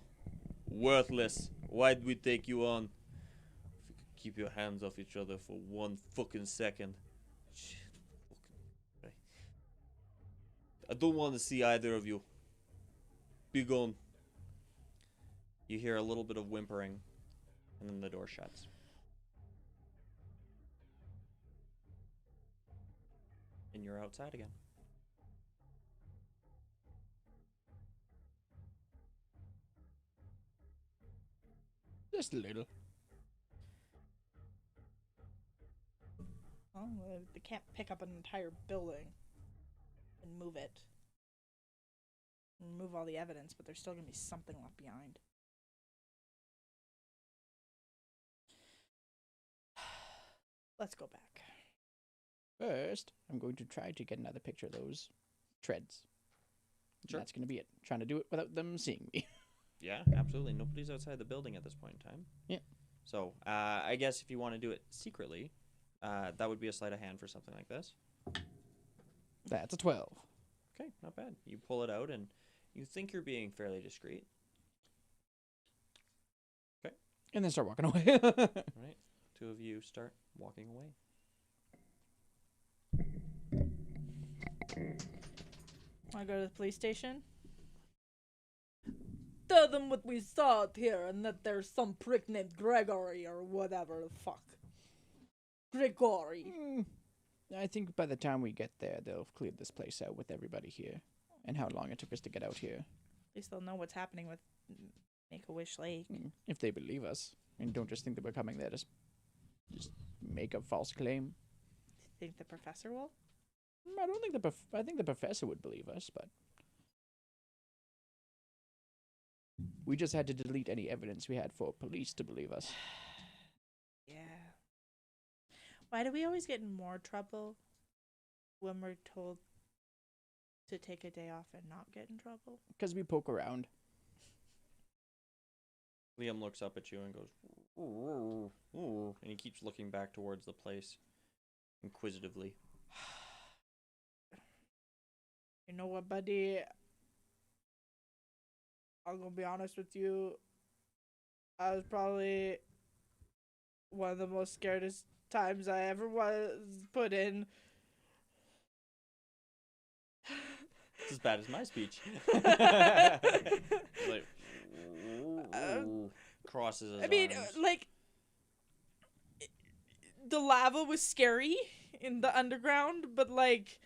worthless. Why'd we take you on? If you could keep your hands off each other for 1 fucking second. Shit, fucking. I don't want to see either of you. Be gone. you hear a little bit of whimpering, and then the door shuts. And you're outside again. Just a little. Oh, they can't pick up an entire building and move it. And move all the evidence, but there's still gonna be something left behind. Let's go back. First, I'm going to try to get another picture of those treads. Sure. That's going to be it. Trying to do it without them seeing me. Yeah, absolutely. Nobody's outside the building at this point in time. Yeah. So, I guess if you want to do it secretly, that would be a sleight of hand for something like this. That's a 12. Okay, not bad. You pull it out, and you think you're being fairly discreet. And then start walking away. Right? Two of you start walking away. Wanna go to the police station? Tell them what we saw out here and that there's some prick named Gregory or whatever the fuck. Gregory. I think by the time we get there, they'll have cleared this place out with everybody here. And how long it took us to get out here. At least they'll know what's happening with Make-A-Wish Lake. If they believe us. And don't just think that we're coming there to just make a false claim. Think the professor will? I don't think I think the professor would believe us, but we just had to delete any evidence we had for police to believe us. Yeah. Why do we always get in more trouble when we're told to take a day off and not get in trouble? Because we poke around. Liam looks up at you and goes, And he keeps looking back towards the place inquisitively. You know what, buddy? I'm gonna be honest with you. I was probably one of the most scaredest times I ever was put in. It's as bad as my speech. Like, crosses his I mean, arms. like, the lava was scary in the underground, but like,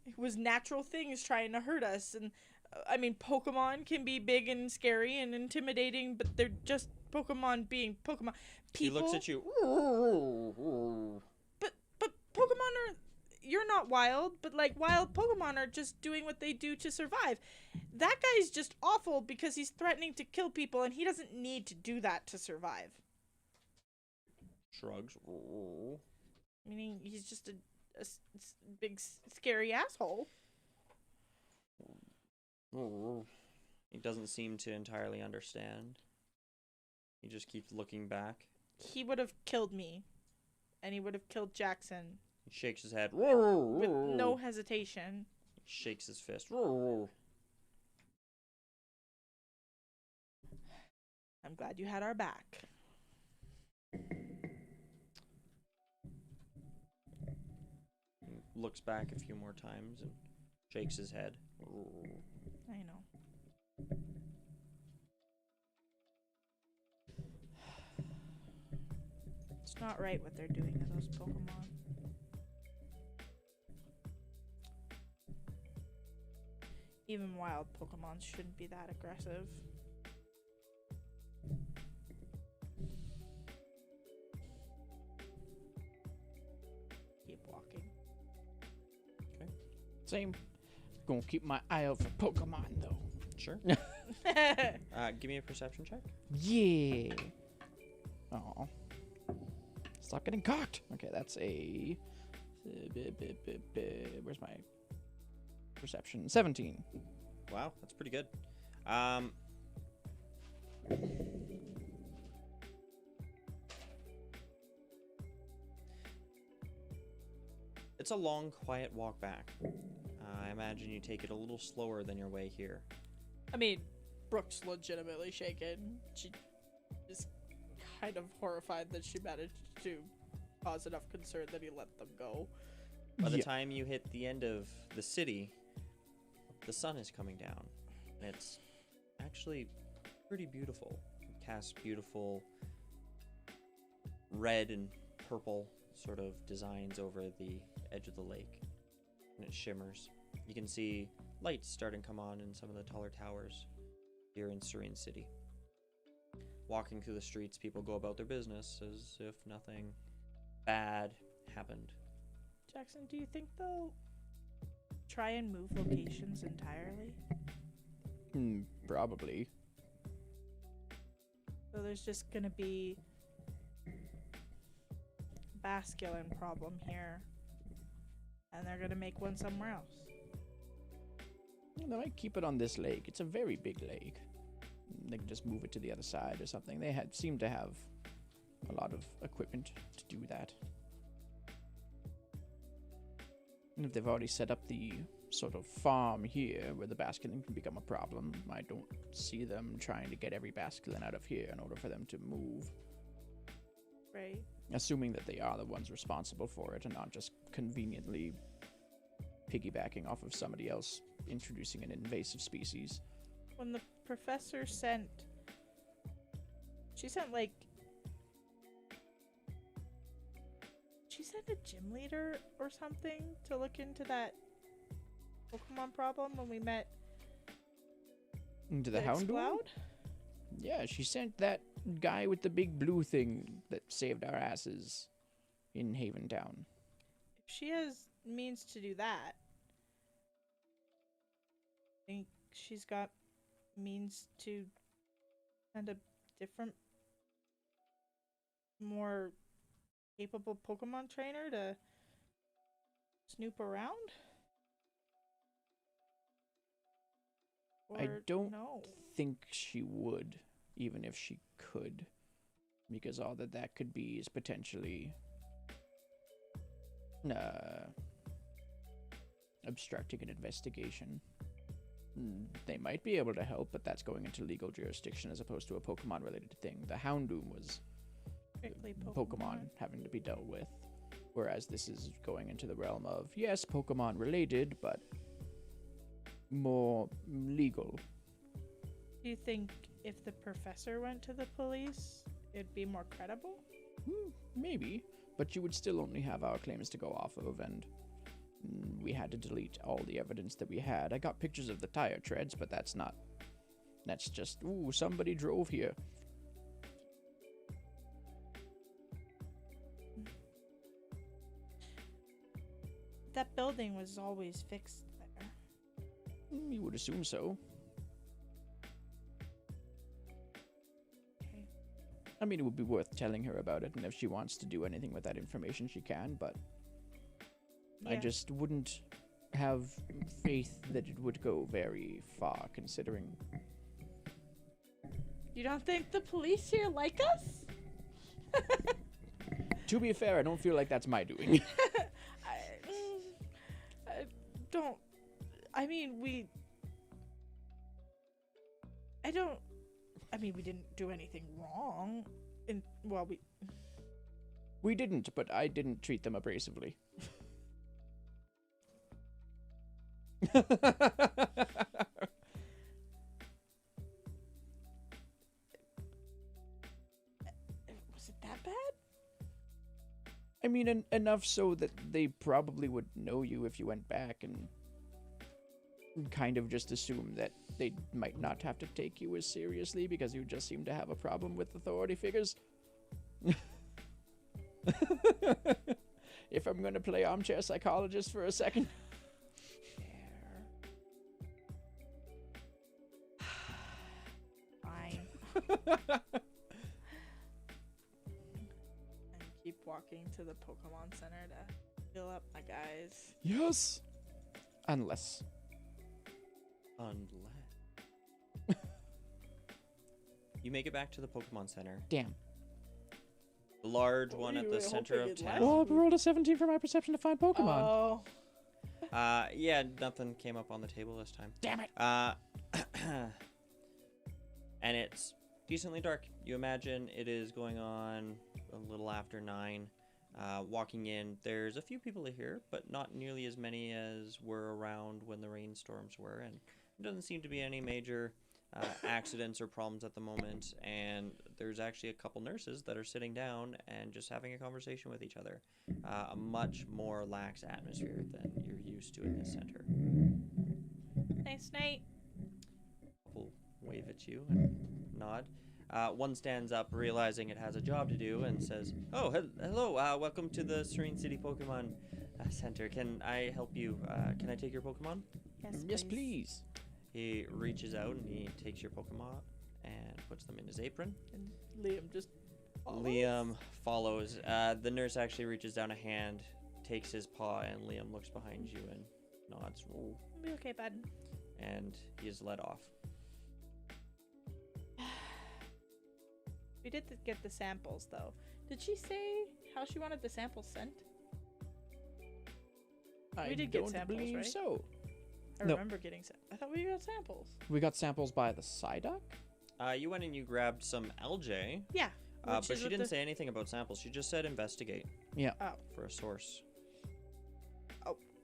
it was natural things trying to hurt us. And I mean, Pokemon can be big and scary and intimidating, but they're just Pokemon being Pokemon. People, He looks at you. but Pokemon are. You're not wild, but like wild Pokemon are just doing what they do to survive. That guy's just awful because he's threatening to kill people, and he doesn't need to do that to survive. Shrugs. Meaning he's just a big scary asshole. He doesn't seem to entirely understand. He just keeps looking back. He would have killed me, and he would have killed Jackson He shakes his head. with no hesitation. He shakes his fist. I'm glad you had our back. He looks back a few more times and shakes his head. I know. It's not right what they're doing to those Pokemon. Even wild Pokemon shouldn't be that aggressive. Keep walking. Same. Gonna keep my eye out for Pokemon though. Sure. Give me a perception check. Yeah. Oh. Stop getting cocked. Okay, that's a. Where's my perception? 17. Wow, that's pretty good. It's a long, quiet walk back. I imagine you take it a little slower than your way here. I mean, Brooke's legitimately shaken. She is kind of horrified that she managed to cause enough concern that he let them go. By the Yeah. time you hit the end of the city, the sun is coming down. And it's actually pretty beautiful. It casts beautiful red and purple sort of designs over the edge of the lake. And it shimmers. You can see lights starting to come on in some of the taller towers here in Serene City. Walking through the streets, people go about their business as if nothing bad happened. Jackson, do you think they'll try and move locations entirely? Probably. So there's just gonna be a Basculin problem here, and they're gonna make one somewhere else. They might keep it on this lake. It's a very big lake. They can just move it to the other side or something. They seem to have a lot of equipment to do that. And if they've already set up the sort of farm here where the Basculin can become a problem, I don't see them trying to get every Basculin out of here in order for them to move. Right. Assuming that they are the ones responsible for it and not just conveniently piggybacking off of somebody else introducing an invasive species. When the professor sent... She sent, like... She sent a gym leader or something to look into that Pokemon problem when we met Into the Houndour? Cloud? Yeah, she sent that guy with the big blue thing that saved our asses in Haventown. If she has means to do that, I think she's got means to send a different, more capable Pokemon trainer to snoop around? I Or don't no. think she would, even if she could. because all that could be is potentially obstructing an investigation. They might be able to help, but that's going into legal jurisdiction as opposed to a Pokemon-related thing. The Houndoom was Strictly Pokemon having to be dealt with, whereas this is going into the realm of, yes, Pokemon-related, but more legal. Do you think if the professor went to the police, it'd be more credible? Maybe, but you would still only have our claims to go off of, and we had to delete all the evidence that we had. I got pictures of the tire treads, but that's just, ooh, somebody drove here. That building was always fixed there. You would assume so. Okay. I mean, it would be worth telling her about it, and if she wants to do anything with that information, she can, but I Yeah. just wouldn't have faith that it would go very far, considering... You don't think the police here like us? To be fair, I don't feel like that's my doing. I don't. I mean, we didn't do anything wrong. We didn't, but I didn't treat them abrasively. Was it that bad? I mean, enough so that they probably would know you if you went back and kind of just assume that they might not have to take you as seriously because you just seem to have a problem with authority figures. If I'm going to play armchair psychologist for a second. Fine. And keep walking to the Pokemon Center to fill up my guys. Yes. Unless. You make it back to the Pokemon Center. Damn. The large What one were at you the hoping center of it'd town. last? Oh, I rolled a 17 for my perception to find Pokemon. Oh. Yeah, nothing came up on the table this time. Damn it. And it's decently dark. You imagine it is going on a little after 9. Walking in, there's a few people here, but not nearly as many as were around when the rainstorms were, and there doesn't seem to be any major accidents or problems at the moment. And there's actually a couple nurses that are sitting down and just having a conversation with each other. A much more lax atmosphere than you're used to in this center. Nice night. Couple wave at you and nod. One stands up, realizing it has a job to do, and says, "Oh, hello. Welcome to the Serene City Pokemon Center. Can I help you? Can I take your Pokemon?" Yes, please. He reaches out and he takes your Pokemon and puts them in his apron. And Liam just Liam follows. The nurse actually reaches down a hand, takes his paw, and Liam looks behind you and nods. "Oh," It'll be okay, bud. and he is led off. We did get the samples, though. Did she say how she wanted the samples sent? I We did get don't samples, believe right? so. I No. remember getting I thought we got samples. We got samples by the Psyduck? You went and you grabbed some LJ, Yeah. but which is she what didn't say anything about samples. She just said investigate Yeah. for a source.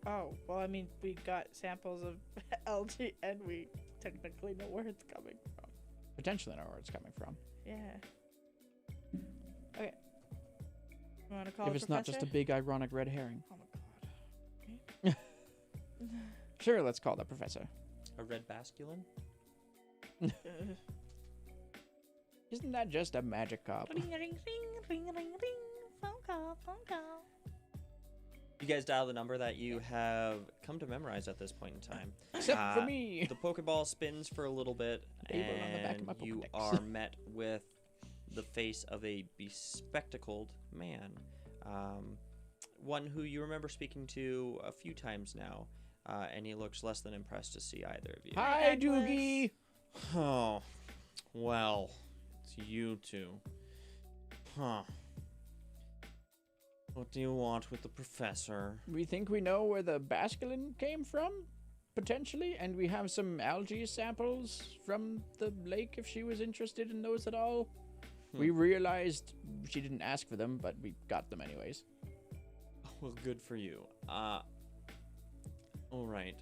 Oh, well, I mean, we got samples of LG, and we technically know where it's coming from. Potentially know where it's coming from. Yeah. Okay. You want to call If the it's not just a professor? big ironic red herring. Oh my god. Sure, let's call the professor. A red basculin? Isn't that just a magic cop? Ring, ring, ring, ring, ring, ring. Phone call, phone call. You guys dial the number that you have come to memorize at this point in time. Except for Uh, me. The Pokeball spins for a little bit, Label on the back of my and you Pokedex. are met with the face of a bespectacled man. One who you remember speaking to a few times now, and he looks less than impressed to see either of you. Hi, Agnes. Doogie. Oh, well, it's you two. Huh. What do you want with the professor? We think we know where the basculin came from, potentially, and we have some algae samples from the lake if she was interested in those at all. We realized she didn't ask for them, but we got them anyways. Well, good for you. All right.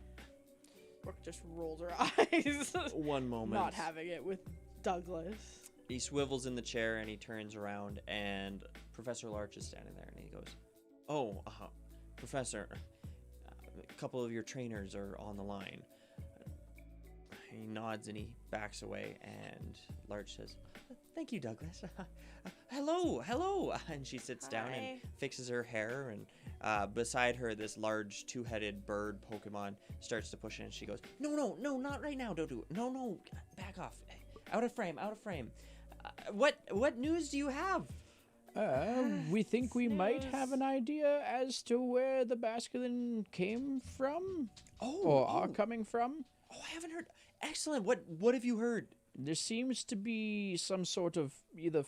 Brooke just rolls her eyes. One moment. Not having it with Douglas. He swivels in the chair and he turns around, and Professor Larch is standing there, and he goes, "Oh, Professor, a couple of your trainers are on the line." He nods and he backs away, and Larch says, "Thank you, Douglas. Hello." And she sits down and Hi. fixes her hair, and beside her, this large two-headed bird Pokemon starts to push in, and she goes, No, not right now, Dodu. No, back off. Out of frame. What news do you have? We think we might have an idea as to where the basculin came from, or are coming from. Oh, I haven't heard. Excellent. What have you heard? There seems to be some sort of either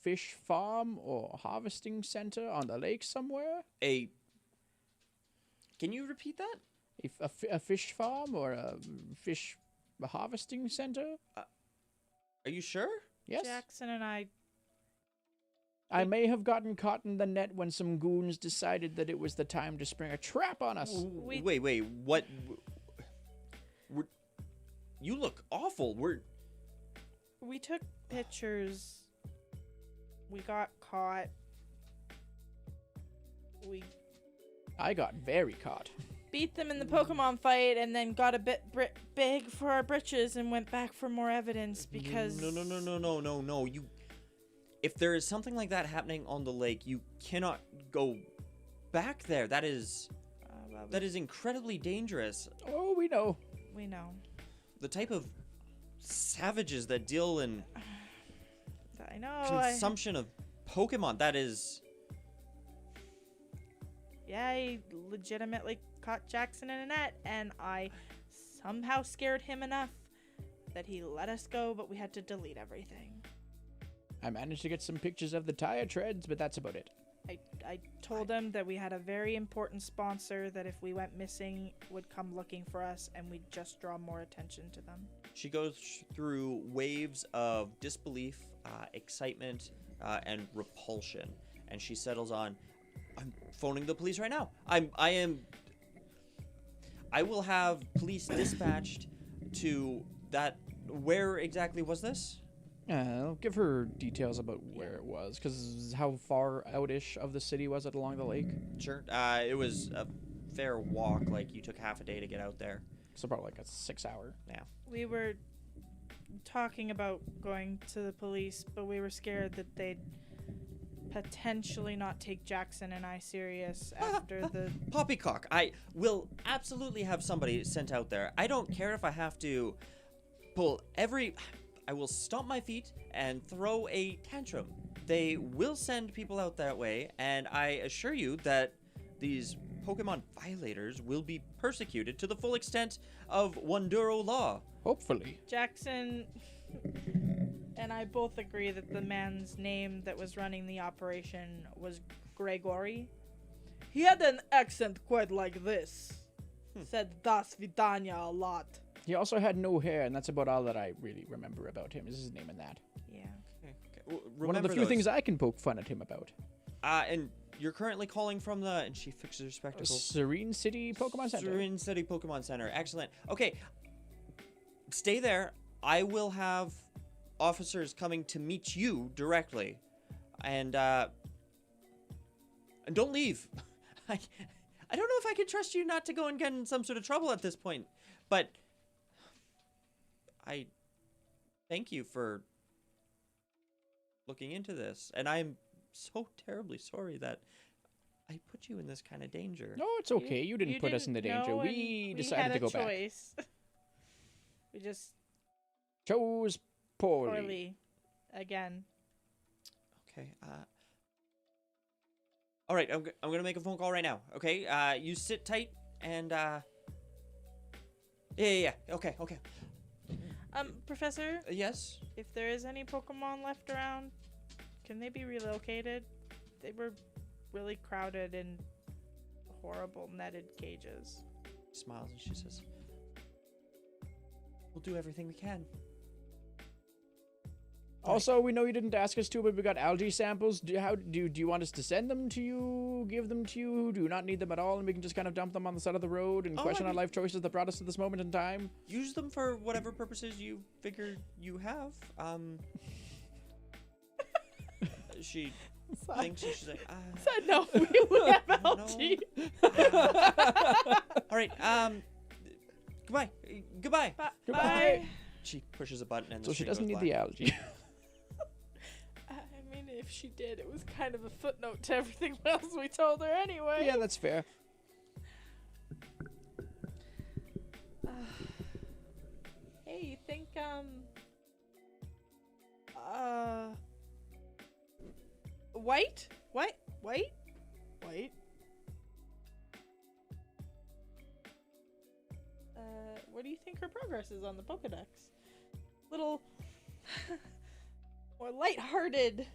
fish farm or harvesting center on the lake somewhere. Can you repeat that? A fish farm or a fish harvesting center? Are you sure? Yes. Jackson and I. I may have gotten caught in the net when some goons decided that it was the time to spring a trap on us. Wait. What? You look awful. We took pictures. We got caught. I got very caught. Beat them in the Pokemon fight and then got a bit big for our britches and went back for more evidence because... No. If there is something like that happening on the lake, you cannot go back there. That is incredibly dangerous. Oh, we know. We know. The type of savages that deal in I know. consumption of Pokemon, that is... Yeah, I legitimately caught Jackson in a net, and I somehow scared him enough that he let us go, but we had to delete everything. I managed to get some pictures of the tire treads, but that's about it. I told him that we had a very important sponsor that if we went missing would come looking for us, and we'd just draw more attention to them. She goes through waves of disbelief, excitement, and repulsion, and she settles on, "I'm phoning the police right now. I will have police dispatched to that." Where exactly was this? I'll give her details about where it was, because how far out-ish of the city was it along the lake? Sure. It was a fair walk. Like, you took half a day to get out there. So probably like a 6-hour. Yeah. We were talking about going to the police, but we were scared that they'd potentially not take Jackson and I serious after the... Poppycock. I will absolutely have somebody sent out there. I don't care if I have to pull I will stomp my feet and throw a tantrum. They will send people out that way, and I assure you that these Pokemon violators will be persecuted to the full extent of Wundoro law. Hopefully. Jackson and I both agree that the man's name that was running the operation was Gregory. He had an accent quite like this. Said Das Vidania a lot. He also had no hair, and that's about all that I really remember about him, is his name and that. Yeah. Okay. One of the few things I can poke fun at him about. And you're currently calling from the... And she fixes her spectacles. Serene City Pokemon Center. Serene City Pokemon Center. Excellent. Okay. Stay there. I will have officers coming to meet you directly. And don't leave. I don't know if I can trust you not to go and get in some sort of trouble at this point. But I thank you for looking into this. And I'm so terribly sorry that I put you in this kind of danger. No, it's okay. You didn't put us in the danger. know, and We decided to go back. choice. We just Chose poorly. poorly again. Okay. All right. I'm gonna make a phone call right now. Okay. You sit tight and yeah. Okay. Professor, Yes. if there is any Pokemon left around, Can they be relocated? They were really crowded in horrible netted cages. She smiles and she says, "We'll do everything we can." Also, we know you didn't ask us to, but we got algae samples. Do you want us to send them to you, give them to you? Do you not need them at all, and we can just kind of dump them on the side of the road and Oh, question I our mean- life choices that brought us to this moment in time? Use them for whatever purposes you figure you have. She thinks she's like, Said no, we have no. algae. All right. Goodbye. Goodbye. Bye. She pushes a button and So the she screen doesn't goes need black. the algae. I mean, if she did, it was kind of a footnote to everything else we told her anyway. Yeah, that's fair. Hey, you think, White? What? White? White? What do you think her progress is on the Pokedex? Little more lighthearted.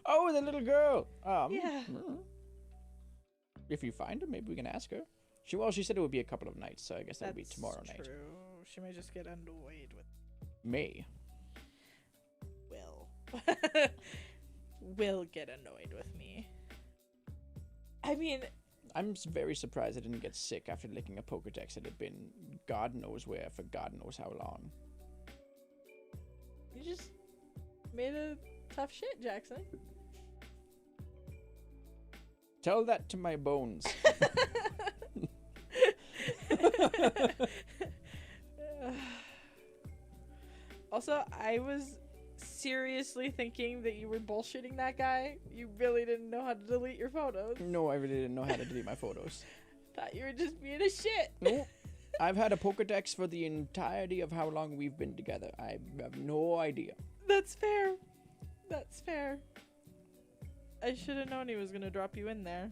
Oh, the little girl. Yeah. If you find her, maybe we can ask her. She said it would be a couple of nights, so I guess that'll be tomorrow night. True. She may just get annoyed with May. will get annoyed with me. I mean, I'm very surprised I didn't get sick after licking a Pokedex that had been God knows where for God knows how long. you just made a tough shit, Jackson. Tell that to my bones. Also, I was seriously thinking that you were bullshitting that guy. You really didn't know how to delete your photos. No, I really didn't know how to delete my photos. Thought you were just being a shit. No, I've had a Pokedex for the entirety of how long we've been together. I have no idea. That's fair. That's fair. I should have known he was gonna drop you in there.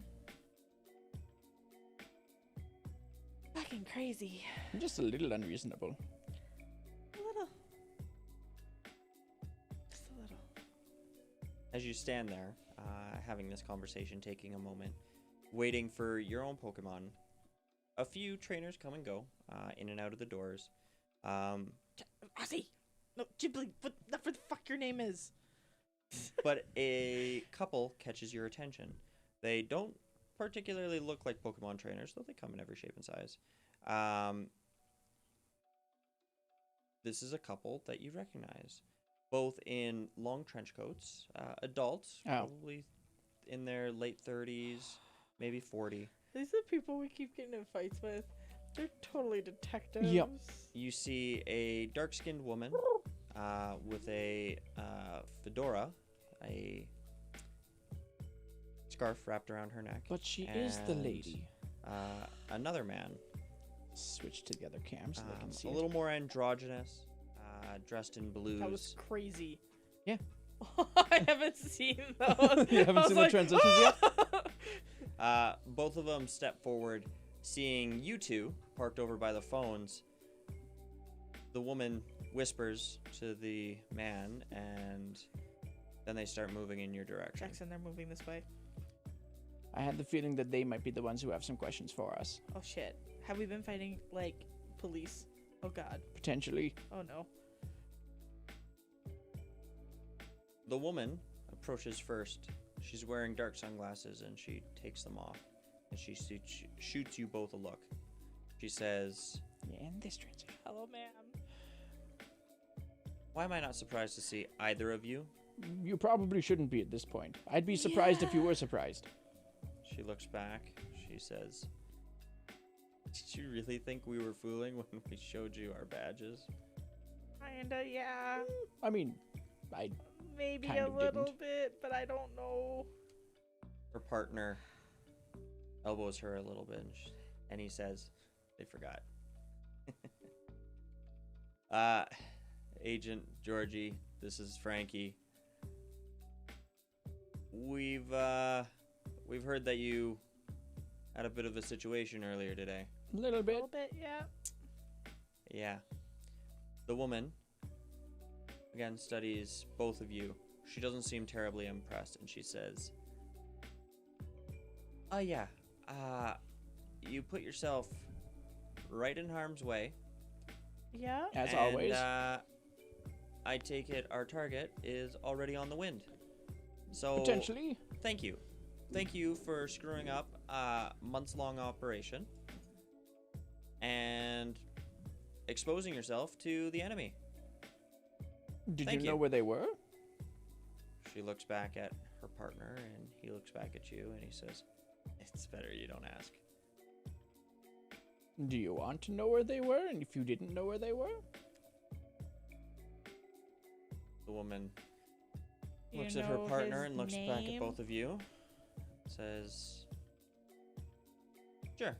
Fucking crazy. I'm just a little unreasonable. A little. Just a little. As you stand there, having this conversation, taking a moment, waiting for your own Pokemon, a few trainers come and go, in and out of the doors. Ozzy! No, Ghibli, whatever the fuck your name is. But a couple catches your attention. They don't particularly look like Pokemon trainers, though they come in every shape and size. This is a couple that you recognize, both in long trench coats, adults, probably in their late 30s, maybe 40. These are the people we keep getting in fights with. They're totally detectives. Yep. You see a dark-skinned woman with a fedora, a scarf wrapped around her neck. But she is the and, lady. Another man, Switch to the other cam so they can see a it. little more androgynous, dressed in blues. That was crazy. Yeah. I haven't seen those. You haven't I was seen the like, transitions yet? Both of them step forward, seeing you two parked over by the phones. The woman whispers to the man, and then they start moving in your direction. Jackson, they're moving this way. I had the feeling that they might be the ones who have some questions for us. Oh shit. Have we been fighting, like, police? Oh god. Potentially. Oh no. The woman approaches first. She's wearing dark sunglasses, and she takes them off, and she shoots you both a look. She says, Yeah, in this transition. Hello, ma'am. "Why am I not surprised to see either of you?" You probably shouldn't be at this point. I'd be surprised if you were surprised. She looks back. She says, "Did you really think we were fooling when we showed you our badges?" Kinda, yeah. I mean, I Maybe Kind a of little didn't. bit, but I don't know. Her partner elbows her a little bit, and he says, "They forgot." Agent Georgie, this is Frankie. We've heard that you had a bit of a situation earlier today. a little A bit. little bit, yeah. Yeah. The woman, again, studies both of you she doesn't seem terribly impressed, and she says, "Oh yeah, you put yourself right in harm's way. Yeah. As and, always. I take it our target is already on the wind. So Potentially. thank you. Thank you for screwing up a months-long operation and exposing yourself to the enemy." Did Thank you know you. where they were? She looks back at her partner, and he looks back at you, and he says, "It's better you don't ask." Do you want to know where they were? And if you didn't know where they were? The woman You looks at her know partner his and looks back at name? both of you. Says, "Sure.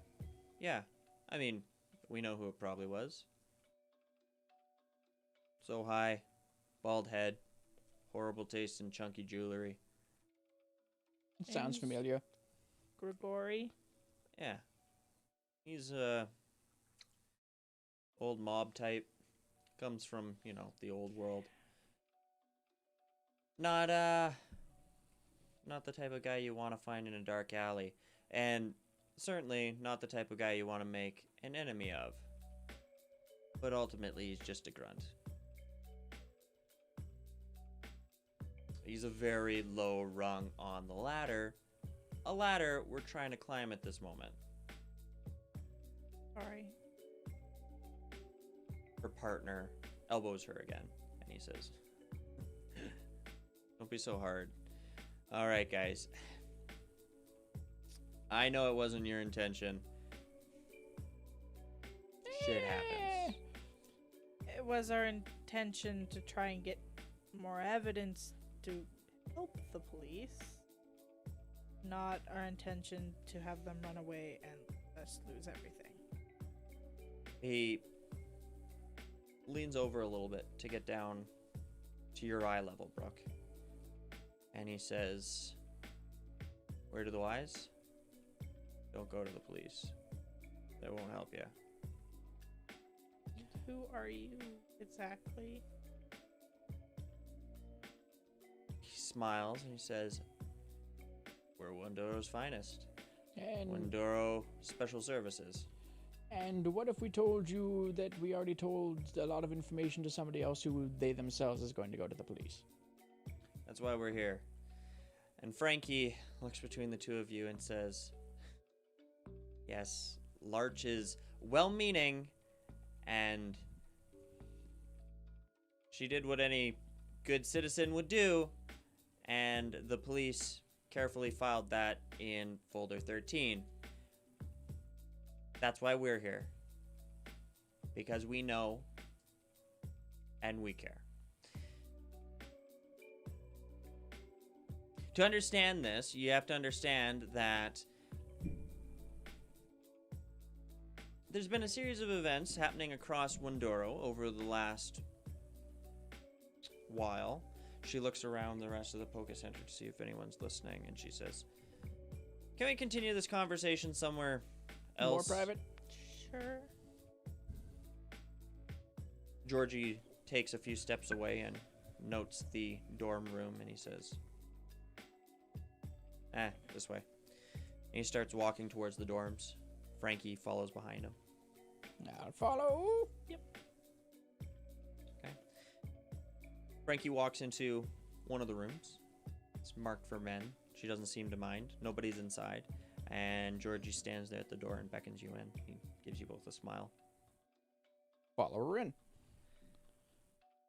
Yeah. I mean, we know who it probably was. So high, bald head, horrible taste in chunky jewelry. Sounds And- familiar. Grigori. Yeah. He's a old mob type. Comes from, the old world. Not the type of guy you want to find in a dark alley, and certainly not the type of guy you want to make an enemy of. But ultimately, he's just a grunt. He's a very low rung on the ladder. A ladder we're trying to climb at this moment." Sorry. Her partner elbows her again, and he says, "Don't be so hard. All right, guys. I know it wasn't your intention. Shit happens. It was our intention to try and get more evidence to help the police. Not our intention to have them run away and us lose everything. He leans over a little bit to get down to your eye level, Brooke. And he says, "Word to the wise? Don't go to the police. They won't help you." Who are you exactly? He smiles and he says, "We're Wundoro's finest. And Wundoro Special Services." and what if we told you that we already told a lot of information to somebody else who they themselves is going to go to the police? That's why we're here. And Frankie looks between the two of you and says, "Yes, Larch is well-meaning, and she did what any good citizen would do, and the police carefully filed that in folder 13. That's why we're here. Because we know and we care." To understand this, you have to understand that there's been a series of events happening across Wundoro over the last while. She looks around the rest of the Poke Center to see if anyone's listening, and she says, "Can we continue this conversation somewhere else?" More private? Sure. Georgie takes a few steps away and notes the dorm room, and he says, "This way." And he starts walking towards the dorms. Frankie follows behind him. I'll follow. Frankie walks into one of the rooms. It's marked for men. She doesn't seem to mind. Nobody's inside. And Georgie stands there at the door and beckons you in. He gives you both a smile. Follow her in.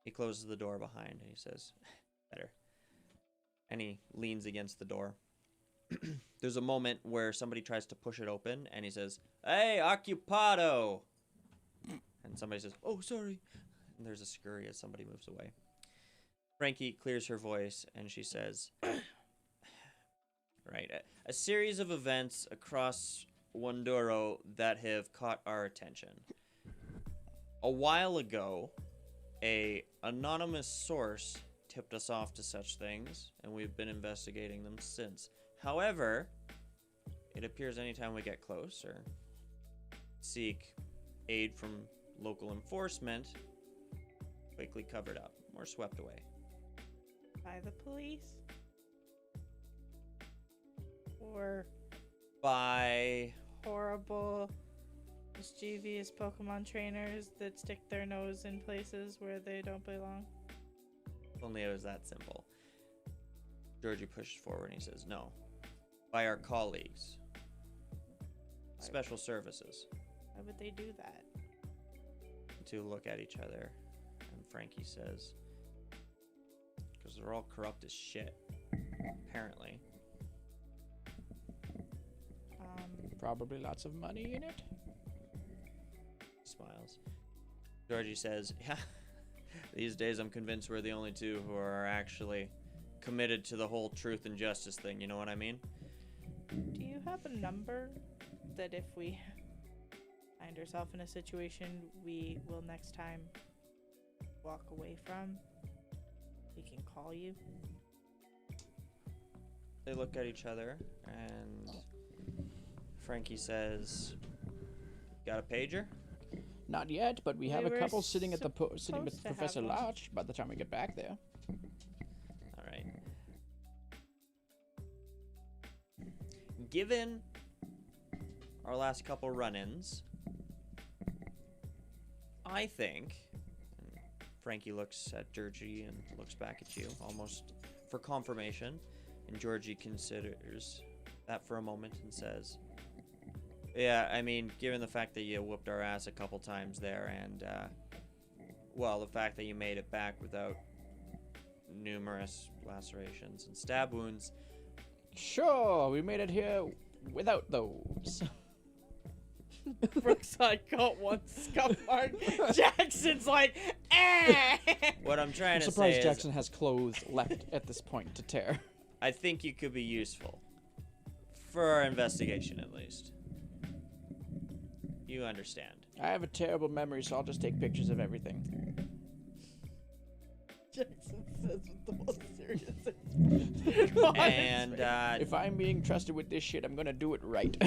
He closes the door behind and he says, "Better." And he leans against the door. There's a moment where somebody tries to push it open and he says, "Hey, occupado!" And somebody says, "Oh, sorry." And there's a scurry as somebody moves away. Frankie clears her voice and she says, "Right, a series of events across Wundoro that have caught our attention. A while ago, a anonymous source tipped us off to such things, and we've been investigating them since. However, it appears anytime we get close or seek aid from local enforcement, quickly covered up or swept away." By the police? Or By horrible, mischievous Pokemon trainers that stick their nose in places where they don't belong? only it was that simple. Georgie pushes forward and he says, no. By our colleagues. Special services. Why would they do that? The two look at each other, and Frankie says, because they're all corrupt as shit. Apparently. Probably lots of money in it. He smiles. Georgie says, yeah, these days I'm convinced we're the only two who are actually committed to the whole truth and justice thing, you know what I mean? Do you have a number that if we find ourselves in a situation we will next time walk away from, we can call you? They look at each other, and Frankie says, got a pager? Not yet, but we have We a were couple sitting with supposed to have Professor one. Larch by the time we get back there. All right. Given our last couple run-ins, I think, and Frankie looks at Georgie and looks back at you almost for confirmation, and Georgie considers that for a moment and says, yeah, I mean, given the fact that you whooped our ass a couple times there, and, well, the fact that you made it back without numerous lacerations and stab wounds, Sure, we made it here without those. Brookside got one scuff mark. Jackson's like, eh. what I'm trying I'm to say surprised is, Jackson has clothes left at this point to tear. I think you could be useful. For our investigation, at least. You understand. I have a terrible memory, so I'll just take pictures of everything. Jackson says with the most serious And, If I'm being trusted with this shit, I'm gonna do it right.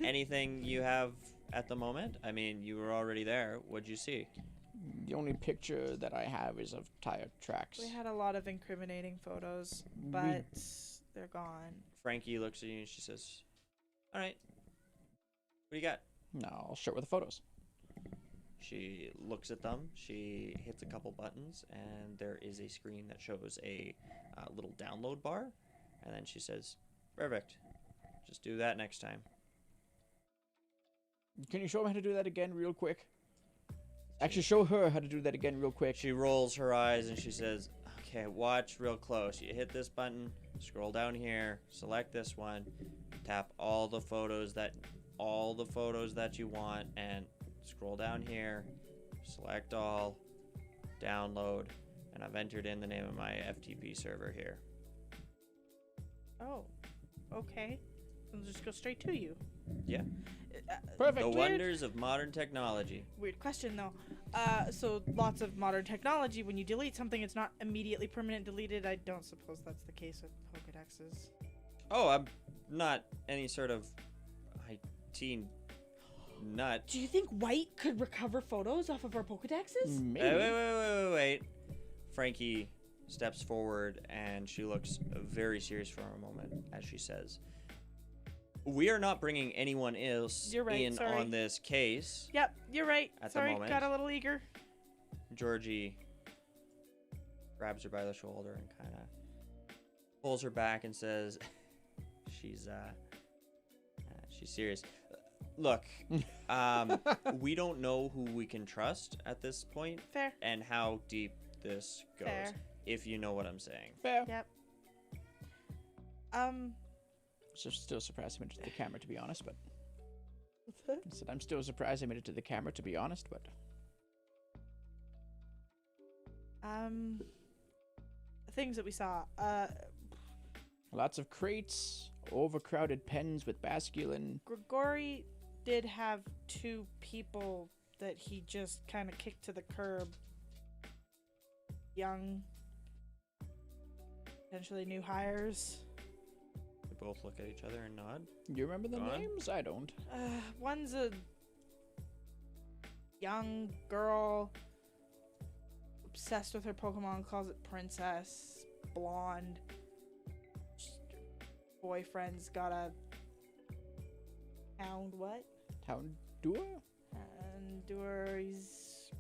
anything you have at the moment? I mean, you were already there. What'd you see? The only picture that I have is of tire tracks. We had a lot of incriminating photos, but they're gone. Frankie looks at you and she says, all right. What do you got? No, I'll show her the photos. She looks at them. She hits a couple buttons, and there is a screen that shows a little download bar. And then she says, perfect. Just do that next time. Can you show me how to do that again real quick? Actually, show her how to do that again real quick. She rolls her eyes and she says, okay, watch real close. You hit this button, scroll down here, select this one, tap all the photos that you want, and scroll down here, select all, download, and I've entered in the name of my FTP server here. Oh, okay. I'll just go straight to you. Yeah. Perfect. The Weird. wonders of modern technology. Weird question though. So lots of modern technology. When you delete something, it's not immediately permanent deleted. I don't suppose that's the case with Pokedexes. Oh, I'm not any sort of IT nut. Do you think White could recover photos off of our Pokedexes? Maybe. Wait. Frankie steps forward and she looks very serious for a moment as she says, we are not bringing anyone else You're right, in sorry. on this case. Yep, you're right. At the Sorry, moment. got a little eager. Georgie grabs her by the shoulder and kind of pulls her back and says, she's serious. Look, we don't know who we can trust at this point Fair. and how deep this goes, Fair. if you know what I'm saying. Fair. Yep. So still surprised I made it to the camera, to be honest, but... I said I'm still surprised I made it to the camera, to be honest, but... Things that we saw. Lots of crates, overcrowded pens with basculin. Grigori did have 2 people that he just kind of kicked to the curb. Young, potentially new hires. We both look at each other and nod. You remember the Go on. names? I don't. One's a young girl obsessed with her Pokemon, calls it Princess, blonde. Boyfriend's got a hound, what? Houndour? Houndour, he's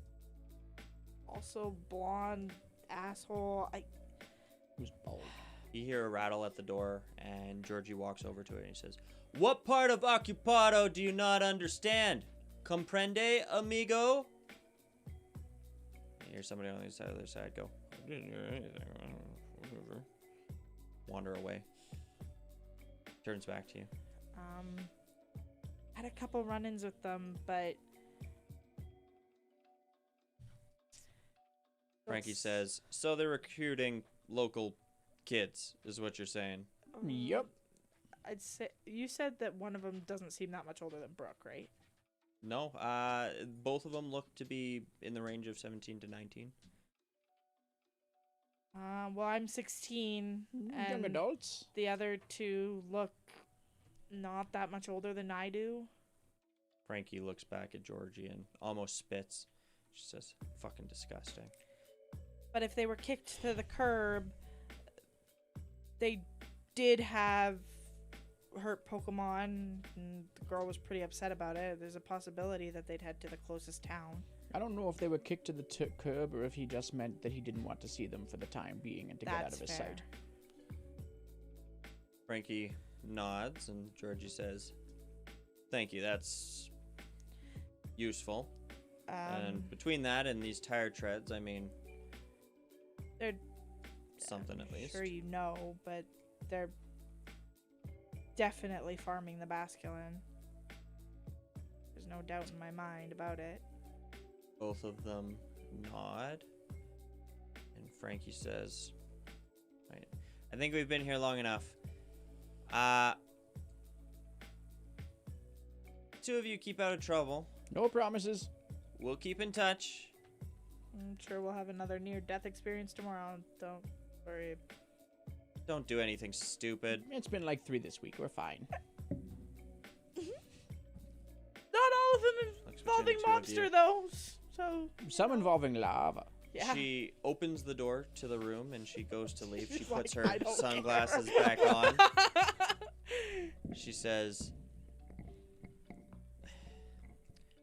also blonde, asshole. Who's bald? You hear a rattle at the door, and Georgie walks over to it and he says, "What part of Occupado do you not understand? Comprende, amigo?" You hear somebody on the other side go, "I didn't hear anything. Whatever." Wander away. Turns back to you. Had a couple run-ins with them, but Frankie says, "So they're recruiting local kids, is what you're saying?" Yep. I'd say you said that one of them doesn't seem that much older than Brooke, right? No, both of them look to be in the range of 17 to 19. Well, I'm 16, Young and adults. the other two look not that much older than I do. Frankie looks back at Georgie and almost spits. She says, "Fucking disgusting." But if they were kicked to the curb, they did have hurt Pokemon, and the girl was pretty upset about it. There's a possibility that they'd head to the closest town. I don't know if they were kicked to the curb or if he just meant that he didn't want to see them for the time being and to get out of his fair. sight. Frankie nods and Georgie says, "Thank you, that's useful." And between that and these tire treads, I mean, They're something at least. sure you know, but they're definitely farming the Basculin. There's no doubt in my mind about it. Both of them nod. And Frankie says, "Right, I think we've been here long enough. Two of you keep out of trouble. No promises. We'll keep in touch." I'm sure we'll have another near-death experience tomorrow. Don't worry. Don't do anything stupid. It's been like 3 this week. We're fine. Not all of them Looks between involving the two of monster, you. though. So, Some involving lava. yeah. She opens the door to the room and she goes to leave. She She's puts like, her "I don't sunglasses care." back on. She says,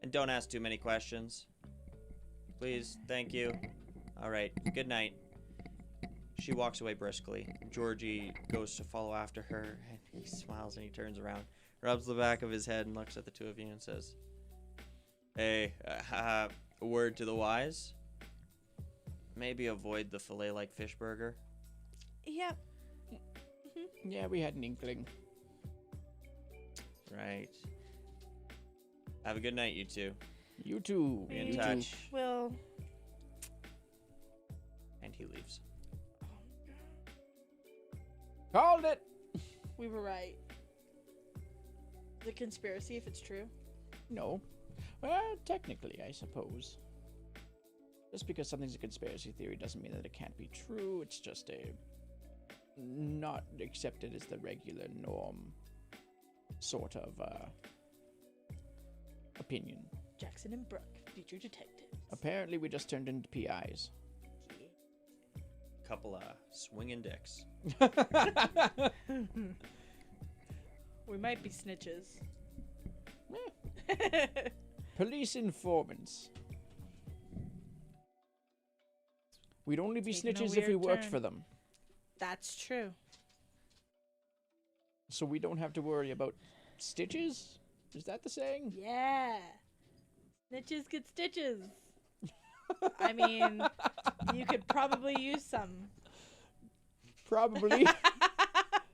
"And don't ask too many questions. Please, thank you. All right, good night." She walks away briskly. Georgie goes to follow after her, and he smiles and he turns around, rubs the back of his head, and looks at the two of you and says, "Hey, a word to the wise. Maybe avoid the filet-like fish burger." Yeah. Yeah, we had an inkling. Right. Have a good night, you two. You too. Be in You too. touch. Well, And he leaves. Called it. we were right. The conspiracy, if it's true. No. Well, technically, I suppose. Just because something's a conspiracy theory doesn't mean that it can't be true. It's just a not accepted as the regular norm sort of opinion. Jackson and Brooke, future detectives. Apparently, we just turned into PIs. Couple of swinging dicks. We might be snitches. Police informants. We'd only be Taking a snitches if we weird worked turn. for them. That's true. So we don't have to worry about stitches? Is that the saying? Yeah. Snitches get stitches. I mean, you could probably use some. Probably.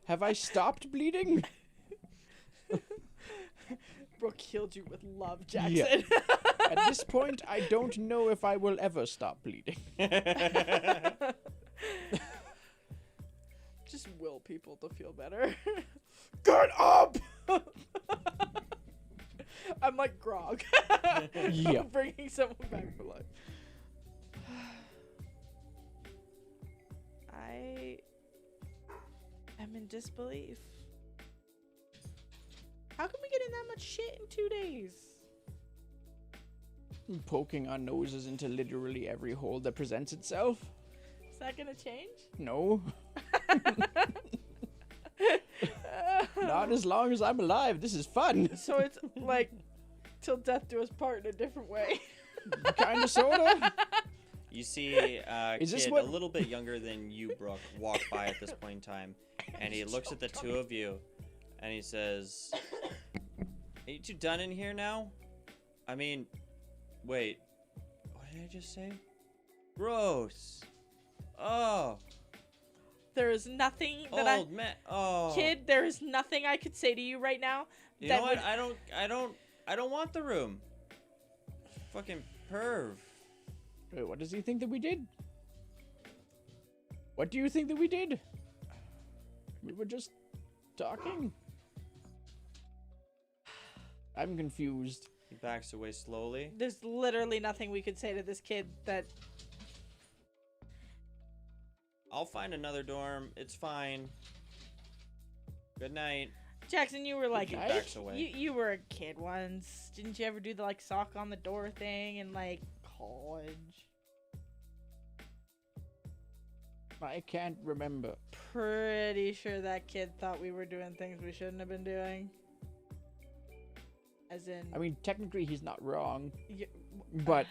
Have I stopped bleeding? Brooke healed you with love, Jackson. Yeah. At this point, I don't know if I will ever stop bleeding. Just will people to feel better. Get up! I'm like Grog. Yeah. Bringing someone back for life. I am in disbelief. How can we get in that much shit in 2 days? Poking our noses into literally every hole that presents itself? Is that gonna change? No. Not as long as I'm alive. This is fun. So it's like till death do us part in a different way. Kinda, sorta. You see a Is this kid what- a little bit younger than you, Brooke, walk by at this point in time, and he looks at the two of you, and he says, "Are you two done in here now? I mean, wait, what did I just say? Gross. Oh, There is nothing that old man. Oh, kid, there is nothing I could say to you right now. You that know what? would- I don't want the room. Fucking perv. Wait, what does he think that we did? What do you think that we did? We were just talking. I'm confused. He backs away slowly. There's literally nothing we could say to this kid that I'll find another dorm. It's fine. Good night. Jackson, you were like He backs away. you were a kid once. Didn't you ever do the like sock on the door thing in like college? I can't remember. Pretty sure that kid thought we were doing things we shouldn't have been doing. As in, I mean, technically he's not wrong, y- but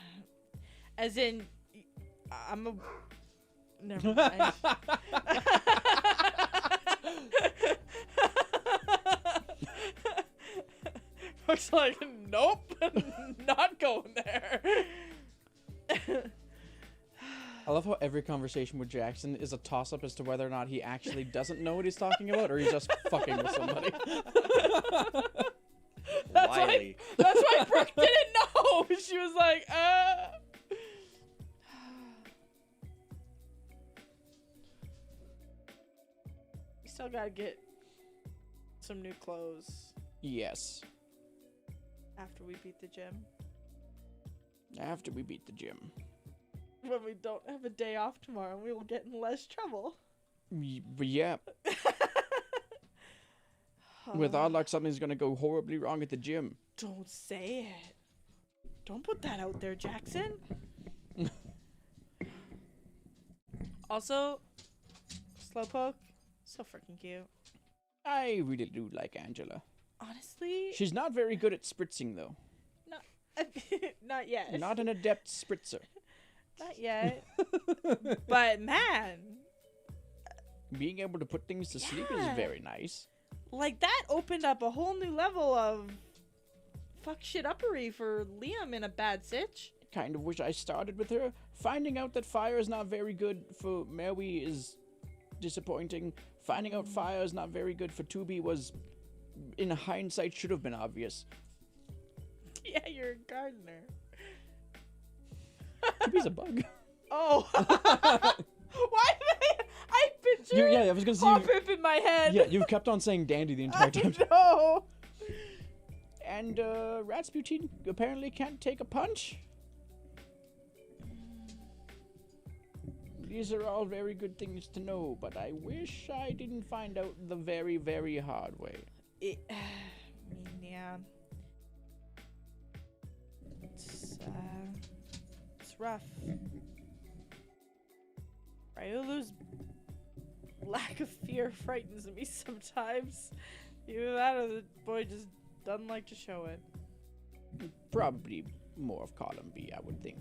as in, I'm a. Never mind. Looks like nope, not going there. I love how every conversation with Jackson is a toss-up as to whether or not he actually doesn't know what he's talking about or he's just fucking with somebody. Wiley. That's why Brooke didn't know. She was like, We still gotta get some new clothes Yes. after we beat the gym. After we beat the gym. When we don't have a day off tomorrow, we will get in less trouble. But yeah, with our luck, something's gonna go horribly wrong at the gym. Don't say it. Don't put that out there, Jackson. Also, Slowpoke, so freaking cute. I really do like Angela. Honestly, She's not very good at spritzing, though. not yet. Not an adept spritzer. Not yet. But man, Being able to put things to sleep is Yeah. very nice. like that opened up a whole new level of fuck shit uppery for Liam in a bad sitch. Kind of wish I started with her. Finding out that fire is not very good for Maui is disappointing. Finding out fire is not very good for Tubi was, in hindsight, should have been obvious. Yeah, you're a gardener. Tubi's a bug. Oh. Why did I picture Yeah, I was gonna say. Hoppip in my head. Yeah, you've kept on saying dandy the entire I time. know. And Rasputin apparently can't take a punch. These are all very good things to know, but I wish I didn't find out the very, very hard way. Yeah. It's rough. Ryulu's lack of fear frightens me sometimes. Either that or the boy just doesn't like to show it. Probably more of column B, I would think.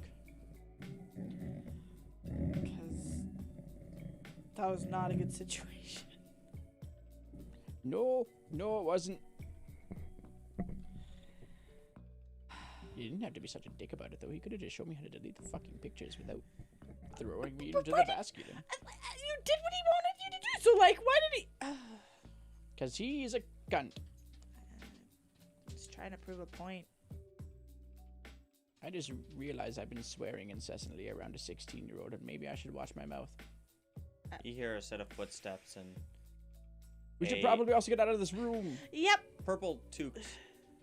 Because that was not a good situation. No, it wasn't. He didn't have to be such a dick about it, though. He could have just shown me how to delete the fucking pictures without throwing me into the basket. You did what he wanted you to do, so like, why did he? Because he's a cunt. He's trying to prove a point. I just realized I've been swearing incessantly around a 16-year-old, and maybe I should watch my mouth. You hear a set of footsteps and We should a probably also get out of this room. Yep. purple toque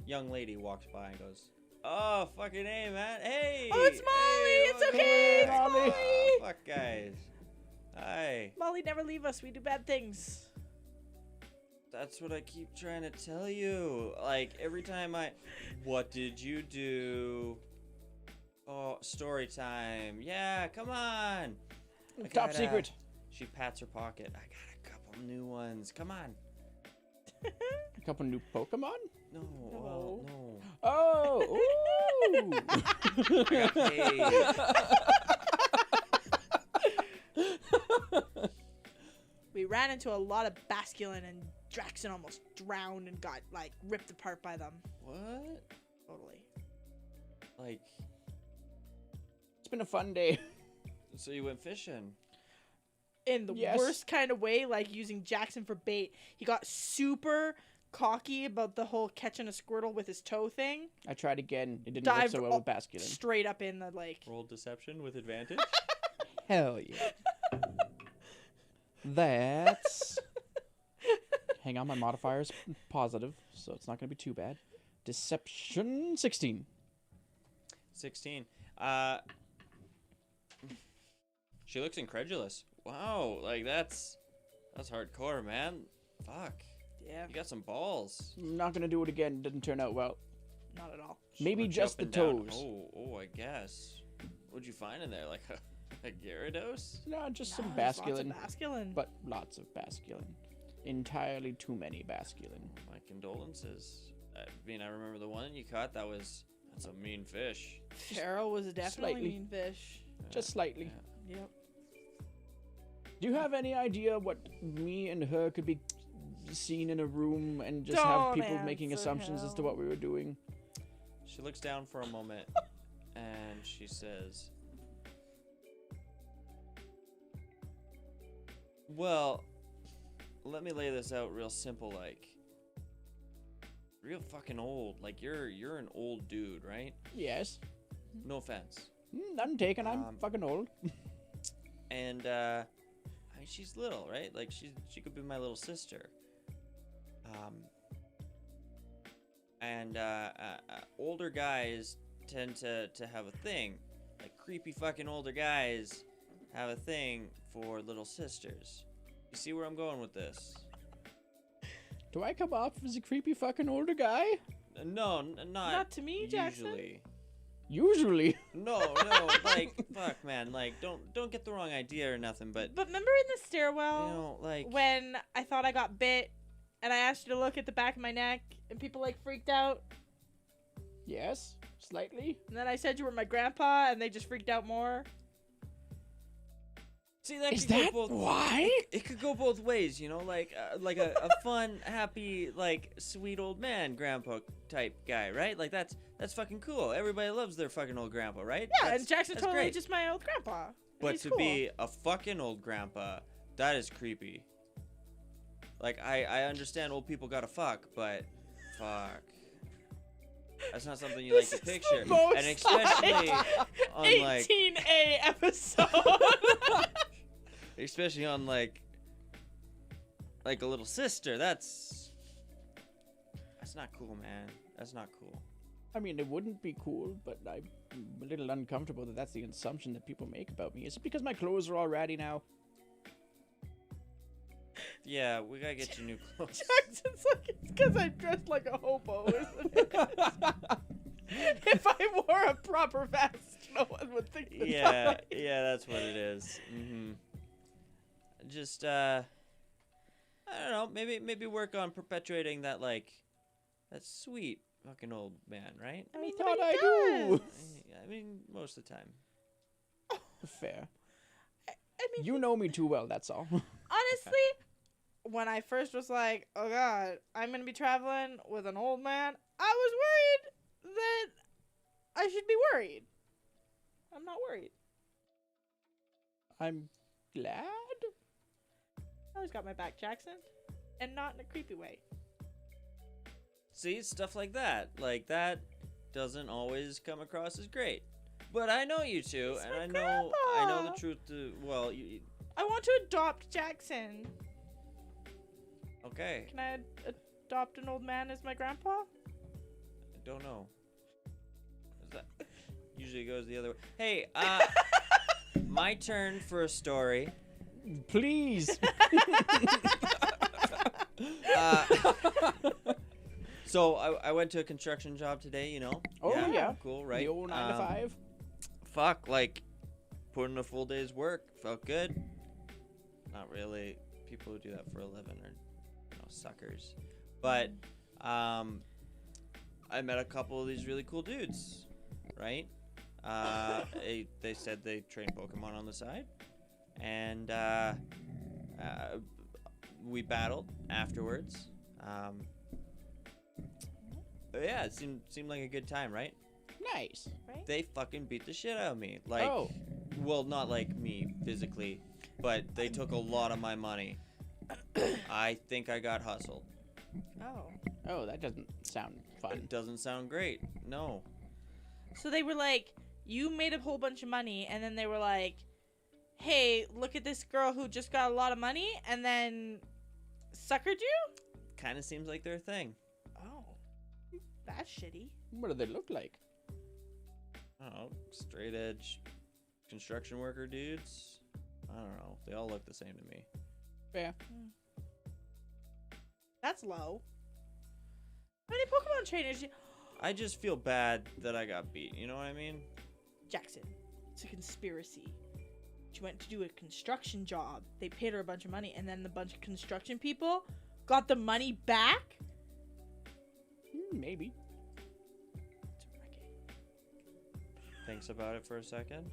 young lady walks by and goes, "Oh, fucking hey, man. Hey. Oh, it's Molly. It's okay. It's Molly. Molly. Oh, fuck, guys. Hi. Molly never leave us. We do bad things. That's what I keep trying to tell you. Like, every time what did you do? Oh, story time. Yeah, come on. I Top gotta- secret. She pats her pocket. I got a couple new ones. Come on. A couple new Pokemon? No, well, no. Oh, ooh. I got paid. We ran into a lot of Basculin, and Jackson almost drowned and got like ripped apart by them. What? Totally. Like, It's been a fun day. so you went fishing? In the Yes. worst kind of way, like using Jackson for bait. He got super cocky about the whole catching a Squirtle with his toe thing. I tried again. It didn't work Dive so well with Basculin. straight up in the lake. Roll deception with advantage? Hell yeah. That's... Hang on, my modifier's positive, so it's not going to be too bad. Deception 16. 16. She looks incredulous. Wow, like that's hardcore, man. Fuck. Yeah, You got some balls. Not going to do it again. Didn't turn out well. not at all. Maybe Looked just up the and down. toes. Oh, I guess. What'd you find in there? Like a Gyarados? No, just some Nah, there's lots of Basculin. Basculin. But lots of Basculin. Entirely too many Basculin. My condolences. I mean, I remember the one you caught. That's a mean fish. Cheryl was definitely Slightly. mean fish. Just slightly. Yeah. Yep. Do you have any idea what me and her could be seen in a room and just have Don't people making answer assumptions as to him. what we were doing? She looks down for a moment and she says, "Well, let me lay this out real simple, like real fucking old. Like you're an old dude, right? Yes. No offense. None taken. I'm fucking old. And I mean, she's little, right? Like she could be my little sister. And older guys tend to have a thing, like creepy fucking older guys have a thing for little sisters. You see where I'm going with this? Do I come off as a creepy fucking older guy? No, Not to me, Jackson. usually. Usually. No, like fuck, man, like don't get the wrong idea or nothing, but But remember in the stairwell you know, like when I thought I got bit, and I asked you to look at the back of my neck, and people like freaked out, Yes. Slightly. and then I said you were my grandpa, and they just freaked out more. see that Is could go that both why? It could go both ways, you know, like a fun, happy, like sweet old man grandpa type guy, right? Like that's fucking cool. Everybody loves their fucking old grandpa, right? Yeah, That's- and Jackson's that's totally great. just my old grandpa. and But he's to cool. be a fucking old grandpa, that is creepy. Like I understand old people gotta fuck, but fuck. That's not something you like This to is the picture. most And especially on like 18A episode. especially on like a little sister, that's not cool, man. That's not cool. I mean, it wouldn't be cool, but I'm a little uncomfortable that that's the assumption that people make about me. Is it because my clothes are all ratty now? Yeah, we gotta get you new clothes. Jackson's like, it's because I'm dressed like a hobo, isn't it? If I wore a proper vest, no one would think that. Yeah, yeah, that's what it is. Just I don't know, maybe work on perpetuating that that sweet fucking old man, right? I mean, thought but I he do. does. I mean, most of the time. Fair. I mean, You know me too well, that's all. honestly, when I first was like, oh god, I'm gonna be traveling with an old man, I was worried that I should be worried. I'm not worried. I'm glad. I always got my back, Jackson, and not in a creepy way. See, stuff like that doesn't always come across as great. But I know you two, He's and my I know grandpa. the truth. Well, you I want to adopt Jackson. okay? Can I adopt an old man as my grandpa? I don't know. Is that usually goes the other way? Hey, my turn for a story. Please. So I went to a construction job today, you know. Oh, yeah. Cool, right? The old 9 to 5. fuck, like, put in a full day's work. Felt good. Not really. People who do that for a living are, suckers. But, I met a couple of these really cool dudes, right? They said they train Pokemon on the side. And, we battled afterwards. But yeah, it seemed like a good time, right? Nice. Right? They fucking beat the shit out of me. Like, Oh. well, not like me physically, but they took a lot of my money. I think I got hustled. Oh. Oh, that doesn't sound fun. It doesn't sound great. No. So they were like, you made a whole bunch of money, and then they were like, hey, look at this girl who just got a lot of money, and then suckered you? Kind of seems like their thing. Oh. That's shitty. What do they look like? I don't know. Straight edge construction worker dudes. I don't know. They all look the same to me. Yeah. That's low. How many Pokemon trainers? I just feel bad that I got beat. You know what I mean? Jackson, it's a conspiracy. She went to do a construction job. They paid her a bunch of money, and then the bunch of construction people got the money back? Maybe. It's a racket. Thinks about it for a second.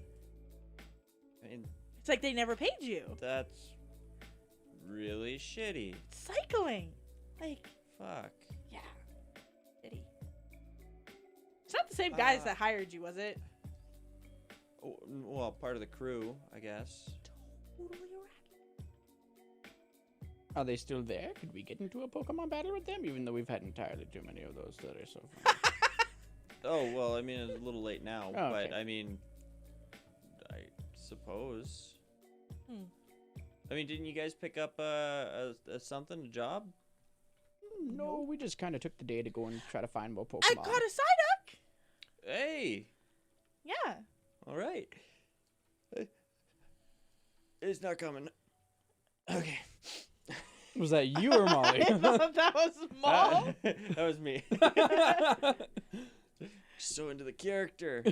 I mean, It's like they never paid you. that's really shitty. It's cycling. Like, Fuck. yeah. Shitty. It's not the same guys that hired you, was it? Oh, well, part of the crew, I guess. Totally a racket. Are they still there? Could we get into a Pokemon battle with them? Even though we've had entirely too many of those that are so far. Oh, well, I mean, it's a little late now, Oh, but okay. I mean, I suppose. Hmm. I mean, didn't you guys pick up a something, a job? No, we just kind of took the day to go and try to find more Pokemon. I caught a Psyduck! Hey, Yeah. all right. It's not coming. Okay. Was that you or Molly? That was Maul. That was me. So into the character.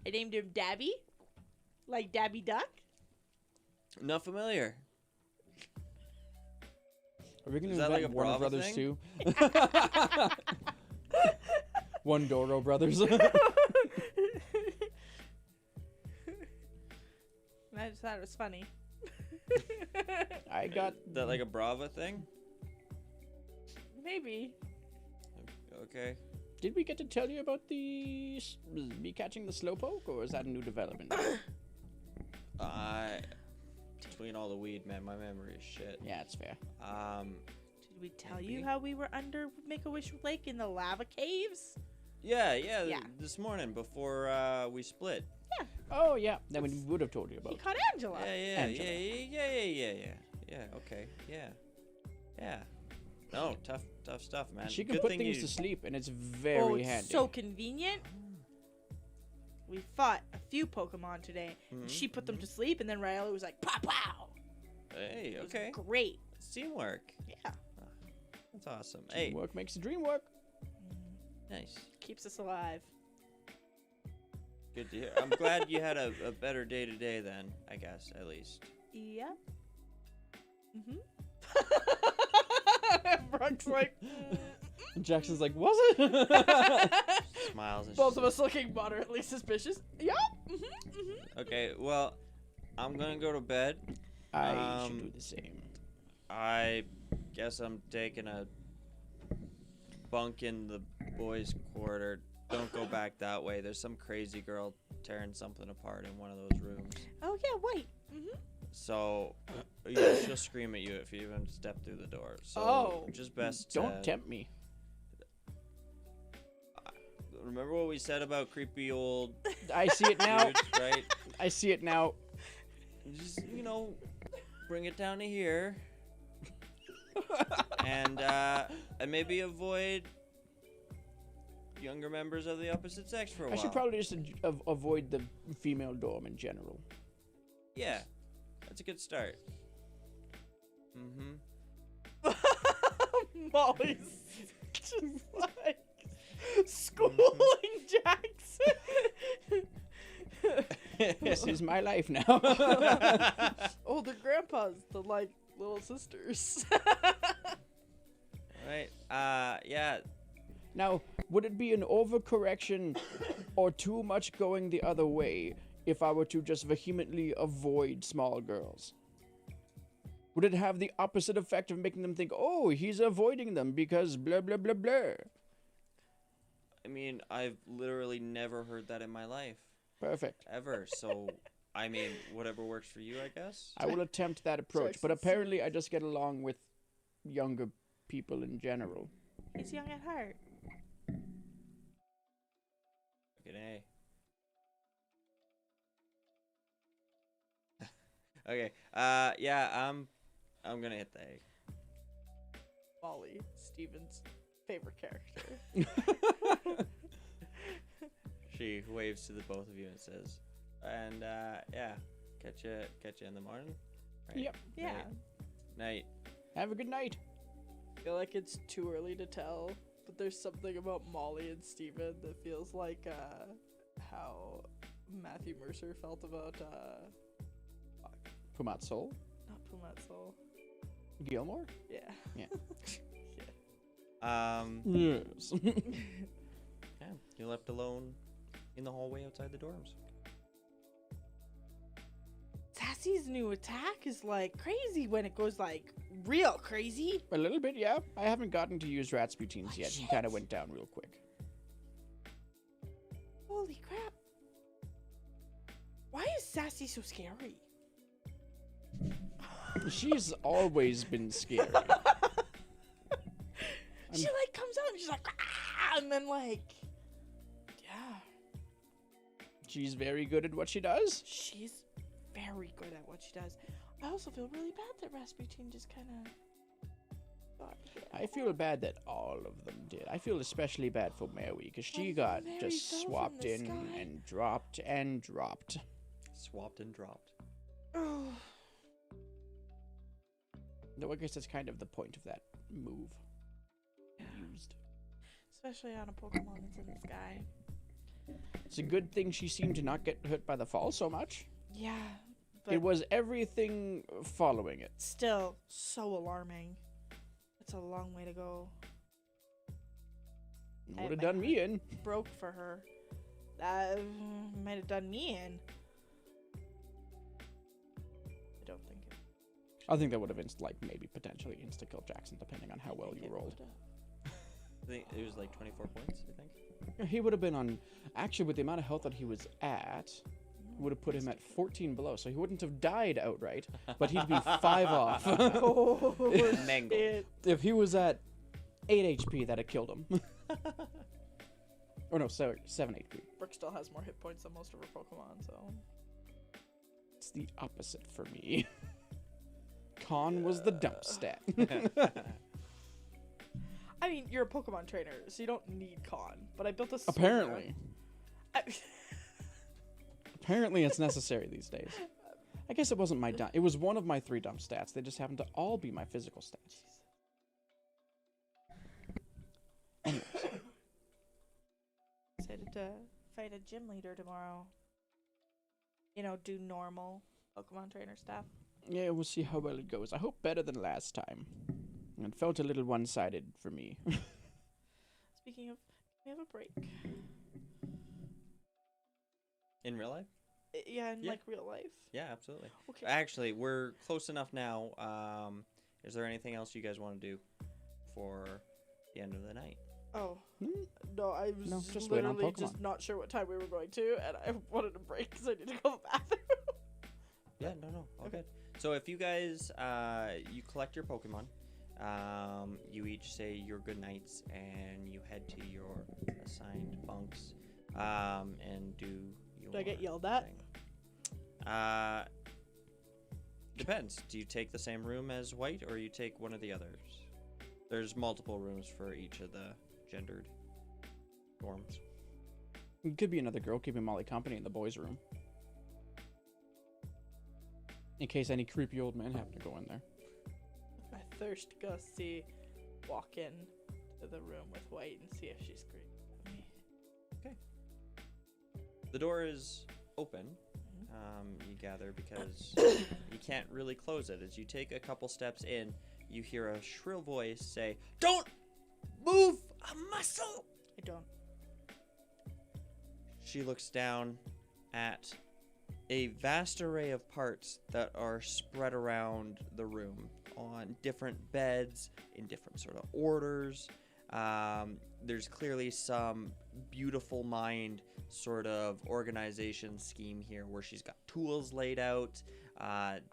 I named him Dabby. Like Dabby Duck. Not familiar. Are we gonna Is that like invent a Warner Bravo Brothers thing? too? Wundoro Brothers. I just thought it was funny. I got. Is that like a Brava thing? Maybe. Okay. Did we get to tell you about the me catching the slowpoke, or is that a new development? Between all the weed, man, my memory is shit. Yeah, it's fair. Did we tell Maybe. you how we were under Make-A-Wish Lake in the lava caves? Yeah, Yeah. this morning before we split. Oh yeah, then we would have told you He about. caught Angela. Yeah, okay, yeah. No, tough stuff, man. She can Good put thing things you- to sleep, and it's Oh, very it's handy. so convenient. We fought a few Pokemon today. And Mhm, she put them to sleep, and then Riley was like, pow, pow. Hey, It was okay. great. It's teamwork. Yeah. That's awesome. Hey, Teamwork makes the dream work. nice. Keeps us alive. Good to hear. I'm glad you had a better day today then, I guess, at least. Yep. Mm-hmm. Brooke's like, Jackson's like, was it? Smiles and both she's of us looking moderately suspicious. Yep. Okay, well, I'm gonna go to bed. I should do the same. I guess I'm taking a bunk in the boys' quarter. Don't go back that way. There's some crazy girl tearing something apart in one of those rooms. Oh yeah, wait. Mm-hmm. So, yeah, she'll scream at you if you even step through the door. So, Oh. just best. Don't tempt me. Remember what we said about creepy old I see it now. dudes, right? I see it now. Just, bring it down to here. and maybe avoid younger members of the opposite sex for a while. I should probably just avoid the female dorm in general. Yeah, that's a good start. Mm-hmm. Molly's just like schooling Jackson. This is my life now. Oh, the grandpas, the like little sisters. Right. Yeah. Now, would it be an overcorrection or too much going the other way if I were to just vehemently avoid small girls? Would it have the opposite effect of making them think, oh, he's avoiding them because blah, blah, blah, blah? I mean, I've literally never heard that in my life. Perfect. Ever. So, I mean, whatever works for you, I guess. I will attempt that approach, but Jackson's apparently I just get along with younger people in general. He's young at heart. Fucking A. Okay. Yeah, I'm gonna hit the A. Molly, Steven's favorite character. She waves to the both of you and says, and yeah, catch you in the morning. Right. Yep. Yeah. Night. Have a good night. I feel like it's too early to tell, but there's something about Molly and Steven that feels like how Matthew Mercer felt about Pumat Soul? not Pumat Soul. Gilmore? Yeah. Yeah. Yes. Yes. Yeah, you're left alone in the hallway outside the dorms. Sassy's new attack is like crazy when it goes like real crazy. A little bit, yeah. I haven't gotten to use Rasputines yet. He kind of went down real quick. Holy crap. Why is Sassy so scary? She's always been scary. She like comes out and she's like, ah! And then like, yeah, She's very good at what she does. she's very good at what she does. I also feel really bad that Rasputin just kind of got hit. I feel bad that all of them did. I feel especially bad for Mary because she Well, got Mary just fell from swapped the in sky. and dropped and dropped. Swapped and dropped. Oh, Though I guess that's kind of the point of that move. Used. especially on a Pokemon that's in the sky. It's a good thing she seemed to not get hit by the fall so much. Yeah, but It was everything following it. still so alarming. It's a long way to go. Would have done me in. Broke for her. That might have done me in. I don't think it. I think that would have maybe potentially insta-killed Jackson depending on how well think you it rolled. would've. I think it was like 24 points, I think. He would have been on, actually with the amount of health that he was at, would have put him at 14 below, so he wouldn't have died outright, but he'd be 5 off. Oh, Mangled. shit. If he was at 8 HP, that'd have killed him. Or no, 7 HP. Brooke still has more hit points than most of her Pokemon, so. It's the opposite for me. Con was the dump stat. I mean, you're a Pokemon trainer, so you don't need con. But I built a. sword Apparently. around- Apparently it's necessary these days. I guess it wasn't my dump. It was one of my 3 dump stats. They just happened to all be my physical stats. Anyways. Decided to fight a gym leader tomorrow. You know, do normal Pokemon trainer stuff. Yeah, we'll see how well it goes. I hope better than last time. It felt a little one-sided for me. Speaking of, can we have a break? In real life? Yeah, in Yeah. like real life. Yeah, absolutely. Okay. Actually, we're close enough now. Is there anything else you guys want to do for the end of the night? Oh Hmm? no, I was No, just wait on literally just Pokemon. not sure what time we were going to, and I wanted a break because I need to go to the bathroom. Yeah, no, all Okay. good. So if you guys, you collect your Pokemon, you each say your good nights, and you head to your assigned bunks, and do your. Do I get yelled at? thing. Depends. Do you take the same room as White, or you take one of the others? There's multiple rooms for each of the gendered dorms. It could be another girl keeping Molly company in the boys' room. In case any creepy old men happen to go in there. I thirst to go see, walk in to the room with White and see if she's screaming at me. The door is open, you gather, because you can't really close it. As you take a couple steps in, you hear a shrill voice say, "Don't move a muscle!" I don't. She looks down at a vast array of parts that are spread around the room on different beds in different sort of orders. There's clearly some beautiful mind sort of organization scheme here where she's got tools laid out,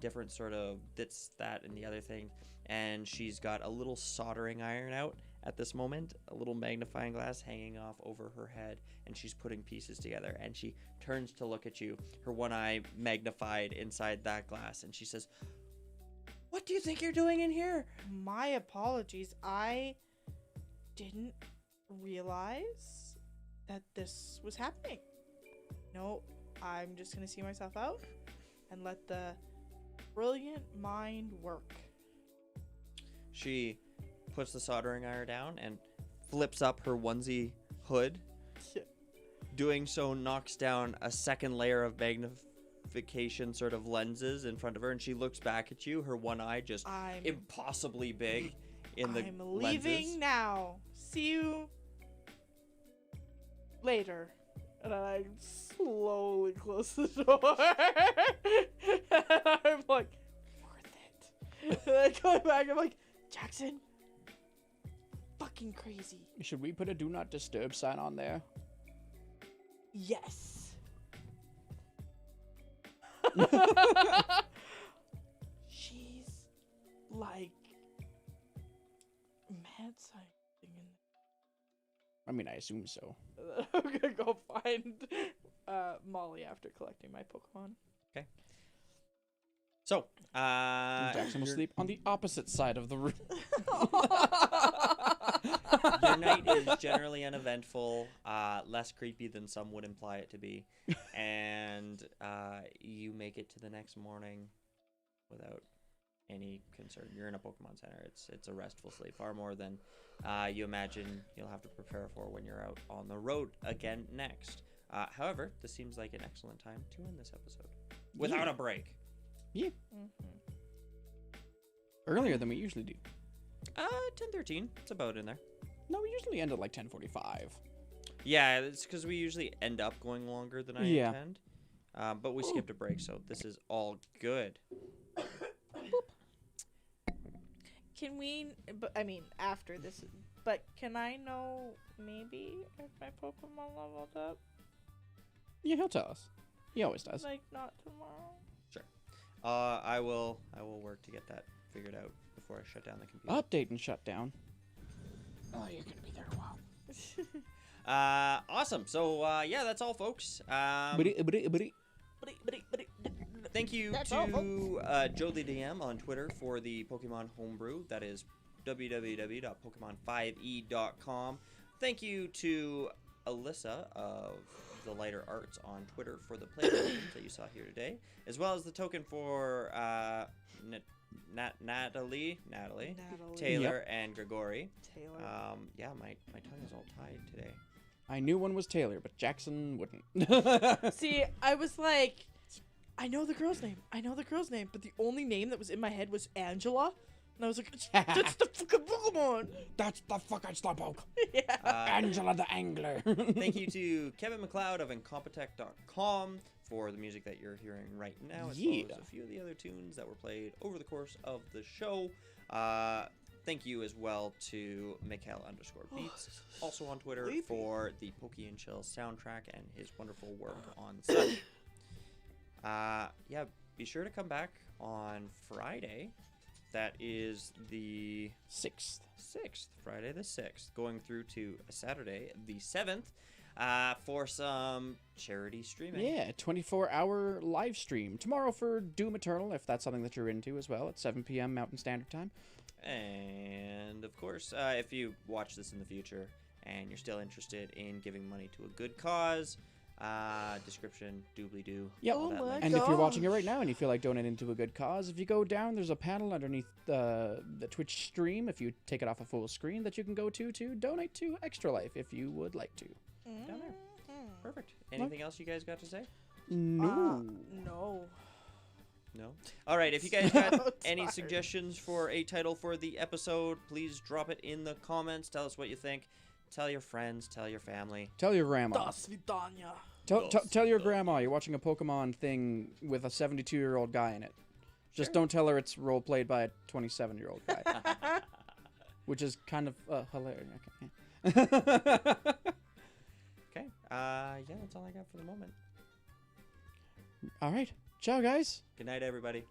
different sort of this, that, and the other thing. And she's got a little soldering iron out at this moment, a little magnifying glass hanging off over her head, and she's putting pieces together. And she turns to look at you, her one eye magnified inside that glass, and she says, "What do you think you're doing in here?" My apologies. I didn't realize that this was happening. No, I'm just gonna see myself out and let the brilliant mind work. She puts the soldering iron down and flips up her onesie hood. Doing so knocks down a second layer of magnification sort of lenses in front of her, and she looks back at you, her one eye just impossibly big in the I'm leaving lenses. now. See you later. And I slowly close the door. And I'm like, worth it. And I go back, I'm like, Jackson, fucking crazy. Should we put a do not disturb sign on there? Yes. She's like mad science in I mean, I assume so. there. I'm gonna go find Molly after collecting my Pokemon. So, Jackson will your- sleep on the opposite side of the room. Your night is generally uneventful, less creepy than some would imply it to be, and you make it to the next morning without any concern. You're in a Pokemon Center. It's a restful sleep, far more than you imagine you'll have to prepare for when you're out on the road again next. However, this seems like an excellent time to end this episode without a break. Yeah, Mm-hmm. earlier than we usually do. 10:13. It's about in there. No, we usually end at like 10:45. Yeah, it's because we usually end up going longer than I Yeah. intend. But we skipped a break, so this is all good. Can we? But I mean, after this. But can I know maybe if my Pokemon leveled up? Yeah, he'll tell us. He always does. Like not tomorrow. I will work to get that figured out before I shut down the computer. Update and shut down. Oh, you're gonna be there a while. Awesome. So yeah, that's all, folks. Thank you That's all, to Joe the DM on Twitter for the Pokemon homebrew. That is www.pokemon5e.com. Thank you to Alyssa of the Lighter Arts on Twitter for the playlist that you saw here today, as well as the token for Natalie, Taylor, and Gregory. Taylor. Yeah, my tongue is all tied today. I knew one was Taylor, but Jackson wouldn't. See, I was like, I know the girl's name. But the only name that was in my head was Angela. And I was like, that's the fucking Pokemon. That's the fucking Slowpoke. Yeah. Angela the Angler. Thank you to Kevin McLeod of Incompetech.com for the music that you're hearing right now, as well as a few of the other tunes that were played over the course of the show. Thank you as well to Mikhail_Beats, also on Twitter, Sleepy. for the Pokey and Chill soundtrack and his wonderful work on such. Yeah, be sure to come back on Friday. That is the 6th. 6th, Friday the 6th, going through to Saturday the 7th, for some charity streaming. Yeah, 24-hour live stream. Tomorrow for Doom Eternal, if that's something that you're into as well, at 7 p.m. Mountain Standard Time. And, of course, if you watch this in the future and you're still interested in giving money to a good cause, description, doobly-doo. Yep. all Oh that my like- And if you're watching it gosh. right now and you feel like donating to a good cause, if you go down, there's a panel underneath the Twitch stream, if you take it off a full screen, that you can go to donate to Extra Life if you would like to. Down there. Mhm. Perfect. Anything else you guys got to say? No. No. No? All right, if you guys got any suggestions for a title for the episode, please drop it in the comments. Tell us what you think. Tell your friends, tell your family. Tell your grandma. Das Vidania. Tell your grandma you're watching a Pokemon thing with a 72-year-old guy in it. Just Sure. don't tell her it's role played by a 27-year-old guy. Which is kind of hilarious. Okay. Okay. Yeah, that's all I got for the moment. All right. Ciao, guys. Good night, everybody.